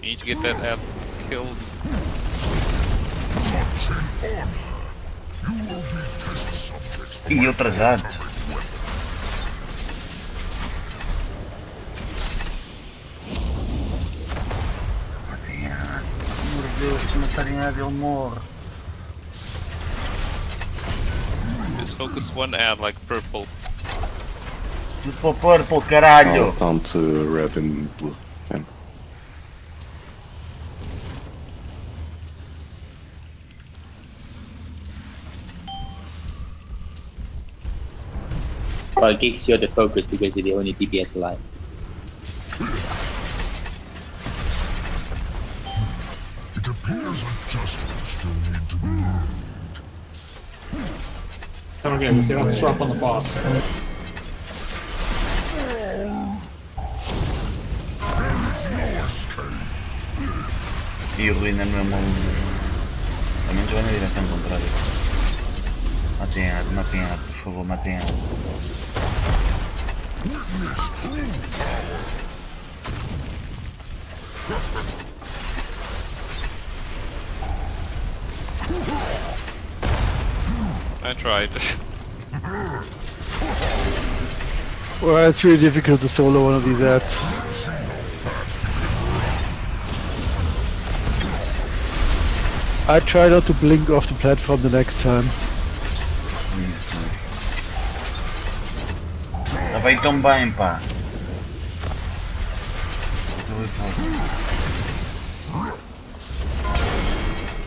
You need to get that app killed. E eu atrasado. Matem a asa. Pelo amor de Deus, se matarem a asa ele morre. Just focus one ad like purple. Tudo para o purple, caralho! Down to red and blue. Yeah. Well, Geeks, you're the focus because you're the only DPS alive. It appears adjustments still need to be made. Come again, we still have to swap on the boss. E o Ruiner no mesmo. Também vai na direção contrária. Matem a asa, por favor, matem a asa. I tried. Well, it's really difficult to solo one of these ads. I try not to blink off the platform the next time. Tá bem tão bem, pá.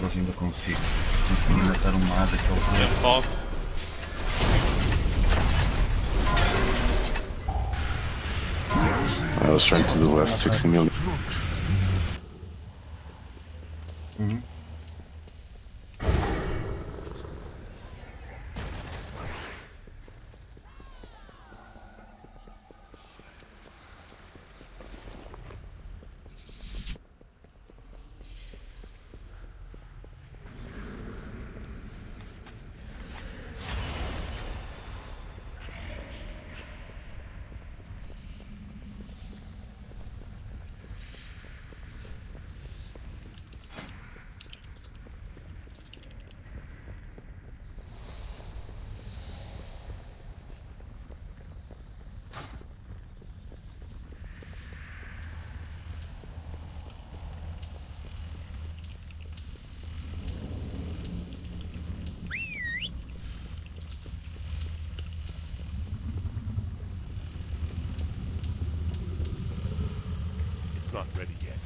Se ainda consigo. Se conseguir matar uma asa que ele Jump off. I was trying to do the last 60 million. It's not ready yet.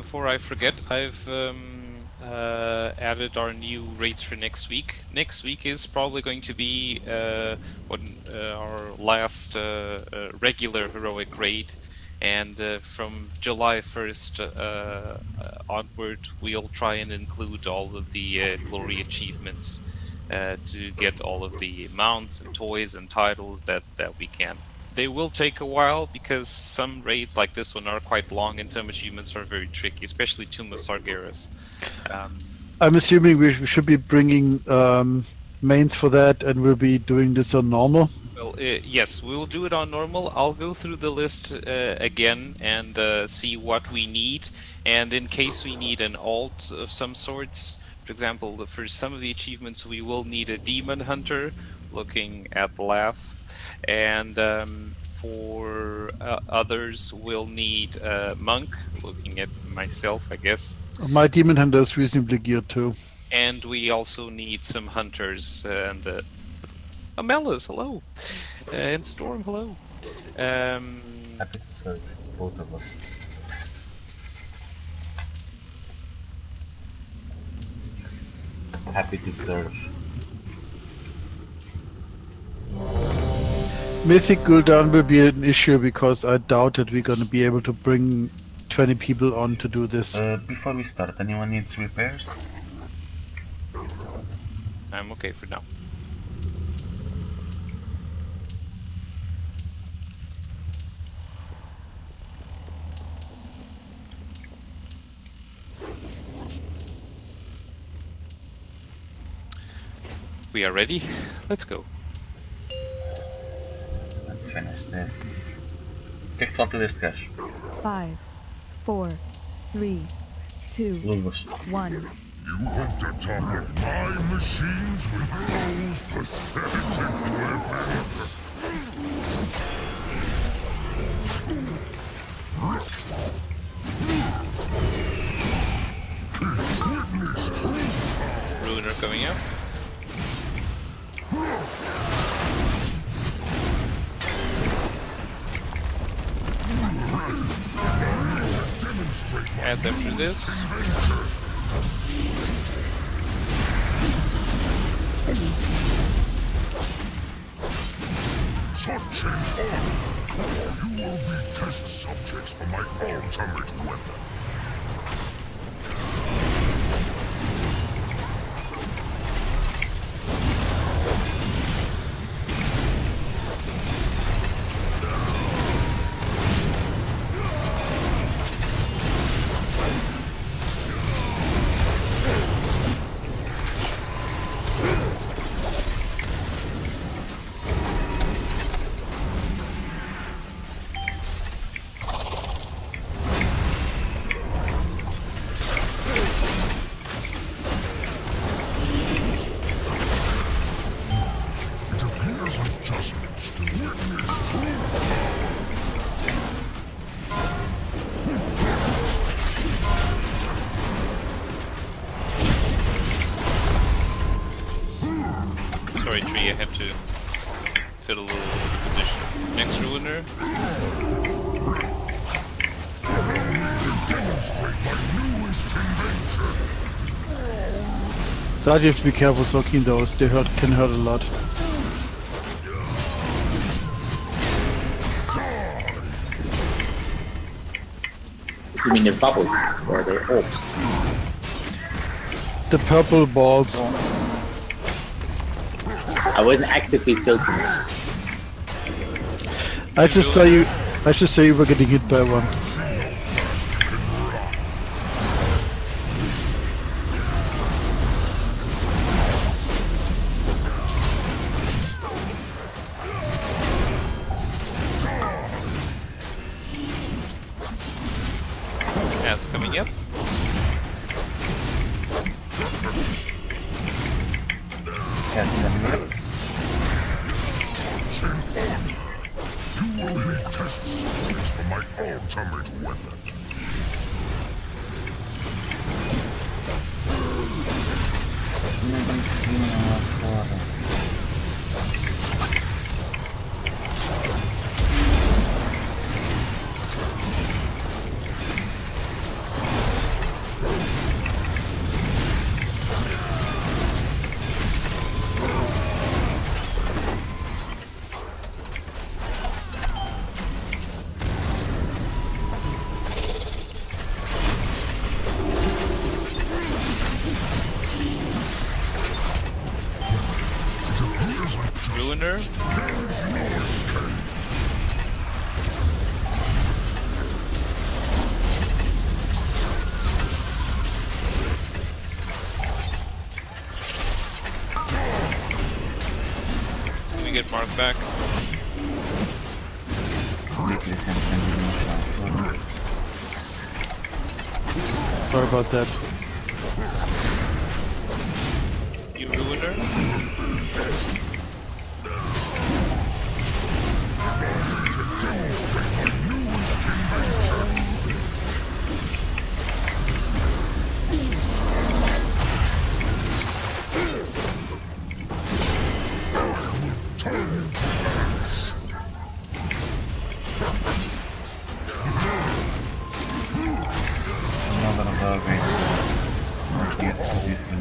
before I forget, I've added our new raids for next week. Next week is probably going to be our last regular heroic raid, and from July 1st onward, we'll try and include all of the glory achievements to get all of the mounts and toys and titles that we can. They will take a while because some raids like this one are quite long and some achievements are very tricky, especially Tomb of Sargeras. I'm assuming we should be bringing mains for that, and we'll be doing this on normal. Well, yes, we will do it on normal. I'll go through the list again and see what we need, and in case we need an alt of some sorts, for example, for some of the achievements we will need a demon hunter, looking at the Lath, and for others we'll need a monk, looking at myself, I guess. My demon hunter is reasonably geared too. And we also need some hunters and Amelis, hello, and Storm, hello. Happy to serve both of us. Happy to serve. Mythic cooldown will be an issue because I doubt that we're going to be able to bring 20 people on to do this. Before we start, anyone needs repairs? I'm okay for now. We are ready. Let's go. Let's finish this. Take thought to this cash. 5, 4, 3, 2, Lugos. 1. You hope to topple my machines with those pathetic weapons. Ruiner coming up. Adds after this. Such an honor! You will be test subjects for my ultimate weapon. Sorry, Tree, I have to fiddle a little with the position. Next Ruiner. So you have to be careful soaking those, they can hurt a lot. You mean the bubbles or the orbs? The purple balls. I wasn't actively soaking it. I just saw you were getting hit by one. That's coming up. You will be test subjects for my ultimate weapon. Ruiner. Can we get Mark back? Sorry about that. You Ruiner.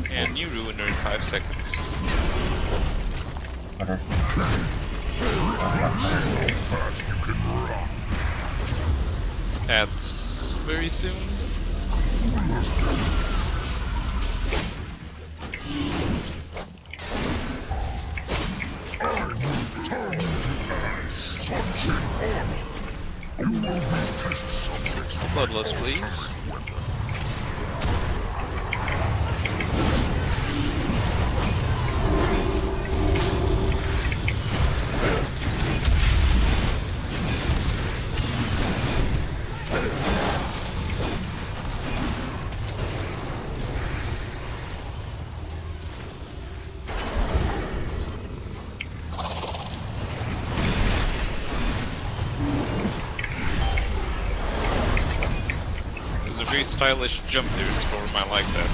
And you Ruiner in 5 seconds. That's very soon. Bloodlust, please. Very stylish jump there, Storm. I like that.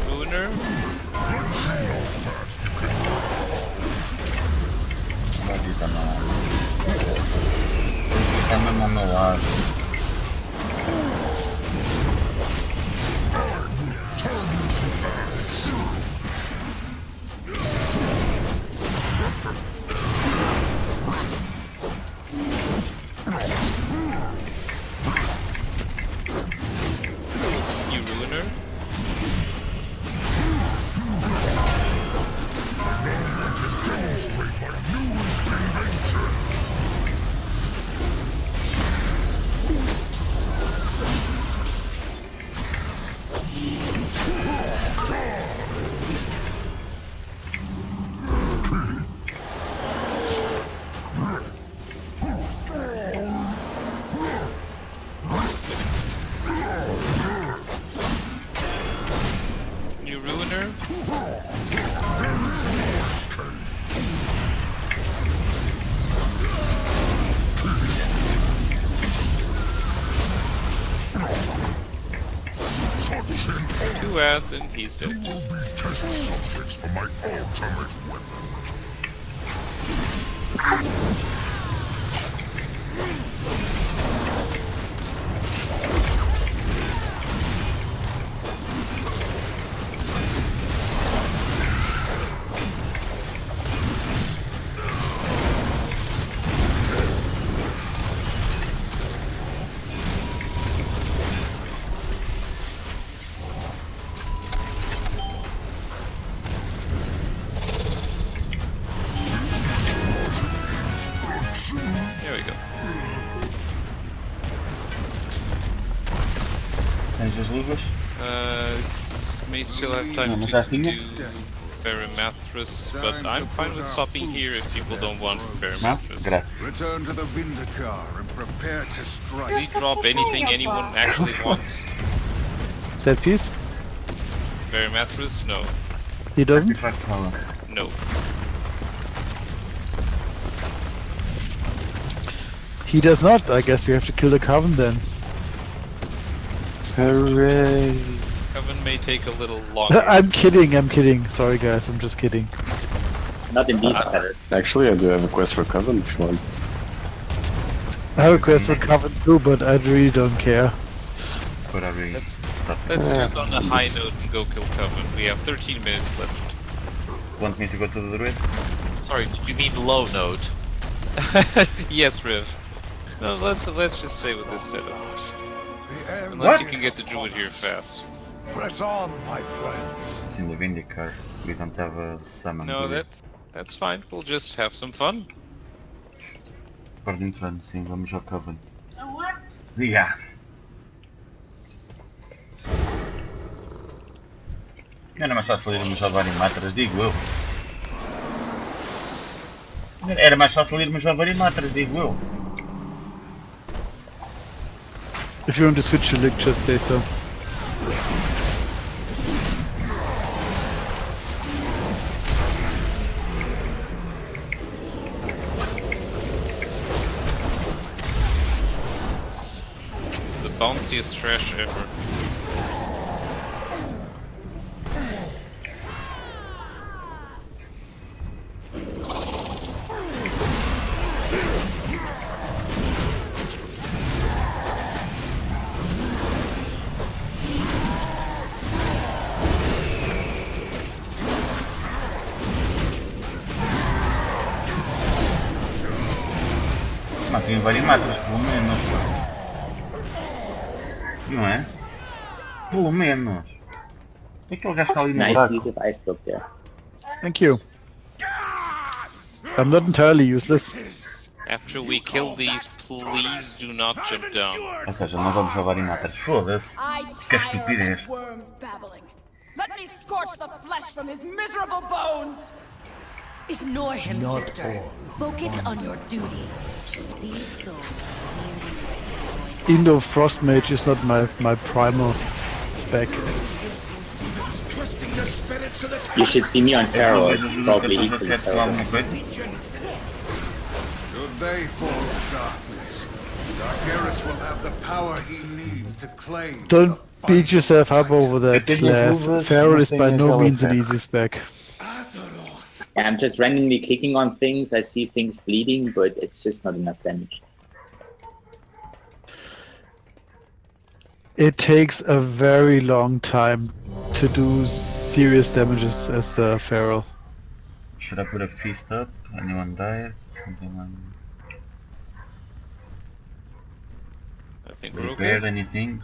Ruiner. You Ruiner. You Ruiner. 2 ads and he's dead. There we go. May still have time to do Verimathras, but I'm fine with stopping here if people don't want Verimathras. Return to the Vindicar and prepare to strike. Does he drop anything anyone actually wants? Set piece? Verimathras? No. He doesn't? No. He does not. I guess we have to kill the Coven then. Hooray! Coven may take a little longer. I'm kidding. Sorry guys, I'm just kidding. Not in these patterns. Actually, I do have a quest for Coven if you want. I have a quest for Coven too, but I really don't care. Let's end on a high note and go kill Coven. We have 13 minutes left. Want me to go to the druid? Sorry, did you mean low node? Yes, Riv. No, let's just stay with this setup. Unless What? you can get the druid here fast. Press on, my friend. It's in the Vindicar. We don't have a summon. No, do we? that's fine. We'll just have some fun. Perdem turno, sim, vamos ao Coven. Diga! Não era mais fácil irmos ao Varimatras, digo eu. Era mais fácil irmos ao Varimatras, digo eu. If you want to switch your lig, just say so. It's the bounciest trash ever. Matem Varimatras, pelo menos. Não é? Pelo menos. Aquele gajo está ali no Nice buraco. use of ice block there. Thank you. I'm not entirely useless. After we kill these, please do not jump down. Ou seja, não vamos ao Varimatras. Foda-se. Que estupidez. Worms babbling. Let me scorch the flesh from his miserable bones. Ignore him, sister. Focus on your duty. These souls are nearly ready. Even though Frost Mage is not my primal spec. You should see me on Pharaoh. It's probably equal to Falar Pharaoh. alguma coisa? Should they fall to darkness, Antorus will have the power he needs to claim. Don't beat yourself up over that Good news, class. movers, Pharaoh is nothing by is no means an relevant. easy spec. Yeah, I'm just randomly clicking on things. I see things bleeding, but it's just not enough damage. It takes a very long time to do serious damages as a Pharaoh. Should I put a feast up? Anyone died? Something like I think we're repaired okay. anything?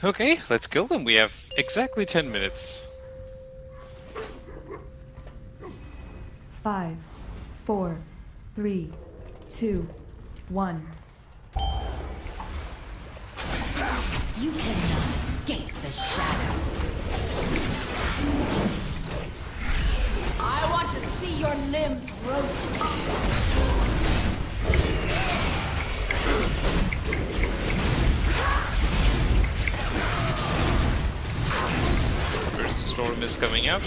Okay, let's kill them. We have exactly 10 minutes. 5, 4, 3, 2, 1. You cannot escape the shadows. I want to see your limbs roasted. First storm is coming up.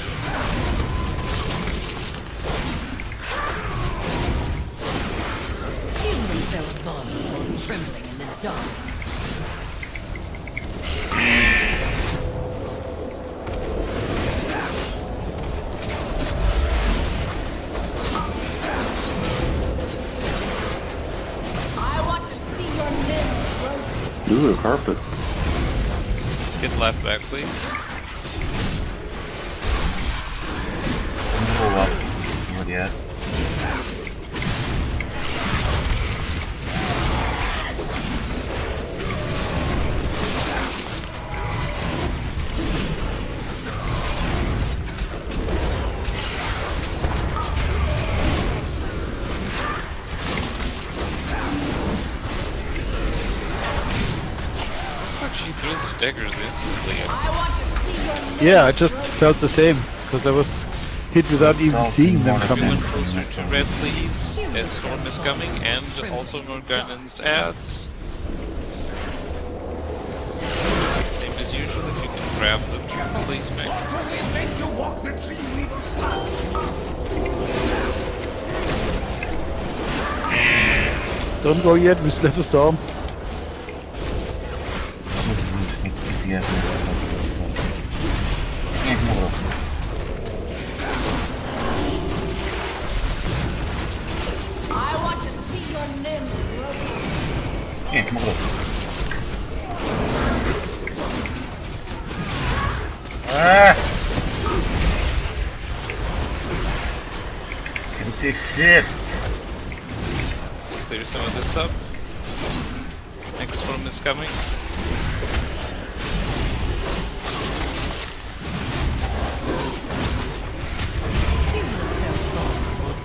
Feeling so vulnerable and trembling in the dark. I want to see your limbs roasted. Ooh, a carpet. Get left back, please. Roll up. What yet? Looks like she throws the daggers instantly. Yeah, I just felt the same, because I was hit without even seeing them come in. Everyone closer to red, please. As storm is coming, and also Norgarden's ads. Same as usual, if you can grab them, please, Meg. To walk the tree leaders path. Don't go yet, we still have a storm. Quem é que morreu? I want to see Morreu. Ah! Can't see shit. Let's clear some of this up. Next storm is coming.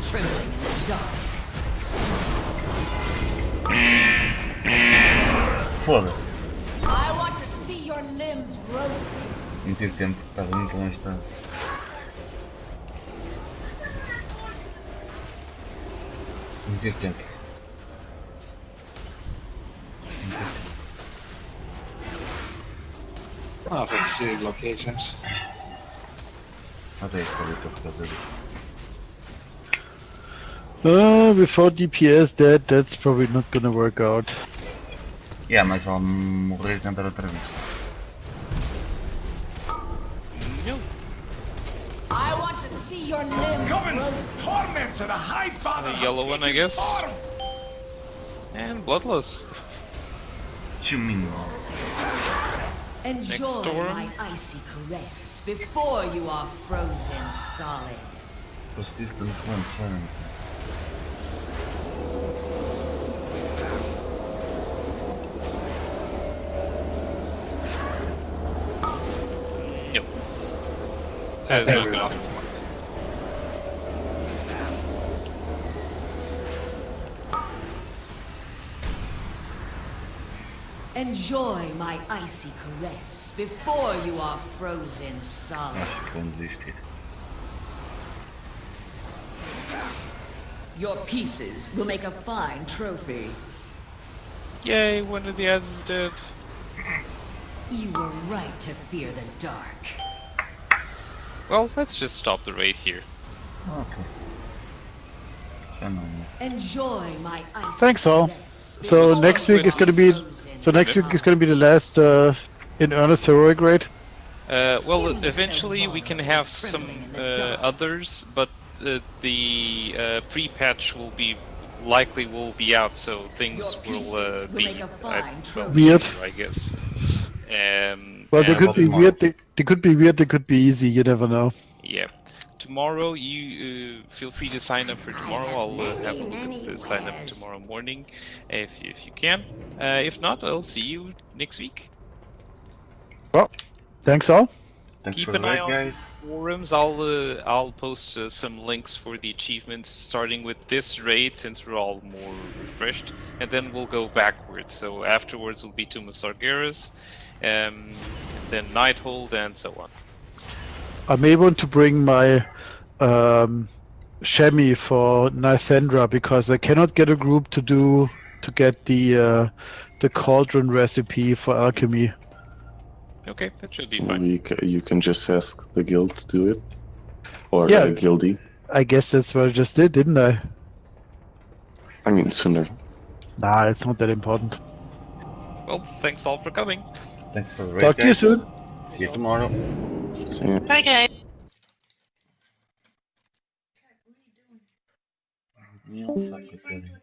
Trembling in the dark. Foda-se. I want to see your limbs roasting. Não tive tempo, estava muito longe de Não tive tempo. Oh, such shitty locations. Até esta luta por causa disso. Before DPS dead, that's probably not gonna work out. Yeah, mas vale morrer e cantar outra vez. No. I want to see your limbs roasting. Torments of the High Father. The yellow one, I guess. And bloodless. Chuminho. Enjoy storm. my icy caress before you are frozen solid. Persistent concern. Yep. That is not enough. Enjoy my icy caress before you are frozen solid. Acho que vão desistir. Your pieces will make a fine trophy. Yay, one of the ads is dead. You were right to fear the dark. Well, let's just stop the raid here. Ok. Já não. Enjoy my icy Thanks all. caress So before next you week is are gonna be frozen next week solid. is gonna be the last in earnest heroic raid. Well, eventually we can have some others, but the pre-patch will be out, so things will be Weird. I guess. Well, they and- could be weird. They could be weird. They could be easy. You never know. Yeah. Tomorrow, you feel free to sign up for tomorrow. I'll have a look at the sign up tomorrow morning, if you can. If not, I'll see you next week. Well, thanks all. Thanks Keep for an the eye raid, on guys. the forums. I'll post some links for the achievements, starting with this raid since we're all more refreshed, and then we'll go backwards. So afterwards will be Tomb of Sargeras, then Nighthold, and so on. I may want to bring my chamois for Nythendra because I cannot get a group to get the cauldron recipe for alchemy. Okay, that should be fine. You can just ask the guild to do it, or Yeah. guildie. I guess that's what I just did, didn't I? I mean, sooner. Nah, it's not that important. Well, thanks all for coming. Thanks for the raid, Talk to you guys. soon. See you tomorrow. See ya. Bye, guys. Nossa, coitadinho.